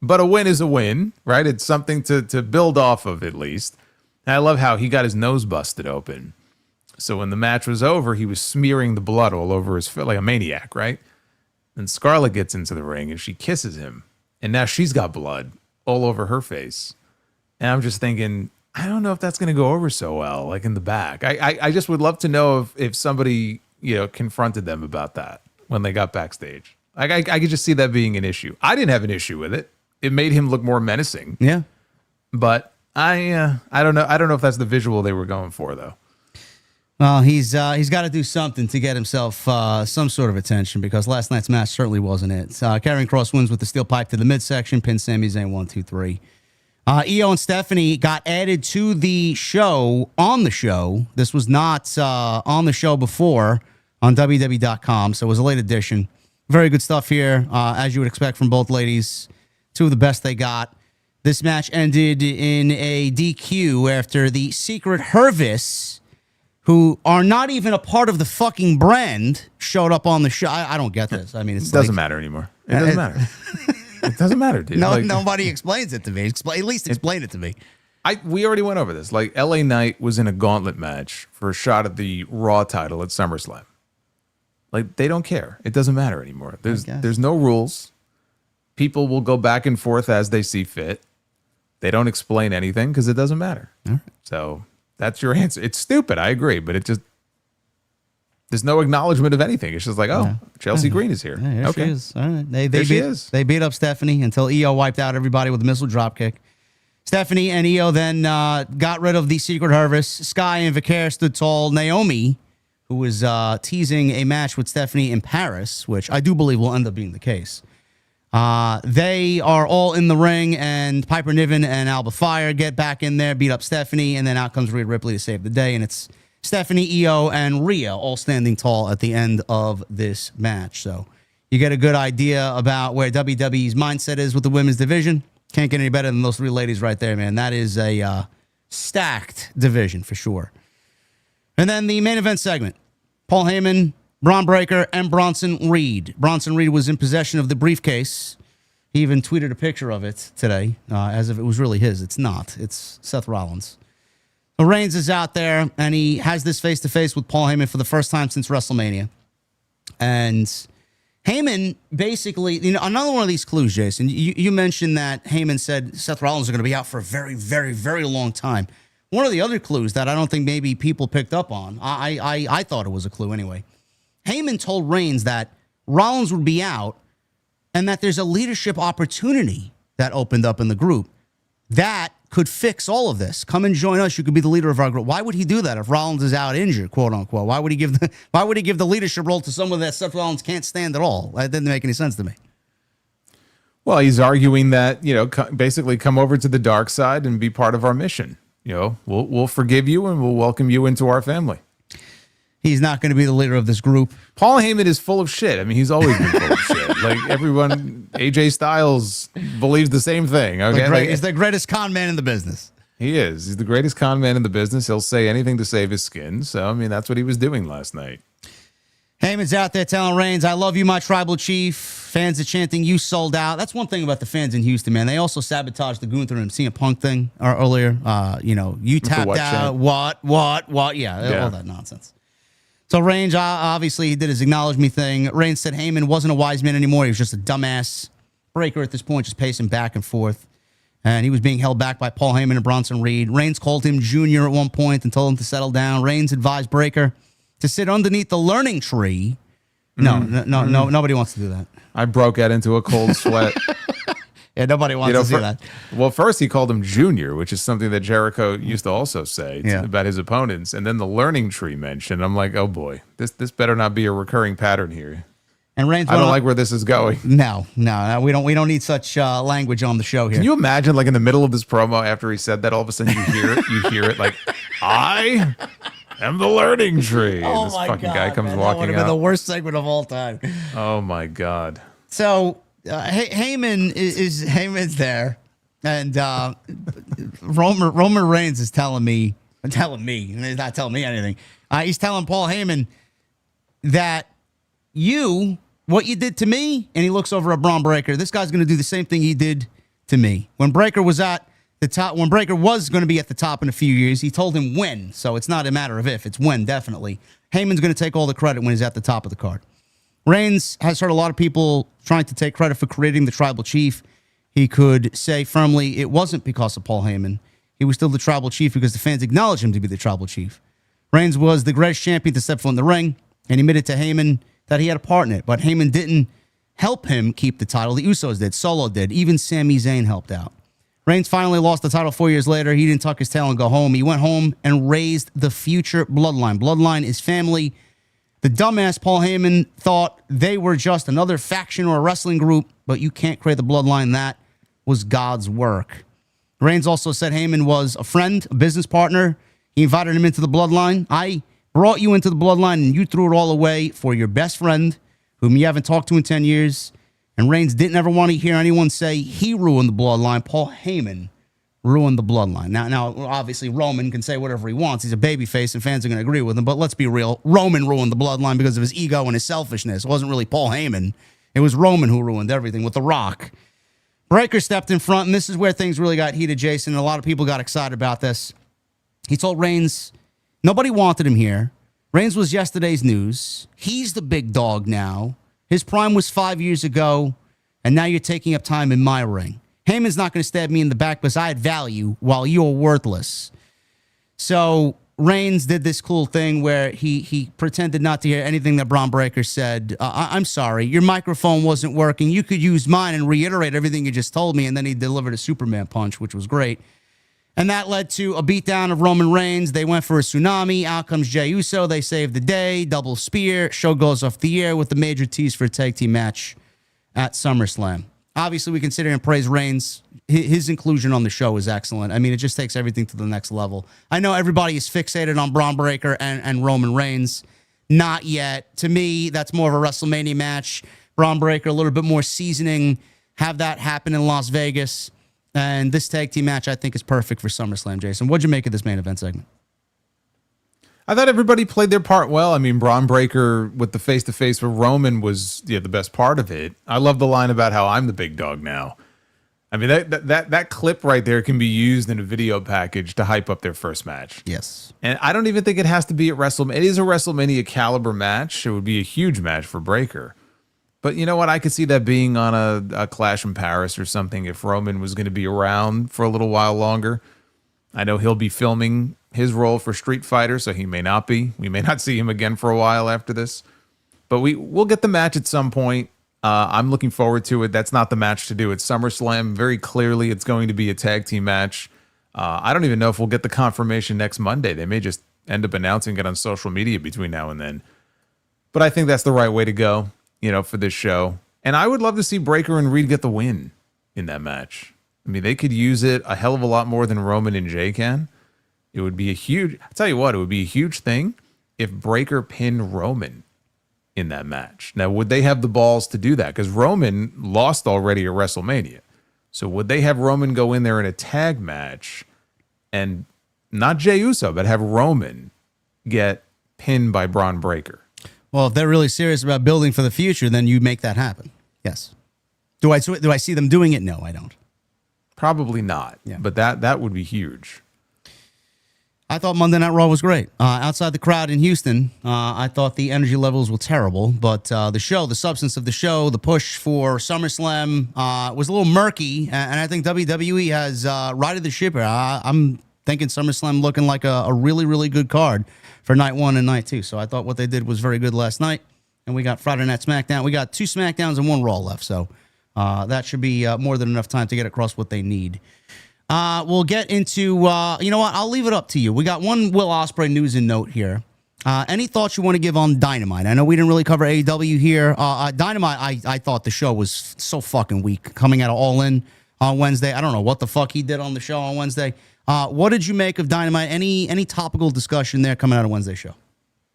but a win is a win, right? It's something to build off of at least. And I love how he got his nose busted open. So when the match was over, he was smearing the blood all over his foot like a maniac, right? And Scarlett gets into the ring and she kisses him. And now she's got blood all over her face. And I'm just thinking, I don't know if that's going to go over so well, like in the back. I just would love to know if somebody, confronted them about that when they got backstage. I could just see that being an issue. I didn't have an issue with it. It made him look more menacing. Yeah. But I don't know. I don't know if that's the visual they were going for, though. Well, he's got to do something to get himself some sort of attention, because last night's match certainly wasn't it. Karrion Kross wins with the steel pipe to the midsection, pins Sami Zayn 1, 2, 3. Io and Stephanie got added to the show on the show. This was not on the show before on WWE.com, so it was a late addition. Very good stuff here, as you would expect from both ladies. 2 of the best they got. This match ended in a DQ after the Secret Hervis, who are not even a part of the fucking brand, showed up on the show. I don't get this. I mean, it doesn't matter anymore. It doesn't matter. It doesn't matter, dude. Nobody explains it to me. At least explain it to me. We already went over this. Like, LA Knight was in a gauntlet match for a shot at the Raw title at SummerSlam. Like, they don't care. It doesn't matter anymore. There's no rules. People will go back and forth as they see fit. They don't explain anything because it doesn't matter. All right. So that's your answer. It's stupid. I agree, but there's no acknowledgement of anything. It's just like, Chelsea Green is here. Yeah, okay. She is. All right. They beat up Stephanie until Io wiped out everybody with a missile dropkick. Stephanie and Io then got rid of the Secret Hervis. Sky and Vicaire stood tall. Naomi, who was teasing a match with Stephanie in Paris, which I do believe will end up being the case. They are all in the ring, and Piper Niven and Alba Fire get back in there, beat up Stephanie, and then out comes Rhea Ripley to save the day, and it's Stephanie, Io, and Rhea all standing tall at the end of this match. So you get a good idea about where WWE's mindset is with the women's division. Can't get any better than those 3 ladies right there, man. That is a stacked division for sure. And then the main event segment, Paul Heyman, Braun Breaker, and Bronson Reed. Bronson Reed was in possession of the briefcase. He even tweeted a picture of it today, as if it was really his. It's not. It's Seth Rollins. So Reigns is out there, and he has this face-to-face with Paul Heyman for the first time since WrestleMania. And Heyman basically, another one of these clues, Jason. You mentioned that Heyman said Seth Rollins is going to be out for a very, very, very long time. One of the other clues that I don't think maybe people picked up on, I thought it was a clue anyway. Heyman told Reigns that Rollins would be out and that there's a leadership opportunity that opened up in the group that could fix all of this. Come and join us. You could be the leader of our group. Why would he do that if Rollins is out injured, quote unquote? Why would he give the leadership role to someone that Seth Rollins can't stand at all? That didn't make any sense to me. Well, he's arguing that, basically come over to the dark side and be part of our mission. We'll forgive you and we'll welcome you into our family. He's not going to be the leader of this group. Paul Heyman is full of shit. I mean, he's always been full of shit. Like everyone, AJ Styles believes the same thing. Okay, he's the greatest con man in the business. He is. He's the greatest con man in the business. He'll say anything to save his skin. So, I mean, that's what he was doing last night. Heyman's out there telling Reigns, "I love you, my tribal chief." Fans are chanting, "You sold out." That's one thing about the fans in Houston, man. They also sabotaged the Gunther and CM Punk thing earlier. You tapped out. What? Yeah, all that nonsense. So Reigns, obviously, he did his acknowledge me thing. Reigns said Heyman wasn't a wise man anymore. He was just a dumbass. Breaker at this point, just pacing back and forth. And he was being held back by Paul Heyman and Bronson Reed. Reigns called him Junior at one point and told him to settle down. Reigns advised Breaker to sit underneath the learning tree. No, nobody wants to do that. I broke out into a cold sweat. Yeah, nobody wants to do that. Well, first he called him Junior, which is something that Jericho used to also say about his opponents. And then the learning tree mentioned. I'm like, oh boy, this better not be a recurring pattern here. And Reigns, I don't like where this is going. No, we don't need such language on the show here. Can you imagine, like in the middle of this promo, after he said that, all of a sudden you hear it like, I am the learning tree. Oh, this my fucking God, guy comes man, walking that would have been out. the worst segment of all time. Oh my God. So Heyman Heyman's there, and Roman Reigns is telling me, and he's not telling me anything. He's telling Paul Heyman that what you did to me, and he looks over at Braun Breaker. This guy's going to do the same thing he did to me. When Breaker was at the top, when Breaker was going to be at the top in a few years, he told him when. So it's not a matter of if, it's when, definitely. Heyman's going to take all the credit when he's at the top of the card. Reigns has heard a lot of people trying to take credit for creating the tribal chief. He could say firmly it wasn't because of Paul Heyman. He was still the tribal chief because the fans acknowledged him to be the tribal chief. Reigns was the greatest champion to step foot in the ring, and he admitted to Heyman that he had a part in it. But Heyman didn't help him keep the title. The Usos did. Solo did. Even Sami Zayn helped out. Reigns finally lost the title 4 years later. He didn't tuck his tail and go home. He went home and raised the future bloodline. Bloodline is family. The dumbass Paul Heyman thought they were just another faction or a wrestling group, but you can't create the bloodline. That was God's work. Reigns also said Heyman was a friend, a business partner. He invited him into the bloodline. I brought you into the bloodline, and you threw it all away for your best friend, whom you haven't talked to in 10 years. And Reigns didn't ever want to hear anyone say he ruined the bloodline. Paul Heyman ruined the bloodline. Now, obviously, Roman can say whatever he wants. He's a babyface, and fans are going to agree with him. But let's be real. Roman ruined the bloodline because of his ego and his selfishness. It wasn't really Paul Heyman. It was Roman who ruined everything with The Rock. Breaker stepped in front, and this is where things really got heated, Jason. A lot of people got excited about this. He told Reigns nobody wanted him here. Reigns was yesterday's news. He's the big dog now. His prime was 5 years ago, and now you're taking up time in my ring. Heyman's not going to stab me in the back because I had value while you're worthless. So Reigns did this cool thing where he pretended not to hear anything that Braun Breaker said. I'm sorry, your microphone wasn't working. You could use mine and reiterate everything you just told me. And then he delivered a Superman punch, which was great. And that led to a beatdown of Roman Reigns. They went for a tsunami. Out comes Jey Uso. They saved the day. Double spear. Show goes off the air with the major tease for a tag team match at SummerSlam. Obviously, we consider and praise Reigns. His inclusion on the show is excellent. I mean, it just takes everything to the next level. I know everybody is fixated on Braun Breaker and Roman Reigns. Not yet. To me, that's more of a WrestleMania match. Braun Breaker, a little bit more seasoning. Have that happen in Las Vegas. And this tag team match, I think, is perfect for SummerSlam, Jason. What'd you make of this main event segment? I thought everybody played their part well. I mean, Braun Breaker with the face-to-face with Roman was the best part of it. I love the line about how I'm the big dog now. I mean, that clip right there can be used in a video package to hype up their first match. Yes. And I don't even think it has to be at WrestleMania. It is a WrestleMania caliber match. It would be a huge match for Breaker. But you know what? I could see that being on a Clash in Paris or something if Roman was going to be around for a little while longer. I know he'll be filming his role for Street Fighter, so he may not be. We may not see him again for a while after this. But we'll get the match at some point. I'm looking forward to it. That's not the match to do at SummerSlam. Very clearly, it's going to be a tag team match. I don't even know if we'll get the confirmation next Monday. They may just end up announcing it on social media between now and then. But I think that's the right way to go, for this show. And I would love to see Breaker and Reed get the win in that match. I mean, they could use it a hell of a lot more than Roman and Jey can. It would be I'll tell you what, it would be a huge thing if Breaker pinned Roman in that match. Now, would they have the balls to do that? Because Roman lost already at WrestleMania. So would they have Roman go in there in a tag match and not Jey Uso, but have Roman get pinned by Braun Breaker? Well, if they're really serious about building for the future, then you make that happen. Yes. Do I see them doing it? No, I don't. Probably not. Yeah. But that would be huge. I thought Monday Night Raw was great. Outside the crowd in Houston, I thought the energy levels were terrible. But the show, the substance of the show, the push for SummerSlam was a little murky. And I think WWE has righted the ship here. I'm thinking SummerSlam looking like a really, really good card for night 1 and night 2. So I thought what they did was very good last night. And we got Friday Night SmackDown. We got 2 SmackDowns and 1 Raw left. So that should be more than enough time to get across what they need. We'll get into, you know what? I'll leave it up to you. We got one Will Ospreay news and note here. Any thoughts you want to give on Dynamite? I know we didn't really cover AEW here. Dynamite, I thought the show was so fucking weak coming out of All In on Wednesday. I don't know what the fuck he did on the show on Wednesday. What did you make of Dynamite? Any topical discussion there coming out of Wednesday's show?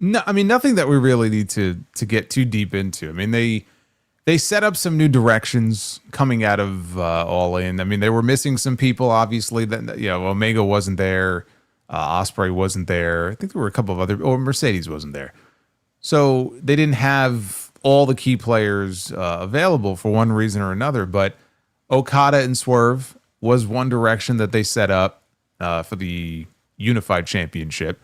No, I mean, nothing that we really need to get too deep into. I mean, they set up some new directions coming out of All In. I mean, they were missing some people, obviously. That, you know, Omega wasn't there. Ospreay wasn't there. I think there were a couple of other, or Mercedes wasn't there. So they didn't have all the key players available for one reason or another. But Okada and Swerve was one direction that they set up for the Unified Championship.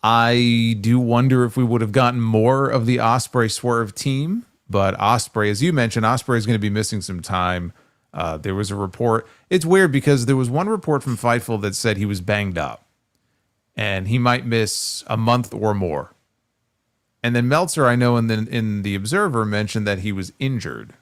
I do wonder if we would have gotten more of the Ospreay Swerve team. But Ospreay, as you mentioned, Ospreay is going to be missing some time. There was a report. It's weird because there was one report from Fightful that said he was banged up and he might miss a month or more. And then Meltzer, I know in the Observer, mentioned that he was injured.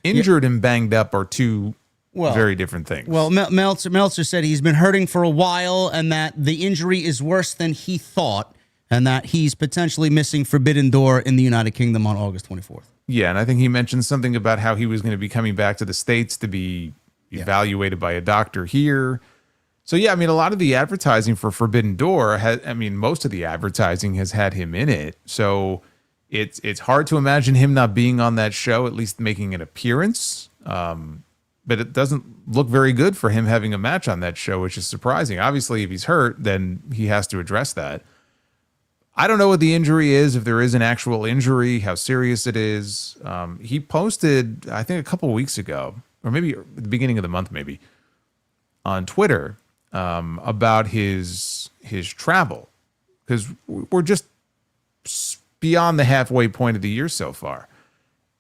Injured and banged up are two very different things. Well, Meltzer said he's been hurting for a while and that the injury is worse than he thought and that he's potentially missing Forbidden Door in the United Kingdom on August 24th. Yeah, and I think he mentioned something about how he was going to be coming back to the States to be evaluated by a doctor here. So, yeah, I mean, a lot of the advertising for Forbidden Door, most of the advertising has had him in it. So it's hard to imagine him not being on that show, at least making an appearance. But it doesn't look very good for him having a match on that show, which is surprising. Obviously, if he's hurt, then he has to address that. I don't know what the injury is, if there is an actual injury, how serious it is. He posted, I think a couple of weeks ago, or maybe at the beginning of the month, maybe, on Twitter about his travel. Because we're just beyond the halfway point of the year so far.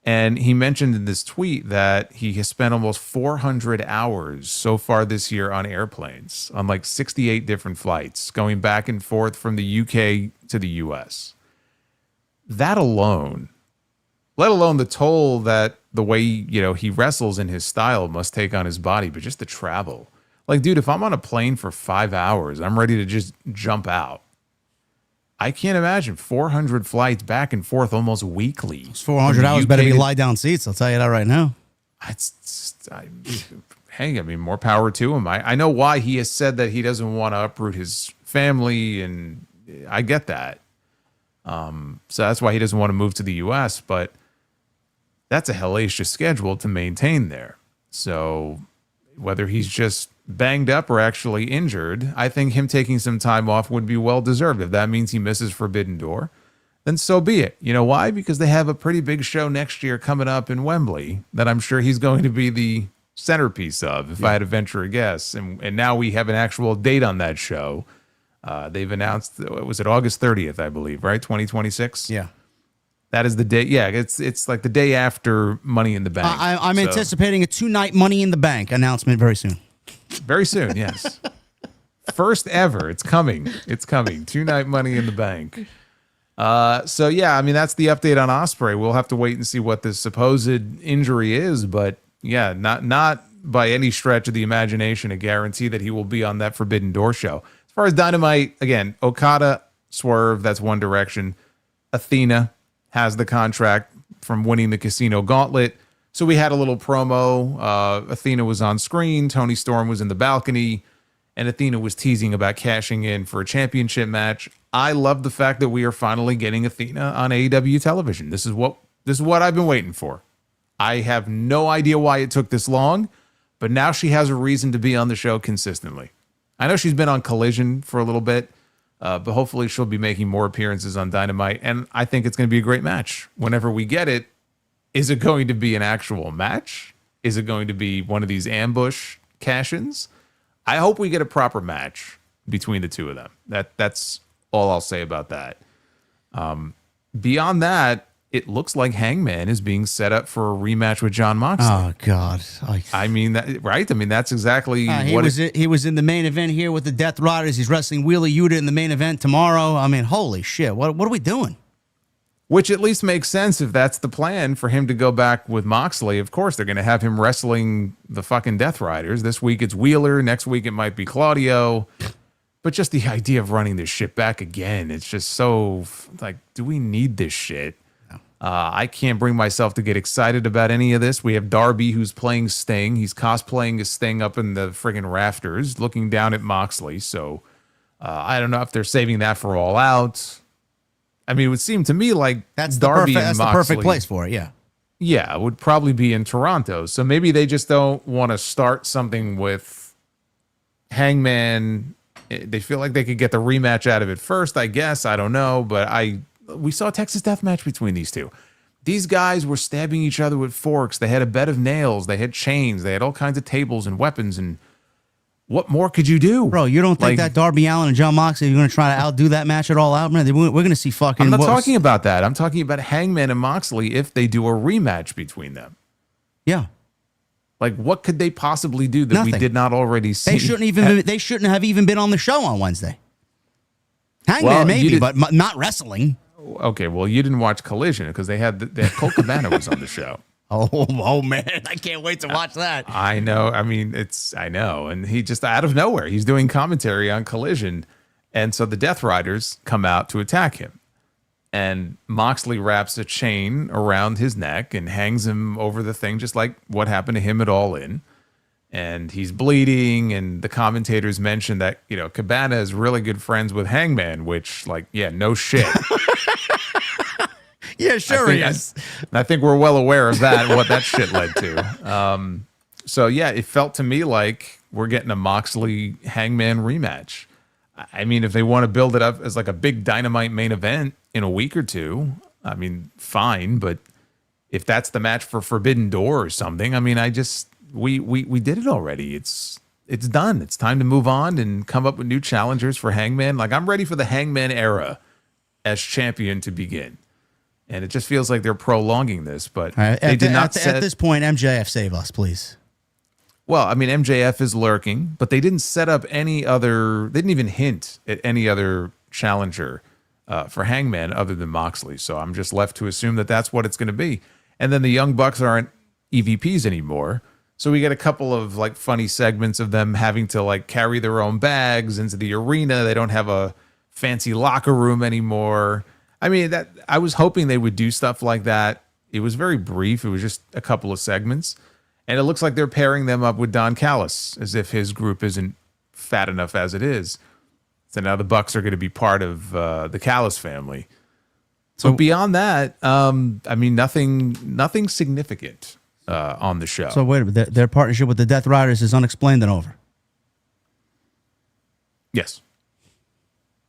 And he mentioned in this tweet that he has spent almost 400 hours so far this year on airplanes, on like 68 different flights, going back and forth from the UK to the US. That alone, let alone the toll that the way, you know, he wrestles in his style must take on his body, but just the travel. Like, dude, if I'm on a plane for 5 hours, I'm ready to just jump out. I can't imagine 400 flights back and forth almost weekly. Those 400 hours better be lie down seats. I'll tell you that right now. Hey, I mean, more power to him. I know why he has said that he doesn't want to uproot his family, and I get that. So that's why he doesn't want to move to the U.S., but that's a hellacious schedule to maintain there. So whether he's just banged up or actually injured, I think him taking some time off would be well deserved. If that means he misses Forbidden Door, then so be it. You know why? Because they have a pretty big show next year coming up in Wembley that I'm sure he's going to be the centerpiece of, if I had to venture a guess. And now we have an actual date on that show. They've announced, was it August 30th, I believe, right? 2026? Yeah. That is the day. Yeah, it's like the day after Money in the Bank. I'm anticipating a 2-night Money in the Bank announcement very soon. Very soon, yes. First ever. It's coming. It's coming. 2-night Money in the Bank. So, yeah, I mean, that's the update on Ospreay. We'll have to wait and see what this supposed injury is. But, yeah, not by any stretch of the imagination a guarantee that he will be on that Forbidden Door show. As far as Dynamite, again, Okada, Swerve, that's one direction. Athena has the contract from winning the Casino Gauntlet. So we had a little promo. Athena was on screen. Tony Storm was in the balcony. And Athena was teasing about cashing in for a championship match. I love the fact that we are finally getting Athena on AEW television. This is what I've been waiting for. I have no idea why it took this long, but now she has a reason to be on the show consistently. I know she's been on Collision for a little bit, but hopefully she'll be making more appearances on Dynamite. And I think it's going to be a great match. Whenever we get it, Is it going to be an actual match? Is it going to be one of these ambush cash-ins? I hope we get a proper match between the two of them. That's all I'll say about that. Beyond that, it looks like Hangman is being set up for a rematch with Jon Moxley. Oh God! I mean, right? I mean, that's exactly what he was in the main event here with the Death Riders. He's wrestling Wheeler Yuta in the main event tomorrow. I mean, holy shit! What are we doing? Which at least makes sense if that's the plan for him to go back with Moxley. Of course, they're going to have him wrestling the fucking Death Riders. This week it's Wheeler. Next week it might be Claudio. But just the idea of running this shit back again, it's just so, like, do we need this shit? No. I can't bring myself to get excited about any of this. We have Darby who's playing Sting. He's cosplaying as Sting up in the friggin' rafters, looking down at Moxley. So I don't know if they're saving that for All Out. I mean, it would seem to me like that's Darby and Moxley, the perfect place for it, yeah. Yeah, it would probably be in Toronto. So maybe they just don't want to start something with Hangman. They feel like they could get the rematch out of it first, I guess. I don't know. But we saw a Texas death match between these two. These guys were stabbing each other with forks. They had a bed of nails. They had chains. They had all kinds of tables and weapons. And what more could you do? Bro, you don't think that Darby Allin and Jon Moxley are going to try to outdo that match at All Out, man? We're going to see fucking... I'm not talking about that. I'm talking about Hangman and Moxley if they do a rematch between them. Yeah. Like, what could they possibly do that we did not already see? They shouldn't have even been on the show on Wednesday. Hangman maybe, but not wrestling. Okay, well, you didn't watch Collision because they had Colt Cabana was on the show. Oh man, I can't wait to watch that. I know. I mean, I know. And he just out of nowhere, he's doing commentary on Collision. And so the Death Riders come out to attack him. And Moxley wraps a chain around his neck and hangs him over the thing, just like what happened to him at All In. And he's bleeding. And the commentators mentioned that, Cabana is really good friends with Hangman, which, like, yeah, no shit. Yeah, sure he is. I think we're well aware of that, what that shit led to. So, yeah, it felt to me like we're getting a Moxley Hangman rematch. I mean, if they want to build it up as like a big Dynamite main event in a week or two, I mean, fine. But if that's the match for Forbidden Door or something, I mean, we did it already. It's done. It's time to move on and come up with new challengers for Hangman. Like, I'm ready for the Hangman era as champion to begin. And it just feels like they're prolonging this, but they did not at this point, MJF, save us, please. Well, I mean, MJF is lurking, but they didn't set up they didn't even hint at any other challenger for Hangman other than Moxley. So I'm just left to assume that that's what it's going to be. And then the Young Bucks aren't EVPs anymore. So we get a couple of like funny segments of them having to like carry their own bags into the arena. They don't have a fancy locker room anymore. I mean, I was hoping they would do stuff like that. It was very brief. It was just a couple of segments. And it looks like they're pairing them up with Don Callis, as if his group isn't fat enough as it is. So now the Bucks are going to be part of the Callis family. So beyond that, I mean, nothing significant on the show. So wait a minute. Their partnership with the Death Riders is unexplained and over. Yes.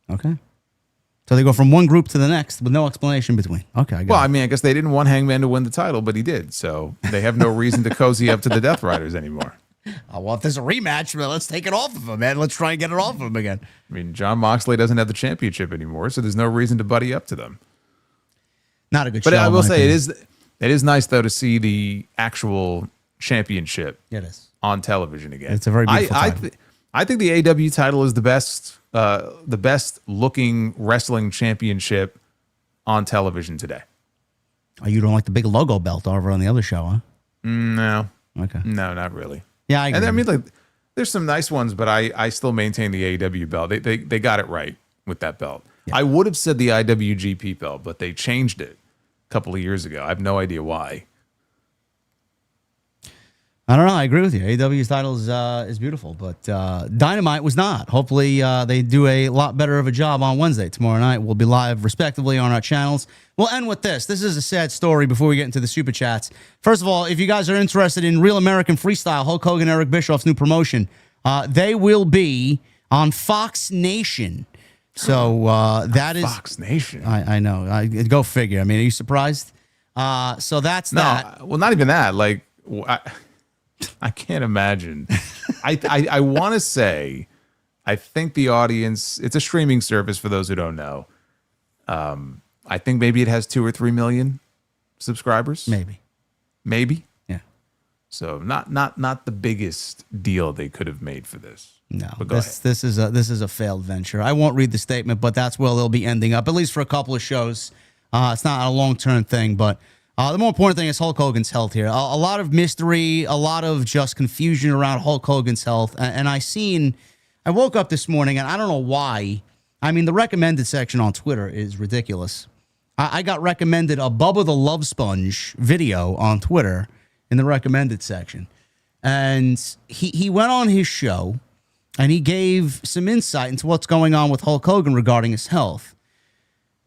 Okay. So they go from one group to the next with no explanation between. Okay. I mean, I guess they didn't want Hangman to win the title, but he did. So they have no reason to cozy up to the Death Riders anymore. Well, if there's a rematch, let's take it off of him, man. Let's try and get it off of him again. I mean, Jon Moxley doesn't have the championship anymore, so there's no reason to buddy up to them. Not a good show. But I will say it is nice, though, to see the actual championship on television again. It's a very beautiful title. I think the AEW title is the best looking wrestling championship on television today. Oh, you don't like the big logo belt over on the other show, huh? No. Okay. No, not really. Yeah, I agree. And I mean, like, there's some nice ones, but I still maintain the AEW belt. They got it right with that belt. Yeah. I would have said the IWGP belt, but they changed it a couple of years ago. I have no idea why. I don't know. I agree with you. AEW's title is beautiful, but Dynamite was not. Hopefully, they do a lot better of a job on Wednesday. Tomorrow night, we'll be live respectively on our channels. We'll end with this. This is a sad story before we get into the Super Chats. First of all, if you guys are interested in Real American Freestyle, Hulk Hogan, Eric Bischoff's new promotion, they will be on Fox Nation. So that is... Fox Nation? I know. Go figure. I mean, are you surprised? So that's No, that. well, not even that. Like, I can't imagine. I want to say, I think the audience, it's a streaming service for those who don't know. I think maybe it has 2 or 3 million subscribers. Maybe. Yeah. So not the biggest deal they could have made for this. No, But go ahead. this is a failed venture. I won't read the statement, but that's where they'll be ending up, at least for a couple of shows. It's not a long-term thing, but the more important thing is Hulk Hogan's health here. A lot of mystery, a lot of just confusion around Hulk Hogan's health. And I woke up this morning, and I don't know why. I mean, the recommended section on Twitter is ridiculous. I got recommended a Bubba the Love Sponge video on Twitter in the recommended section. And he went on his show, and he gave some insight into what's going on with Hulk Hogan regarding his health.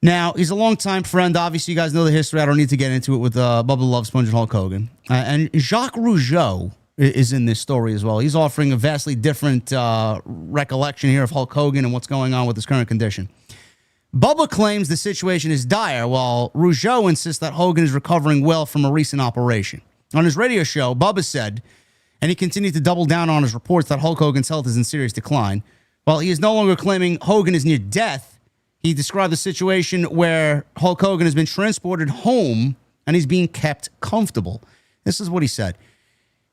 Now, he's a longtime friend. Obviously, you guys know the history. I don't need to get into it with Bubba the Love Sponge and Hulk Hogan. And Jacques Rougeau is in this story as well. He's offering a vastly different recollection here of Hulk Hogan and what's going on with his current condition. Bubba claims the situation is dire, while Rougeau insists that Hogan is recovering well from a recent operation. On his radio show, Bubba said, and he continued to double down on his reports that Hulk Hogan's health is in serious decline. While he is no longer claiming Hogan is near death, he described the situation where Hulk Hogan has been transported home and he's being kept comfortable. This is what he said.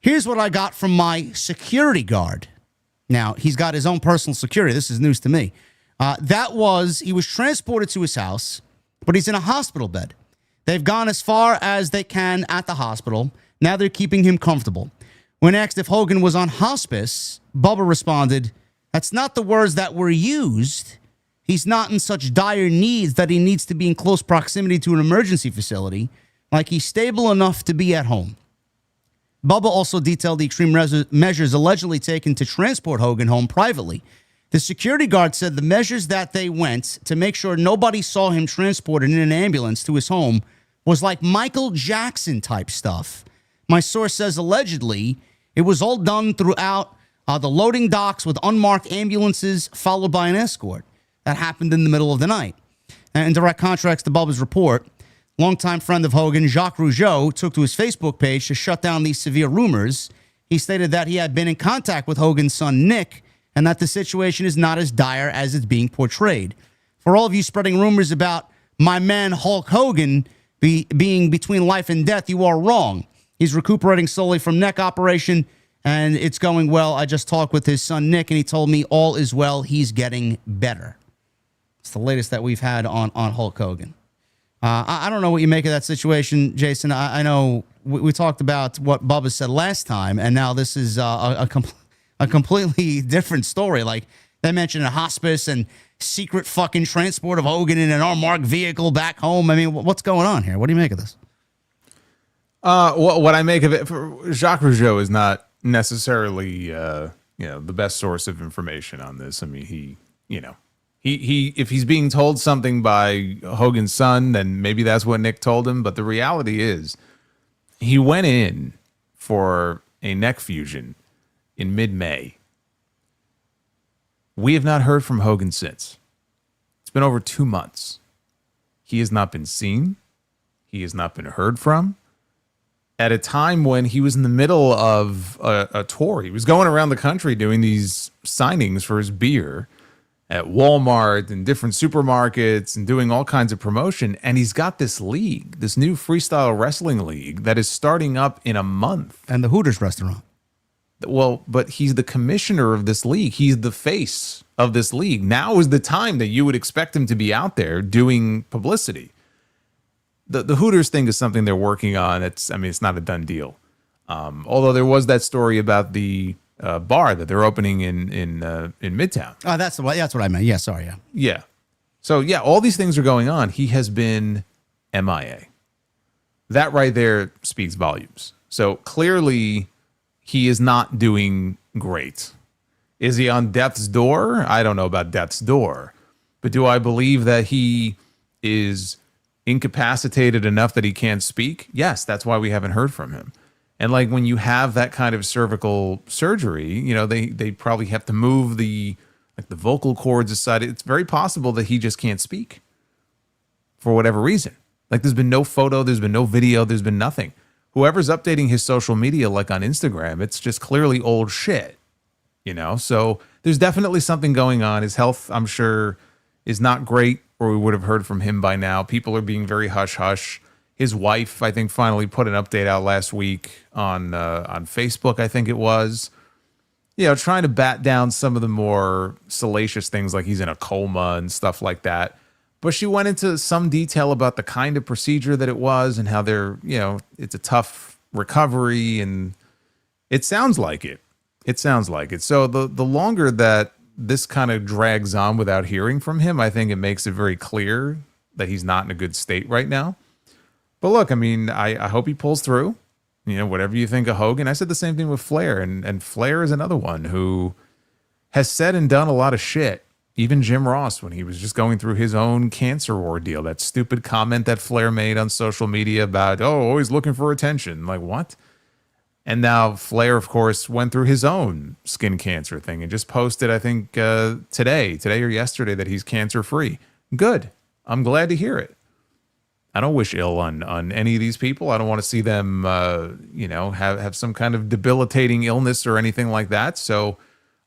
Here's what I got from my security guard. Now, he's got his own personal security. This is news to me. He was transported to his house, but he's in a hospital bed. They've gone as far as they can at the hospital. Now they're keeping him comfortable. When asked if Hogan was on hospice, Bubba responded, "That's not the words that were used. He's not in such dire needs that he needs to be in close proximity to an emergency facility. Like, he's stable enough to be at home." Bubba also detailed the extreme measures allegedly taken to transport Hogan home privately. The security guard said the measures that they went to make sure nobody saw him transported in an ambulance to his home was like Michael Jackson type stuff. My source says allegedly it was all done throughout the loading docks with unmarked ambulances followed by an escort. That happened in the middle of the night. And in direct contrast to Bubba's report, longtime friend of Hogan, Jacques Rougeau, took to his Facebook page to shut down these severe rumors. He stated that he had been in contact with Hogan's son, Nick, and that the situation is not as dire as it's being portrayed. For all of you spreading rumors about my man Hulk Hogan being between life and death, you are wrong. He's recuperating slowly from neck operation, and it's going well. I just talked with his son, Nick, and he told me all is well. He's getting better. It's the latest that we've had on Hulk Hogan. I don't know what you make of that situation, Jason. I know we talked about what Bubba said last time, and now this is a completely different story. Like, they mentioned a hospice and secret fucking transport of Hogan in an unmarked vehicle back home. I mean, what's going on here? What do you make of this? What I make of it, Jacques Rougeau is not necessarily the best source of information on this. I mean, he if he's being told something by Hogan's son, then maybe that's what Nick told him. But the reality is, he went in for a neck fusion in mid-May. We have not heard from Hogan since. It's been over 2 months. He has not been seen. He has not been heard from. At a time when he was in the middle of a tour. He was going around the country doing these signings for his beer at Walmart and different supermarkets and doing all kinds of promotion. And he's got this league, this new freestyle wrestling league that is starting up in a month. And the Hooters restaurant. Well, but he's the commissioner of this league. He's the face of this league. Now is the time that you would expect him to be out there doing publicity. The Hooters thing is something they're working on. It's not a done deal. Although there was that story about the bar that they're opening in Midtown. Oh, that's what I meant. Yeah, sorry. Yeah. Yeah. So yeah, all these things are going on. He has been MIA. That right there speaks volumes. So clearly he is not doing great. Is he on death's door? I don't know about death's door. But do I believe that he is incapacitated enough that he can't speak? Yes, that's why we haven't heard from him. And like when you have that kind of cervical surgery, they probably have to move the vocal cords aside. It's very possible that he just can't speak for whatever reason. Like there's been no photo, there's been no video, there's been nothing. Whoever's updating his social media, like on Instagram, it's just clearly old shit, you know? So there's definitely something going on. His health, I'm sure, is not great, or we would have heard from him by now. People are being very hush-hush. His wife, I think, finally put an update out last week on Facebook, I think it was. You know, trying to bat down some of the more salacious things like he's in a coma and stuff like that. But she went into some detail about the kind of procedure that it was and how they're, you know, it's a tough recovery, and it sounds like it. It sounds like it. So the longer that this kind of drags on without hearing from him, I think it makes it very clear that he's not in a good state right now. But look, I mean, I hope he pulls through. You know, whatever you think of Hogan. I said the same thing with Flair, and Flair is another one who has said and done a lot of shit. Even Jim Ross, when he was just going through his own cancer ordeal, that stupid comment that Flair made on social media about, oh, always looking for attention. Like, what? And now Flair, of course, went through his own skin cancer thing and just posted, I think, today or yesterday, that he's cancer-free. Good. I'm glad to hear it. I don't wish ill on any of these people. I don't want to see them, you know, have some kind of debilitating illness or anything like that. So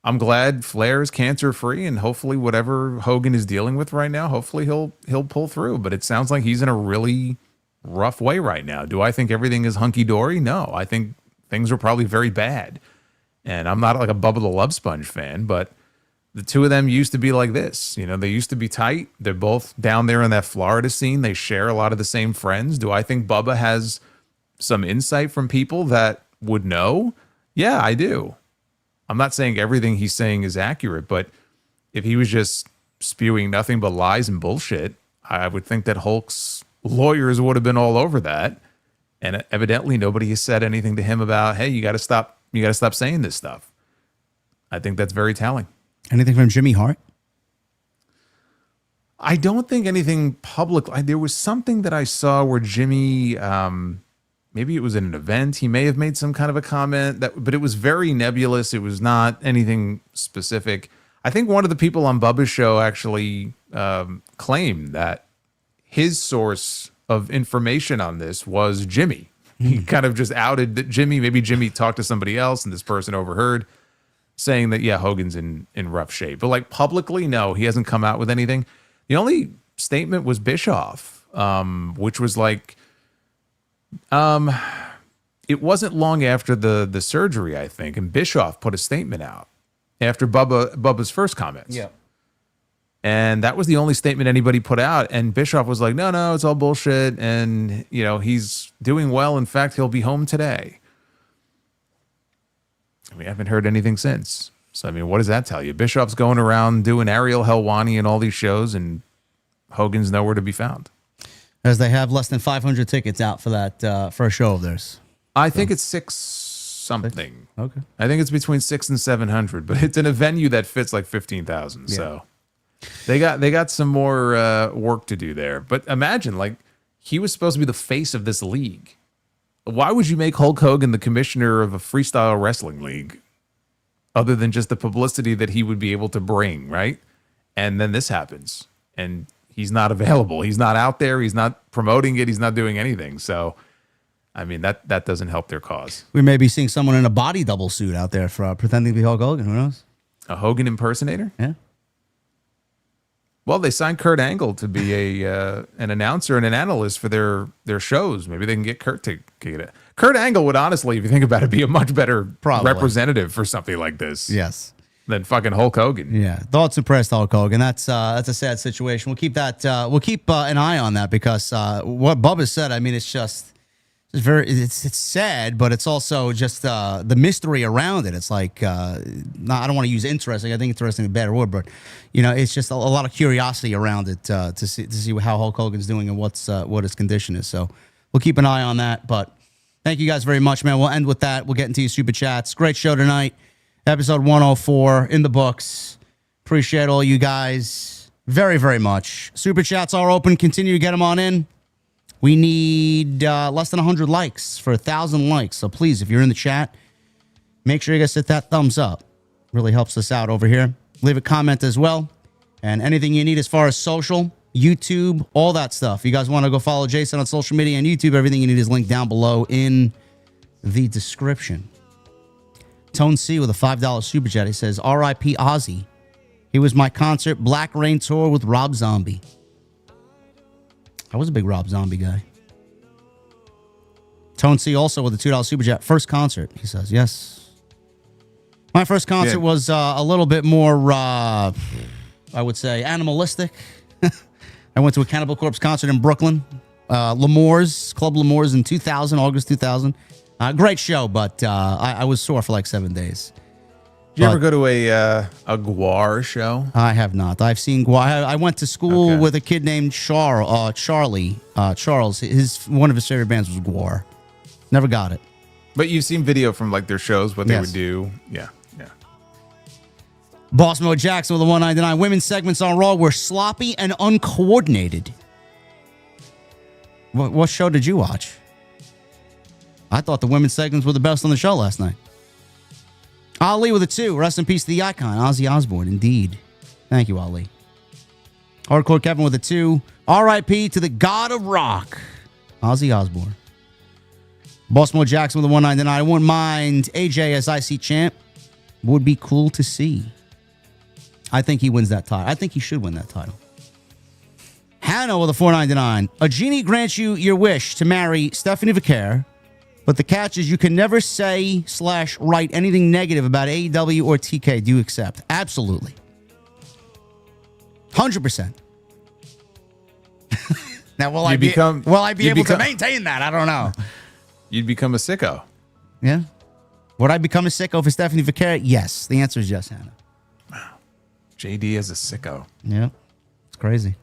I'm glad Flair is cancer-free, and hopefully whatever Hogan is dealing with right now, hopefully he'll pull through. But it sounds like he's in a really rough way right now. Do I think everything is hunky-dory? No, I think things are probably very bad. And I'm not like a Bubba the Love Sponge fan, but the two of them used to be like this. You know, they used to be tight. They're both down there in that Florida scene. They share a lot of the same friends. Do I think Bubba has some insight from people that would know? Yeah, I do. I'm not saying everything he's saying is accurate, but if he was just spewing nothing but lies and bullshit, I would think that Hulk's lawyers would have been all over that. And evidently nobody has said anything to him about, hey, you got to stop saying this stuff. I think that's very telling. Anything from Jimmy Hart? I don't think anything public. There was something that I saw where Jimmy, maybe it was in an event, he may have made some kind of a comment, but it was very nebulous. It was not anything specific. I think one of the people on Bubba's show actually claimed that his source of information on this was Jimmy. He kind of just outed that maybe Jimmy talked to somebody else and this person overheard, saying that, yeah, Hogan's in rough shape. But like publicly, no, he hasn't come out with anything. The only statement was Bischoff, which was like, it wasn't long after the surgery, I think, and Bischoff put a statement out after Bubba's first comments. Yeah. And that was the only statement anybody put out. And Bischoff was like, no, it's all bullshit. And, you know, he's doing well. In fact, he'll be home today. We haven't heard anything since. So, I mean, what does that tell you? Bischoff's going around doing Ariel Helwani and all these shows, and Hogan's nowhere to be found. As they have less than 500 tickets out for that for a show of theirs. I think it's 6 something. Okay. I think it's between 600 and 700, but it's in a venue that fits like 15,000. Yeah. So they got some more work to do there. But imagine, like, he was supposed to be the face of this league. Why would you make Hulk Hogan the commissioner of a freestyle wrestling league other than just the publicity that he would be able to bring, right? And then this happens, and he's not available. He's not out there. He's not promoting it. He's not doing anything. So, I mean, that doesn't help their cause. We may be seeing someone in a body double suit out there for pretending to be Hulk Hogan. Who knows? A Hogan impersonator? Yeah. Well, they signed Kurt Angle to be an announcer and an analyst for their shows. Maybe they can get Kurt to get it. Kurt Angle would honestly, if you think about it, be a much better representative for something like this. Yes. Than fucking Hulk Hogan. Yeah. Thoughts impressed Hulk Hogan. That's a sad situation. We'll keep that. We'll keep an eye on that because what Bubba said. I mean, it's just it's sad, but it's also just the mystery around it. It's like I don't want to use interesting. I think interesting is a better word, but you know, it's just a lot of curiosity around it to see how Hulk Hogan's doing and what his condition is. So we'll keep an eye on that. But thank you guys very much, man. We'll end with that. We'll get into your super chats. Great show tonight. Episode 104 in the books. Appreciate all you guys very, very much. Super chats are open. Continue to get them on in. We need less than 100 likes for 1,000 likes. So please, if you're in the chat, make sure you guys hit that thumbs up. Really helps us out over here. Leave a comment as well. And anything you need as far as social, YouTube, all that stuff. You guys want to go follow Jason on social media and YouTube, everything you need is linked down below in the description. Tone C with a $5 super chat. He says, R.I.P. Ozzy. He was my concert Black Rain tour with Rob Zombie. I was a big Rob Zombie guy. Tone C also with a $2 super chat. First concert, he says. Yes. My first concert was a little bit more, I would say, animalistic. I went to a Cannibal Corpse concert in Brooklyn. L'Amour's, Club L'Amour's in 2000, August 2000. Great show, but I was sore for like 7 days. Did you ever go to a Guar show? I have not. I've seen Guar. I went to school with a kid named Charlie. Charles. One of his favorite bands was Guar. Never got it. But you've seen video from like their shows, what they would do. Yeah. Boss Mo Jackson with the 199. Women's segments on Raw were sloppy and uncoordinated. What show did you watch? I thought the women's segments were the best on the show last night. Ali with a 2. Rest in peace to the icon, Ozzy Osbourne. Indeed. Thank you, Ali. Hardcore Kevin with a 2. R.I.P. to the God of Rock, Ozzy Osbourne. Boss Mo Jackson with a 199. I wouldn't mind AJ as IC champ. Would be cool to see. I think he wins that title. I think he should win that title. Hannah with a 499. A genie grants you your wish to marry Stephanie Vaquer, but the catch is you can never say / write anything negative about AEW or TK. Do you accept? Absolutely. 100%. Now, will I be able to maintain that? I don't know. You'd become a sicko. Yeah. Would I become a sicko for Stephanie Vaquer? Yes. The answer is yes, Hannah. Wow. JD as a sicko. Yeah. It's crazy.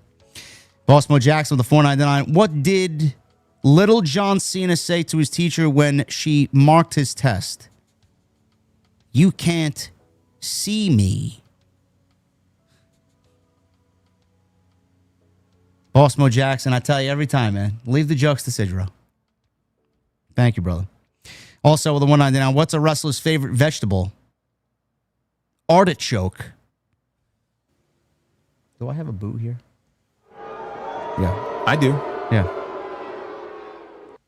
Boss Mo Jackson with the 499. What did little John Cena say to his teacher when she marked his test? You can't see me. Boss Mo Jackson, I tell you every time, man. Leave the jokes to Sidro. Thank you, brother. Also with the 199, what's a wrestler's favorite vegetable? Artichoke. Do I have a boo here? Yeah. I do. Yeah.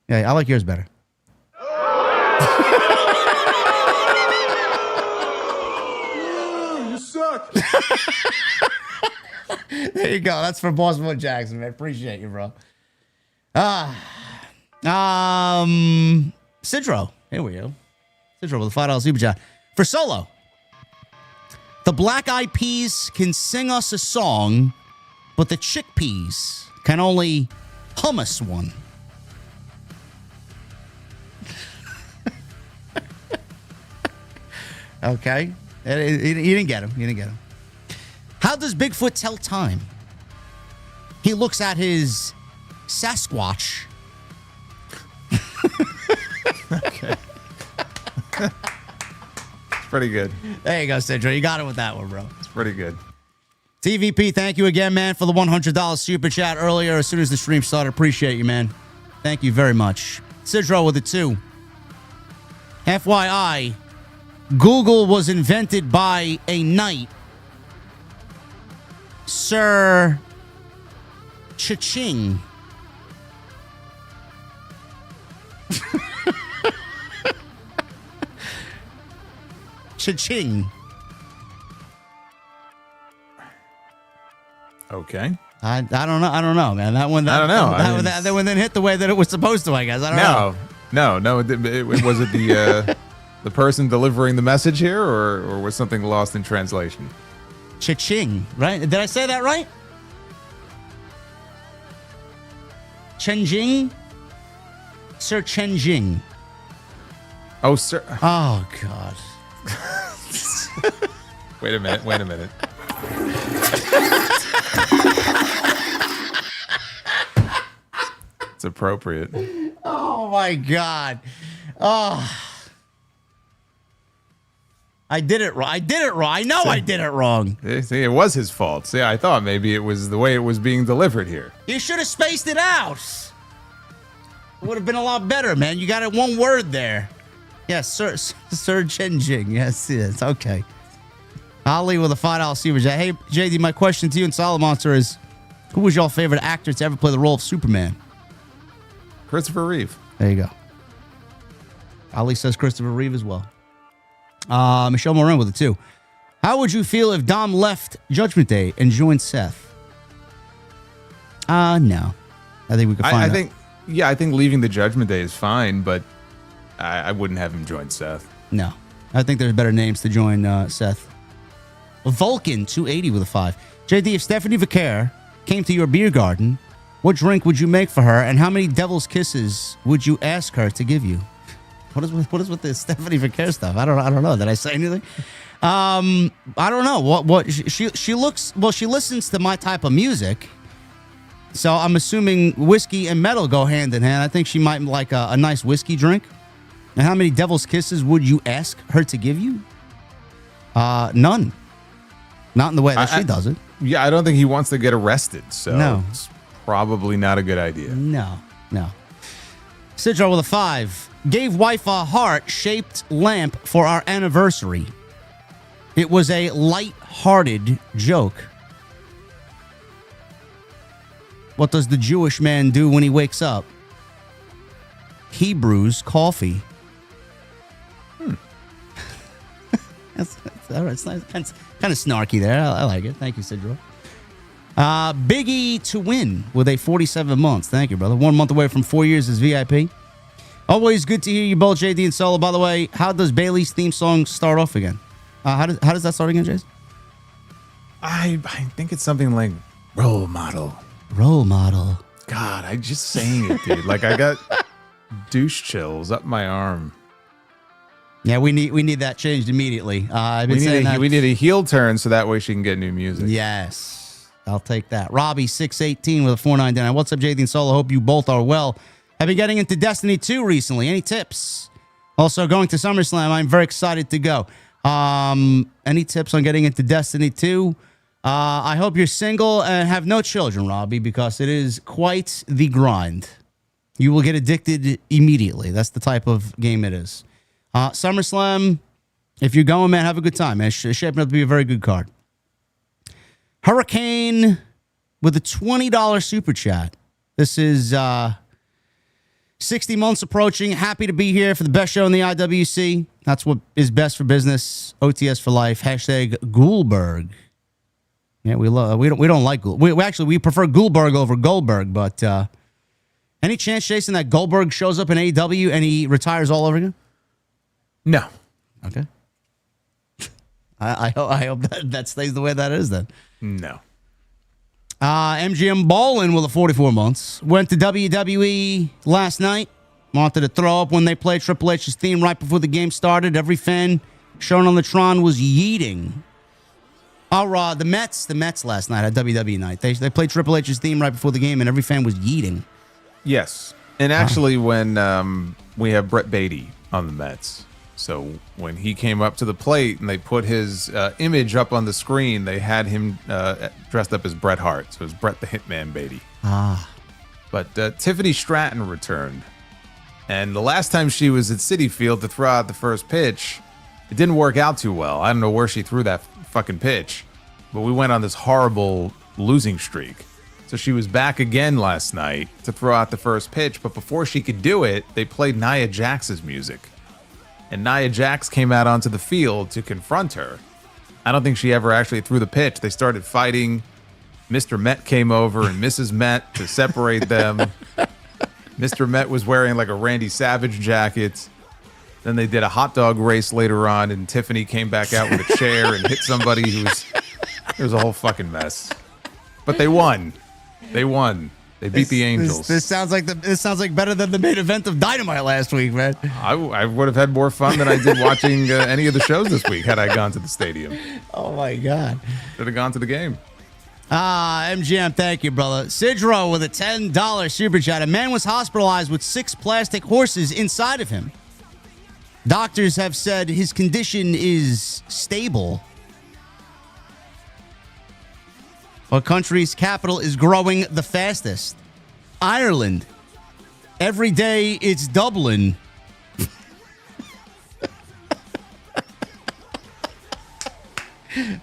Yeah, I like yours better. You suck. There you go. That's for Boss Mo Jackson, man. Appreciate you, bro. Sidro. Here we go. Sidro with a $5 super chat. For Solo, the Black Eyed Peas can sing us a song, but the Chickpeas can only hum us one. Okay. You didn't get him. You didn't get him. How does Bigfoot tell time? He looks at his Sasquatch. Okay. It's pretty good. There you go, Sidro. You got it with that one, bro. It's pretty good. TVP, thank you again, man, for the $100 super chat earlier as soon as the stream started. Appreciate you, man. Thank you very much. Sidro with a 2. FYI, Google was invented by a knight, Sir Cha-ching. Cha-ching. Okay. I don't know, man. That one. I don't know. That one didn't hit the way that it was supposed to. I guess. I don't know. No. Was it the the person delivering the message here, or was something lost in translation? Cha-ching, right? Did I say that right? Chenjing? Sir Chenjing. Oh, sir. Oh, God. Wait a minute. It's appropriate. Oh, my God. Oh. I did it wrong. I know I did it wrong. See, it was his fault. See, I thought maybe it was the way it was being delivered here. You should have spaced it out. It would have been a lot better, man. You got it one word there. Yes, Sir Chenjing. Yes, okay. Ali with a $5 super chat. Hey, JD, my question to you and Solid Monster is, Who was your favorite actor to ever play the role of Superman? Christopher Reeve. There you go. Ali says Christopher Reeve as well. Michelle Morin with it too. How would you feel if Dom left Judgment Day and joined Seth? No. I think we could find out. I think leaving the Judgment Day is fine, but I wouldn't have him join Seth. No. I think there's better names to join Seth. Vulcan 280 with a 5. JD, if Stephanie Vaquer came to your beer garden, what drink would you make for her, and how many devil's kisses would you ask her to give you? What is with this Stephanie Vaquer stuff? I don't know. Did I say anything? I don't know. What she looks, well, she listens to my type of music. So I'm assuming whiskey and metal go hand in hand. I think she might like a nice whiskey drink. And how many devil's kisses would you ask her to give you? None. Not in the way that she does it. Yeah, I don't think he wants to get arrested. So No. it's probably not a good idea. No. Sidro with a 5. Gave wife a heart-shaped lamp for our anniversary. It was a light-hearted joke. What does the Jewish man do when he wakes up? He brews coffee. That's all right. It's nice. Kind of snarky there. I like it. Thank you, Sidro. Big E to win with a 47 months. Thank you, brother. 1 month away from 4 years as VIP. Always good to hear you both, JD and Solo. By the way, how does Bailey's theme song start off again? How does that start again, Jason? I think it's something like role model. Role model. God, I just saying it, dude. Like I got douche chills up my arm. Yeah, we need that changed immediately. I've been saying that. We need a heel turn so that way she can get new music. Yes, I'll take that. Robbie 618 with a 499. What's up, JD and Solo? Hope you both are well. I've been getting into Destiny 2 recently. Any tips? Also, going to SummerSlam. I'm very excited to go. Any tips on getting into Destiny 2? I hope you're single and have no children, Robbie, because it is quite the grind. You will get addicted immediately. That's the type of game it is. SummerSlam, if you're going, man, have a good time, man. It's shaping up to be a very good card. Hurricane with a $20 super chat. This is 60 months approaching. Happy to be here for the best show in the IWC. That's what is best for business. OTS for life. Hashtag Goulberg. Yeah, we don't like Gould. We prefer Goulberg over Goldberg. But any chance, Jason, that Goldberg shows up in AEW and he retires all over again? No. Okay. I hope that stays the way that is then. No. MGM Ballin with a 44 months. Went to WWE last night. Wanted to throw up when they played Triple H's theme right before the game started. Every fan shown on the Tron was yeeting. The Mets last night at WWE night. They played Triple H's theme right before the game, and every fan was yeeting. Yes. And actually, when we have Brett Beatty on the Mets, so when he came up to the plate and they put his image up on the screen, they had him dressed up as Bret Hart. So it was Bret the Hitman Beatty. But Tiffany Stratton returned. And the last time she was at Citi Field to throw out the first pitch, it didn't work out too well. I don't know where she threw that fucking pitch, but we went on this horrible losing streak. So she was back again last night to throw out the first pitch, but before she could do it, they played Nia Jax's music. And Nia Jax came out onto the field to confront her. I don't think she ever actually threw the pitch. They started fighting. Mr. Met came over and Mrs. Met to separate them. Mr. Met was wearing like a Randy Savage jacket. Then they did a hot dog race later on, and Tiffany came back out with a chair and hit somebody it was a whole fucking mess. But they won. They won. They beat the Angels. This sounds like better than the main event of Dynamite last week, man. I would have had more fun than I did watching any of the shows this week had I gone to the stadium. Oh my God. Should have gone to the game. MGM, thank you, brother. Sidro with a $10 super chat. A man was hospitalized with 6 plastic horses inside of him. Doctors have said his condition is stable. What country's capital is growing the fastest? Ireland. Every day it's Dublin.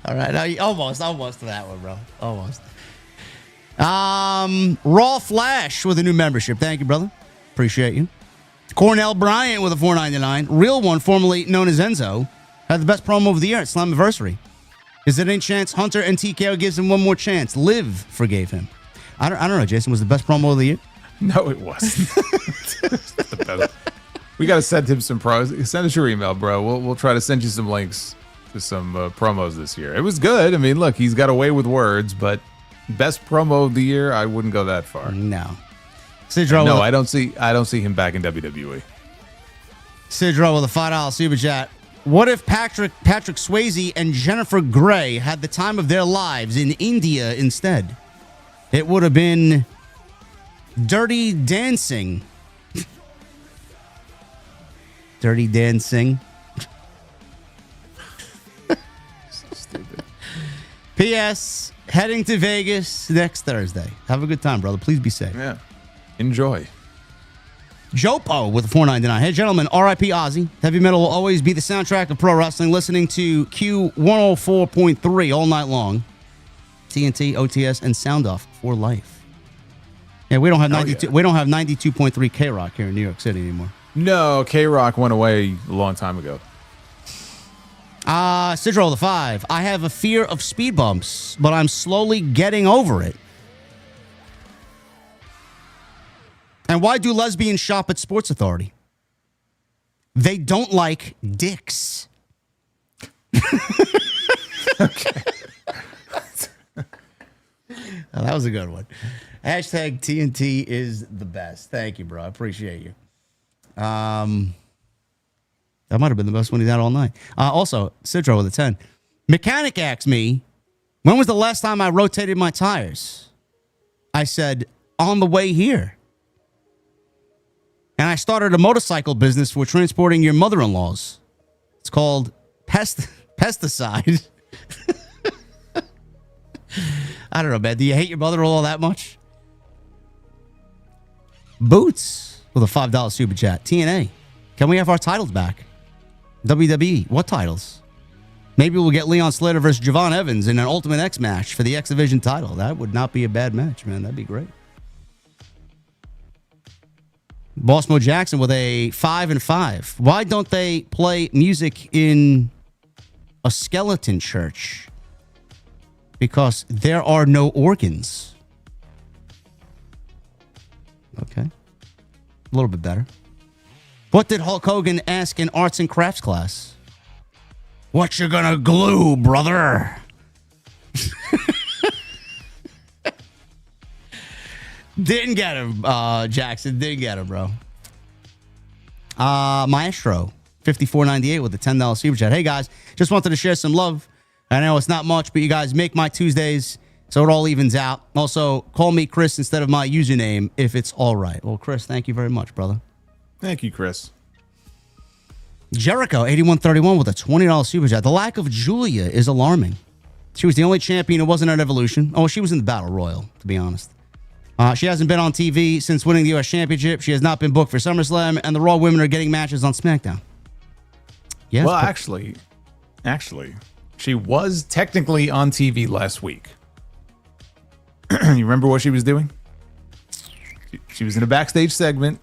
All right, now almost to that one, bro. Almost. Raw Flash with a new membership. Thank you, brother. Appreciate you. Cornell Bryant with a $4.99. Real one, formerly known as Enzo, had the best promo of the year at Slammiversary. Is there any chance Hunter and TKO gives him one more chance? Liv forgave him. I don't know, Jason. Was the best promo of the year? No, it wasn't. The best. We got to send him some pros. Send us your email, bro. We'll try to send you some links to some promos this year. It was good. I mean, look, he's got away with words, but best promo of the year, I wouldn't go that far. No. No, I don't see him back in WWE. Sidro with a $5 super chat. What if Patrick Swayze and Jennifer Grey had the time of their lives in India instead? It would have been Dirty Dancing. Dirty Dancing. So stupid. P.S. Heading to Vegas next Thursday. Have a good time, brother. Please be safe. Yeah. Enjoy. Jopo with a $4.99. Hey, gentlemen, R.I.P. Ozzy. Heavy metal will always be the soundtrack of pro wrestling. Listening to Q104.3 all night long. TNT, OTS, and Sound Off for life. Yeah, we don't have 92. We don't have 92.3 K-Rock here in New York City anymore. No, K-Rock went away a long time ago. Sidro the 5. I have a fear of speed bumps, but I'm slowly getting over it. And why do lesbians shop at Sports Authority? They don't like dicks. Okay. Oh, that was a good one. Hashtag TNT is the best. Thank you, bro. I appreciate you. That might have been the best one he's had all night. Also, Sidro with a 10. Mechanic asked me, when was the last time I rotated my tires? I said, on the way here. And I started a motorcycle business for transporting your mother-in-laws. It's called pesticide. I don't know, man. Do you hate your mother-in-law that much? Boots with a $5 super chat. TNA. Can we have our titles back? WWE. What titles? Maybe we'll get Leon Slater versus Javon Evans in an Ultimate X match for the X Division title. That would not be a bad match, man. That'd be great. Boss Mo Jackson with a 5 and 5. Why don't they play music in a skeleton church? Because there are no organs. Okay. A little bit better. What did Hulk Hogan ask in arts and crafts class? What you gonna glue, brother? Didn't get him, Jackson. Didn't get him, bro. Maestro, $54.98 with a $10 super chat. Hey, guys, just wanted to share some love. I know it's not much, but you guys make my Tuesdays so it all evens out. Also, call me Chris instead of my username if it's all right. Well, Chris, thank you very much, brother. Thank you, Chris. Jericho, 8131 with a $20 super chat. The lack of Julia is alarming. She was the only champion who wasn't at Evolution. Oh, she was in the Battle Royal, to be honest. She hasn't been on TV since winning the U.S. Championship. She has not been booked for SummerSlam, and the Raw women are getting matches on SmackDown. Yes. Well, actually, she was technically on TV last week. You remember what she was doing? She was in a backstage segment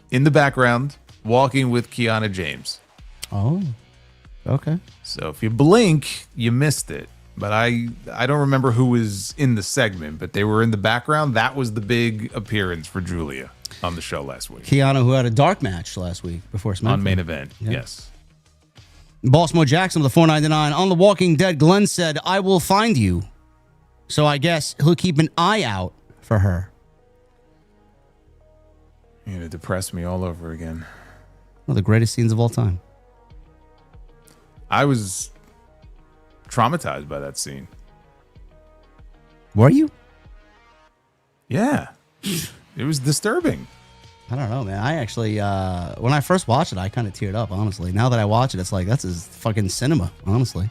in the background, walking with Kiana James. Oh, okay. So if you blink, you missed it. But I don't remember who was in the segment, but they were in the background. That was the big appearance for Julia on the show last week. Kiana, who had a dark match last week before SmackDown. On main event, yeah. Yes. Boss Mo Jackson with a $4.99. On The Walking Dead, Glenn said, I will find you. So I guess he'll keep an eye out for her. You're going to depress me all over again. One of the greatest scenes of all time. I was traumatized by that scene. Were you? Yeah. It was disturbing. I don't know, man. I actually, when I first watched it, I kind of teared up, honestly. Now that I watch it, it's like, that's his fucking cinema, honestly.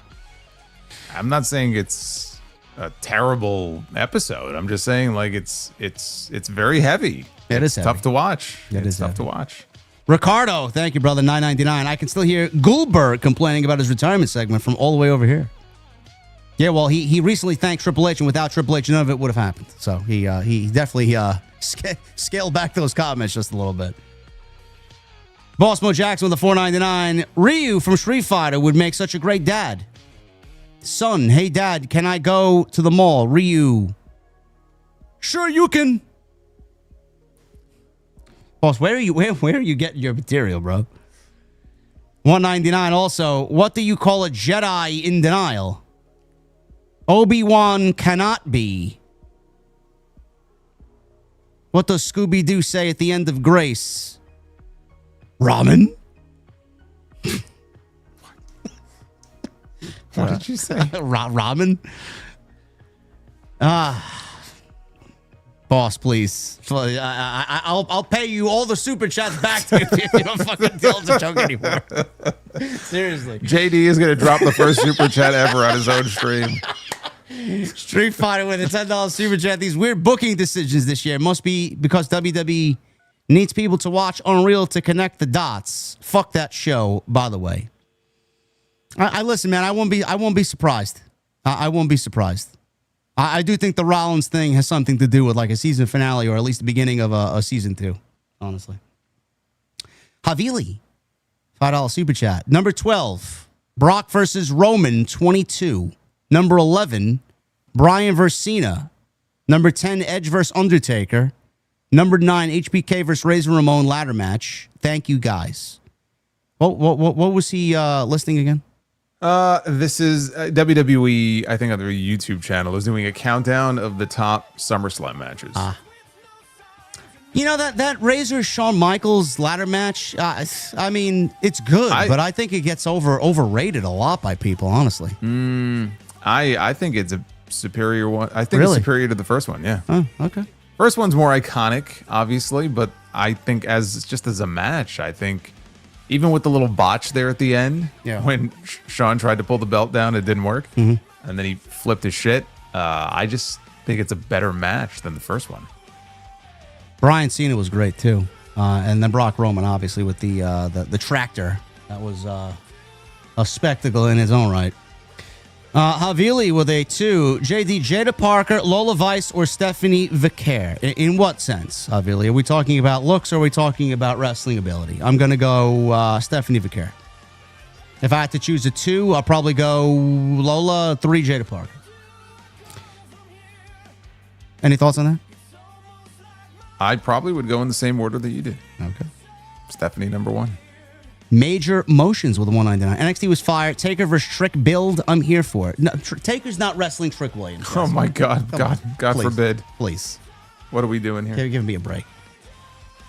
I'm not saying it's a terrible episode. I'm just saying, like, it's very heavy. It's heavy. Tough to watch. It's tough to watch. Ricardo, thank you, brother. $9.99. I can still hear Goldberg complaining about his retirement segment from all the way over here. Yeah, well, he recently thanked Triple H, and without Triple H, none of it would have happened. So he definitely scaled back those comments just a little bit. Boss Mo Jackson with the $4.99. Ryu from Street Fighter would make such a great dad. Son, hey dad, can I go to the mall? Ryu. Sure you can. Boss, where are you getting your material, bro? $1.99 also. What do you call a Jedi in denial? Obi-Wan cannot be. What does Scooby-Doo say at the end of Grace? Ramen? What did you say? Ramen? Boss, please. I'll pay you all the super chats back to you if you don't fucking tell the joke anymore. Seriously. JD is going to drop the first super chat ever on his own stream. Street Fighter with a $10 super chat. These weird booking decisions this year must be because WWE needs people to watch Unreal to connect the dots. Fuck that show, by the way. I listen, man. I won't be surprised. I won't be surprised. I do think the Rollins thing has something to do with like a season finale or at least the beginning of a season 2, honestly. Havili, $5 super chat. Number 12, Brock versus Roman, 22. Number 11, Bryan versus Cena. Number 10, Edge versus Undertaker. Number 9, HBK versus Razor Ramon ladder match. Thank you, guys. What was he listing again? This is WWE, I think on their YouTube channel, is doing a countdown of the top SummerSlam matches. You know, that Razor Shawn Michaels ladder match, I mean, it's good, but I think it gets overrated a lot by people, honestly. I think it's a superior one. I think it's superior to the first one, yeah. Oh, okay. First one's more iconic, obviously, but I think as a match, I think even with the little botch there at the end, when Shawn tried to pull the belt down, it didn't work, and then he flipped his shit. I just think it's a better match than the first one. Bryan Cena was great too, and then Brock Roman, obviously, with the tractor. That was a spectacle in its own right. Havili with a 2. JD, Jada Parker, Lola Vice, or Stephanie Vicaire? In what sense, Havili? Are we talking about looks or are we talking about wrestling ability? I'm going to go Stephanie Vicaire. If I had to choose a 2, I'll probably go Lola, 3, Jada Parker. Any thoughts on that? I probably would go in the same order that you did. Okay. Stephanie, number 1. Major Motions with a $1.99. NXT was fire. Taker versus Trick build. I'm here for it. No, Taker's not wrestling Trick Williams. Oh my God. God please, forbid. Please. What are we doing here? Give me a break.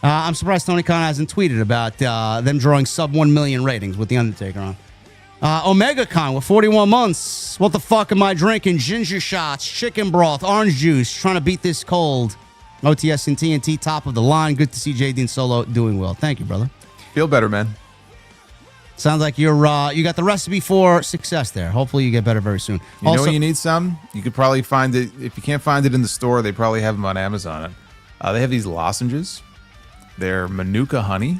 I'm surprised Tony Khan hasn't tweeted about them drawing sub 1 million ratings with The Undertaker on. Omega Khan with 41 months. What the fuck am I drinking? Ginger shots, chicken broth, orange juice. Trying to beat this cold. OTS and TNT, top of the line. Good to see JD and Solo doing well. Thank you, brother. Feel better, man. Sounds like you got the recipe for success there. Hopefully you get better very soon. You know you need some? You could probably find it. If you can't find it in the store, they probably have them on Amazon. They have these lozenges. They're Manuka honey,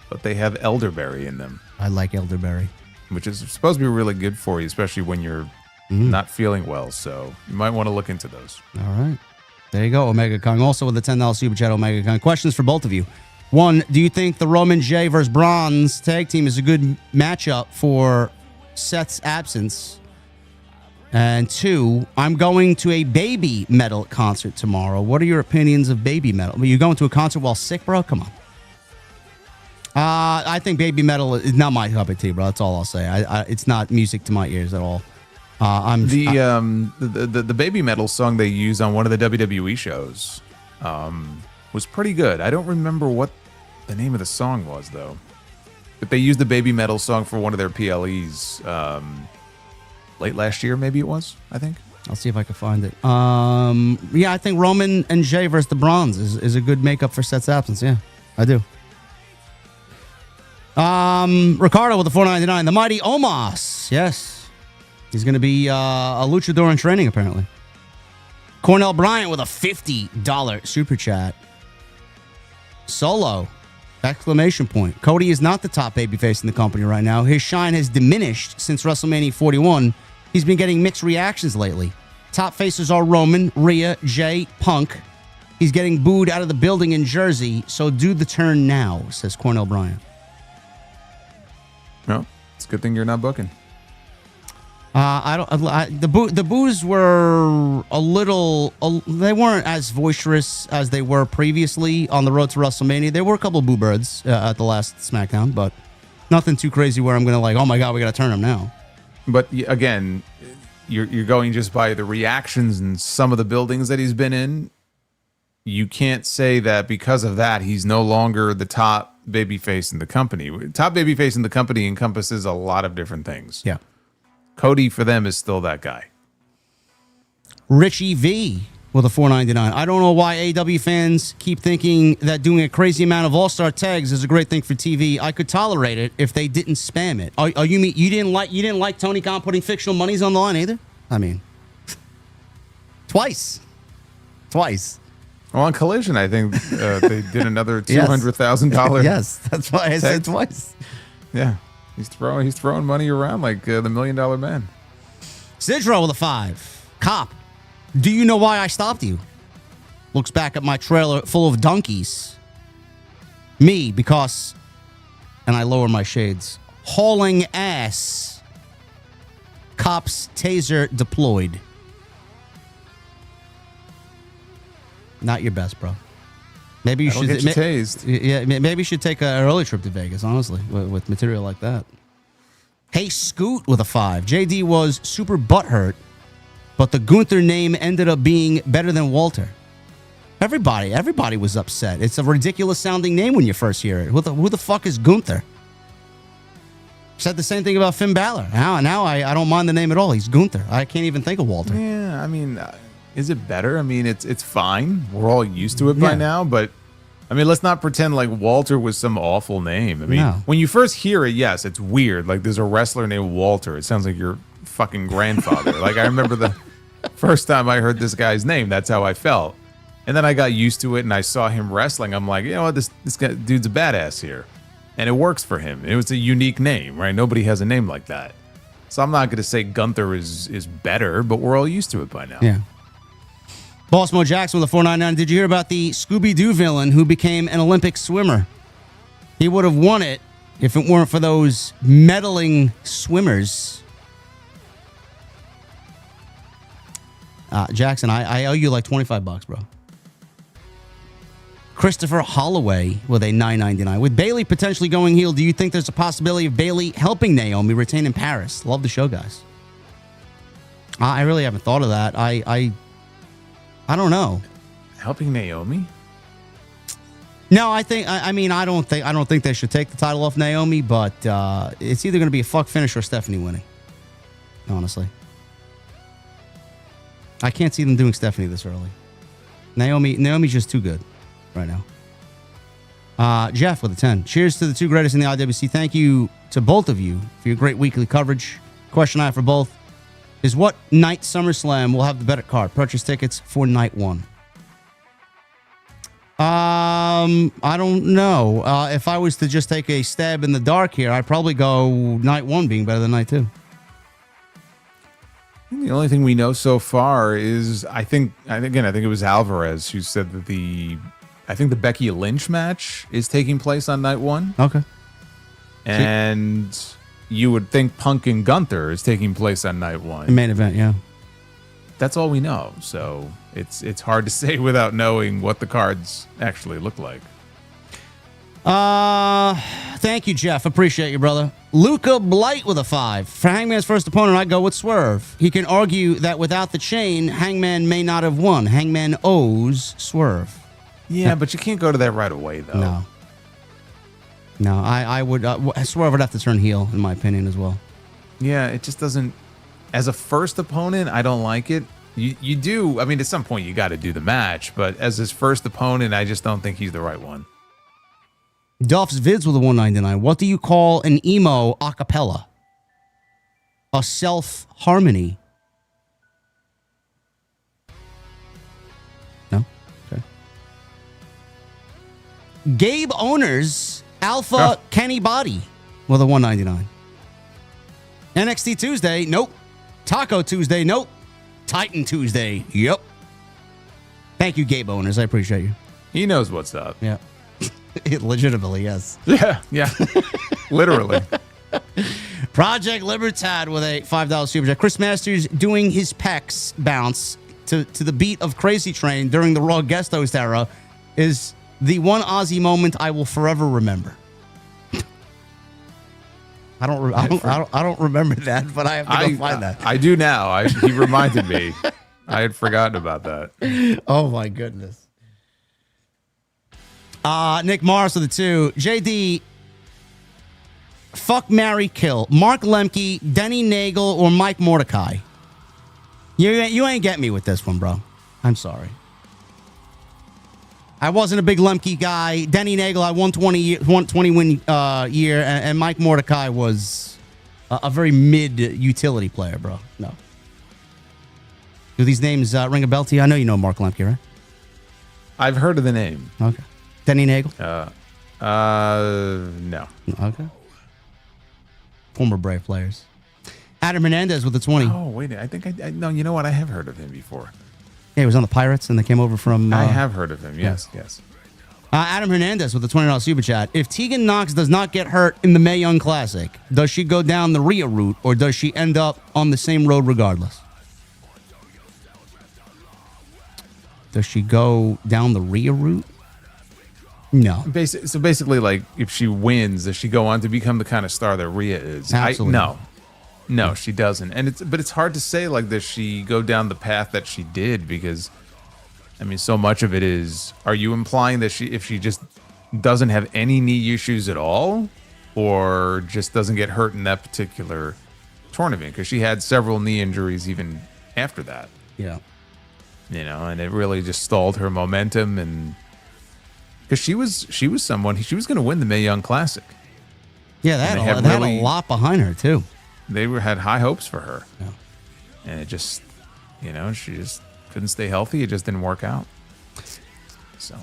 but they have elderberry in them. I like elderberry. Which is supposed to be really good for you, especially when you're not feeling well. So you might want to look into those. All right. There you go, Omega Kong. Also with the $10 Super Chat, Omega Kong. Questions for both of you. 1, do you think the Roman J versus Bronze tag team is a good matchup for Seth's absence? And 2, I'm going to a Baby Metal concert tomorrow. What are your opinions of Baby Metal? Are you going to a concert while sick, bro? Come on. I think Baby Metal is not my cup of tea, bro. That's all I'll say. It's not music to my ears at all. The Baby Metal song they use on one of the WWE shows was pretty good. I don't remember what the name of the song was, though. But they used the Baby Metal song for one of their PLEs late last year, maybe it was, I think. I'll see if I can find it. Yeah, I think Roman and Jay versus the Bronze is a good makeup for Seth's absence. Yeah, I do. Ricardo with the $4.99. The mighty Omos. Yes. He's going to be a luchador in training, apparently. Cornell Bryant with a $50 super chat. Solo. Exclamation point. Cody is not the top babyface in the company right now. His shine has diminished since WrestleMania 41 He's been getting mixed reactions lately. Top faces are Roman, Rhea, Jay, Punk. He's getting booed out of the building in Jersey, so do the turn now, says Cornell Bryant. No, it's a good thing you're not booking. The boos were they weren't as boisterous as they were previously on the road to WrestleMania. There were a couple of boo birds at the last SmackDown, but nothing too crazy where I'm going to like, oh my God, we got to turn him now. But again, you're going just by the reactions in some of the buildings that he's been in. You can't say that because of that, he's no longer the top babyface in the company. Top babyface in the company encompasses a lot of different things. Yeah. Cody for them is still that guy. Richie V with a $4.99. I don't know why AEW fans keep thinking that doing a crazy amount of all-star tags is a great thing for TV. I could tolerate it if they didn't spam it. You didn't like Tony Khan putting fictional monies on the line either? I mean, twice. Well, on Collision, I think they did another $200,000. Yes, that's why I said twice. Yeah, he's throwing money around like the $1 Million Man. Sidro with a 5. Cop, do you know why I stopped you? Looks back at my trailer full of donkeys. Me, because, and I lower my shades, hauling ass. Cops taser deployed. Not your best, bro. Maybe you should get you tased. Yeah, maybe you should take an early trip to Vegas, honestly, with material like that. Hey, Scoot with a 5. JD was super butthurt, but the Gunther name ended up being better than Walter. Everybody was upset. It's a ridiculous sounding name when you first hear it. Who the fuck is Gunther? Said the same thing about Finn Balor. Now I don't mind the name at all. He's Gunther. I can't even think of Walter. Yeah, I mean, is it better? I mean, it's fine. We're all used to it by now, but I mean, let's not pretend like Walter was some awful name. I mean, when you first hear it, yes, it's weird. Like there's a wrestler named Walter. It sounds like your fucking grandfather. Like I remember the first time I heard this guy's name, that's how I felt. And then I got used to it and I saw him wrestling. I'm like, you know what, this dude's a badass here. And it works for him. It was a unique name, right? Nobody has a name like that. So I'm not going to say Gunther is better, but we're all used to it by now. Yeah. Boss Mo Jackson with a 499. Did you hear about the Scooby-Doo villain who became an Olympic swimmer? He would have won it if it weren't for those meddling swimmers. Jackson, I owe you like $25, bro. Christopher Holloway with a $9.99. With Bayley potentially going heel, do you think there's a possibility of Bayley helping Naomi retain in Paris? Love the show, guys. I really haven't thought of that. I don't know. Helping Naomi? No, I don't think they should take the title off Naomi, but it's either going to be a fuck finish or Stephanie winning. Honestly, I can't see them doing Stephanie this early. Naomi's just too good right now. Jeff with a 10. Cheers to the two greatest in the IWC. Thank you to both of you for your great weekly coverage. Question I have for both is what night SummerSlam will have the better card? Purchase tickets for night 1. I don't know. If I was to just take a stab in the dark here, I'd probably go night 1 being better than night 2. The only thing we know so far is I think it was Alvarez who said that the Becky Lynch match is taking place on night 1. Okay. And you would think Punk and Gunther is taking place on night 1. The main event, yeah. That's all we know. So it's hard to say without knowing what the cards actually look like. Thank you, Jeff. Appreciate you, brother. Luca Blight with a 5. For Hangman's first opponent, I go with Swerve. He can argue that without the chain, Hangman may not have won. Hangman owes Swerve. Yeah, but you can't go to that right away, though. No, I would. Swerve would have to turn heel, in my opinion, as well. Yeah, it just doesn't. As a first opponent, I don't like it. You do. I mean, at some point, you got to do the match. But as his first opponent, I just don't think he's the right one. Duff's Vids with a 199. What do you call an emo a cappella? A self-harmony. No? Okay. Gabe Owners, Kenny Body with a 199. NXT Tuesday, nope. Taco Tuesday. Nope. Titan Tuesday. Yep. Thank you, Gabe Owners. I appreciate you. He knows what's up. Yeah. Legitimately, yes. Yeah. Literally. Project Libertad with a $5 super chat. Chris Masters doing his pecs bounce to the beat of Crazy Train during the Raw guest host era is the one Aussie moment I will forever remember. I don't remember that, but I have to go find that. I do now. He reminded me. I had forgotten about that. Oh my goodness. Nick Morris with the 2. JD, fuck, marry, kill. Mark Lemke, Denny Nagel, or Mike Mordecai. You ain't get me with this one, bro. I'm sorry. I wasn't a big Lemke guy. Denny Nagel had 120 win year, and Mike Mordecai was a very mid utility player, bro. No. Do these names ring a bell to you? I know you know Mark Lemke, right? I've heard of the name. Okay. Denny Nagel? No. Okay. Former Brave players. Adam Hernandez with the 20. Oh, wait. I think I no, you know what? I have heard of him before. Yeah, he was on the Pirates, and they came over from... I have heard of him, yes. Adam Hernandez with the $20 super chat. If Tegan Knox does not get hurt in the Mae Young Classic, does she go down the Rhea route, or does she end up on the same road regardless? Does she go down the Rhea route? No. So basically, like, if she wins, does she go on to become the kind of star that Rhea is? Absolutely. No, she doesn't. And it's hard to say, like, does she go down the path that she did? Because, I mean, so much of it is, are you implying that if she just doesn't have any knee issues at all, or just doesn't get hurt in that particular tournament? Because she had several knee injuries even after that. Yeah. You know, and it really just stalled her momentum. And because she was going to win the Mae Young Classic. Yeah, they had a lot behind her too. They had high hopes for her. Yeah. And it just, you know, she just couldn't stay healthy. It just didn't work out. So,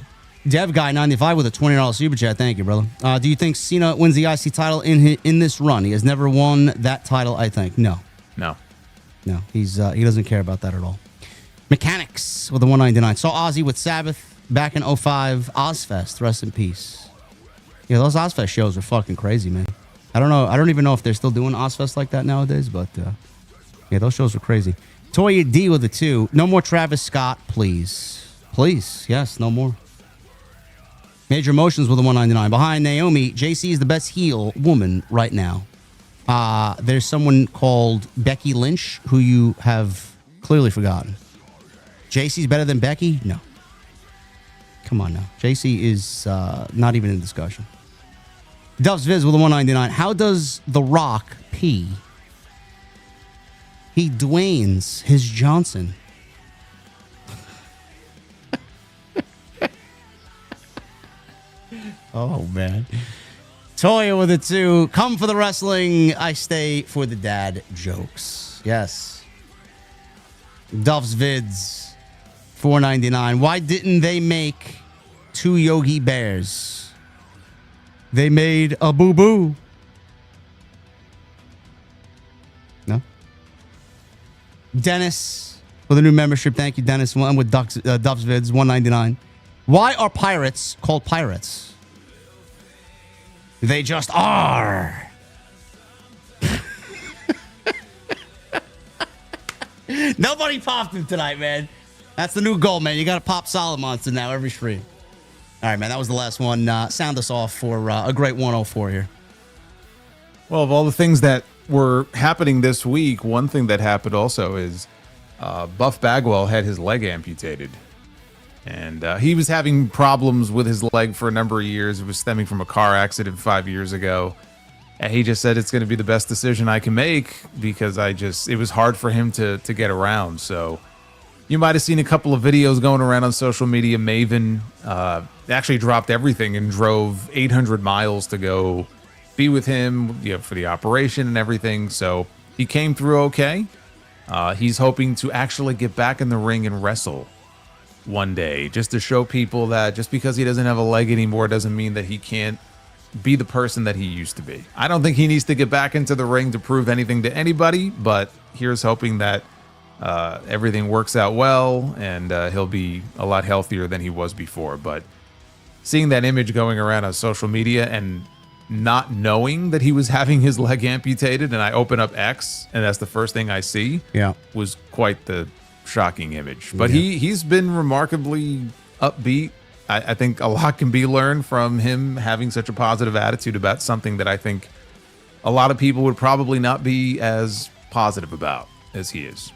Dev Guy 95 with a $20 super chat. Thank you, brother. Do you think Cena wins the IC title in this run? He has never won that title, I think. No. He doesn't care about that at all. Mechanics with a 199. Saw Ozzy with Sabbath back in 05. Ozfest, rest in peace. Yeah, those Ozfest shows are fucking crazy, man. I don't know. I don't even know if they're still doing Ozfest like that nowadays, but yeah, those shows are crazy. Toya D with a 2. No more Travis Scott, please. Please. Yes, no more. Major Emotions with a 199. Behind Naomi, JC is the best heel woman right now. There's someone called Becky Lynch who you have clearly forgotten. JC's better than Becky? No. Come on now. JC is not even in discussion. Dove's Viz with a 199. How does The Rock pee? He Dwayne's his Johnson. Oh, man. Toya with a 2. Come for the wrestling. I stay for the dad jokes. Yes. Duff's Vids. $4.99. Why didn't they make 2 Yogi Bears? They made a boo-boo. No? Dennis with a new membership. Thank you, Dennis. One with Duff's Vids. $1.99. Why are pirates called pirates? They just are. Nobody popped him tonight, man. That's the new goal, man. You got to pop Solid Monster now every stream. All right, man. That was the last one. Sound us off for a great 104 here. Well, of all the things that were happening this week, one thing that happened also is Buff Bagwell had his leg amputated. And he was having problems with his leg for a number of years. It was stemming from a car accident 5 years ago. And he just said, it's going to be the best decision I can make because it was hard for him to get around. So you might have seen a couple of videos going around on social media. Maven actually dropped everything and drove 800 miles to go be with him, you know, for the operation and everything. So he came through okay. He's hoping to actually get back in the ring and wrestle one day, just to show people that just because he doesn't have a leg anymore doesn't mean that he can't be the person that he used to be. I don't think he needs to get back into the ring to prove anything to anybody, but here's hoping that everything works out well and he'll be a lot healthier than he was before. But seeing that image going around on social media and not knowing that he was having his leg amputated, and I open up X and that's the first thing I see, was quite the shocking image. But he's been remarkably upbeat. I think a lot can be learned from him having such a positive attitude about something that I think a lot of people would probably not be as positive about as he is.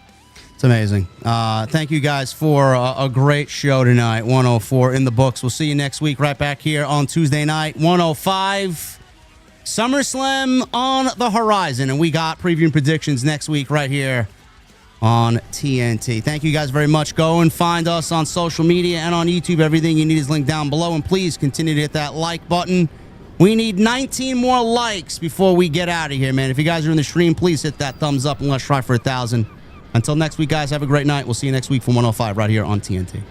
It's amazing. Thank you guys for a great show tonight. 104 in the books. We'll see you next week right back here on Tuesday night. 105. SummerSlam on the horizon. And we got preview and predictions next week right here on TNT. Thank you guys very much. Go and find us on social media and on YouTube. Everything you need is linked down below. And please continue to hit that like button. We need 19 more likes before we get out of here, man. If you guys are in the stream, please hit that thumbs up and let's try for 1,000. Until next week, guys, have a great night. We'll see you next week from 105 right here on TNT.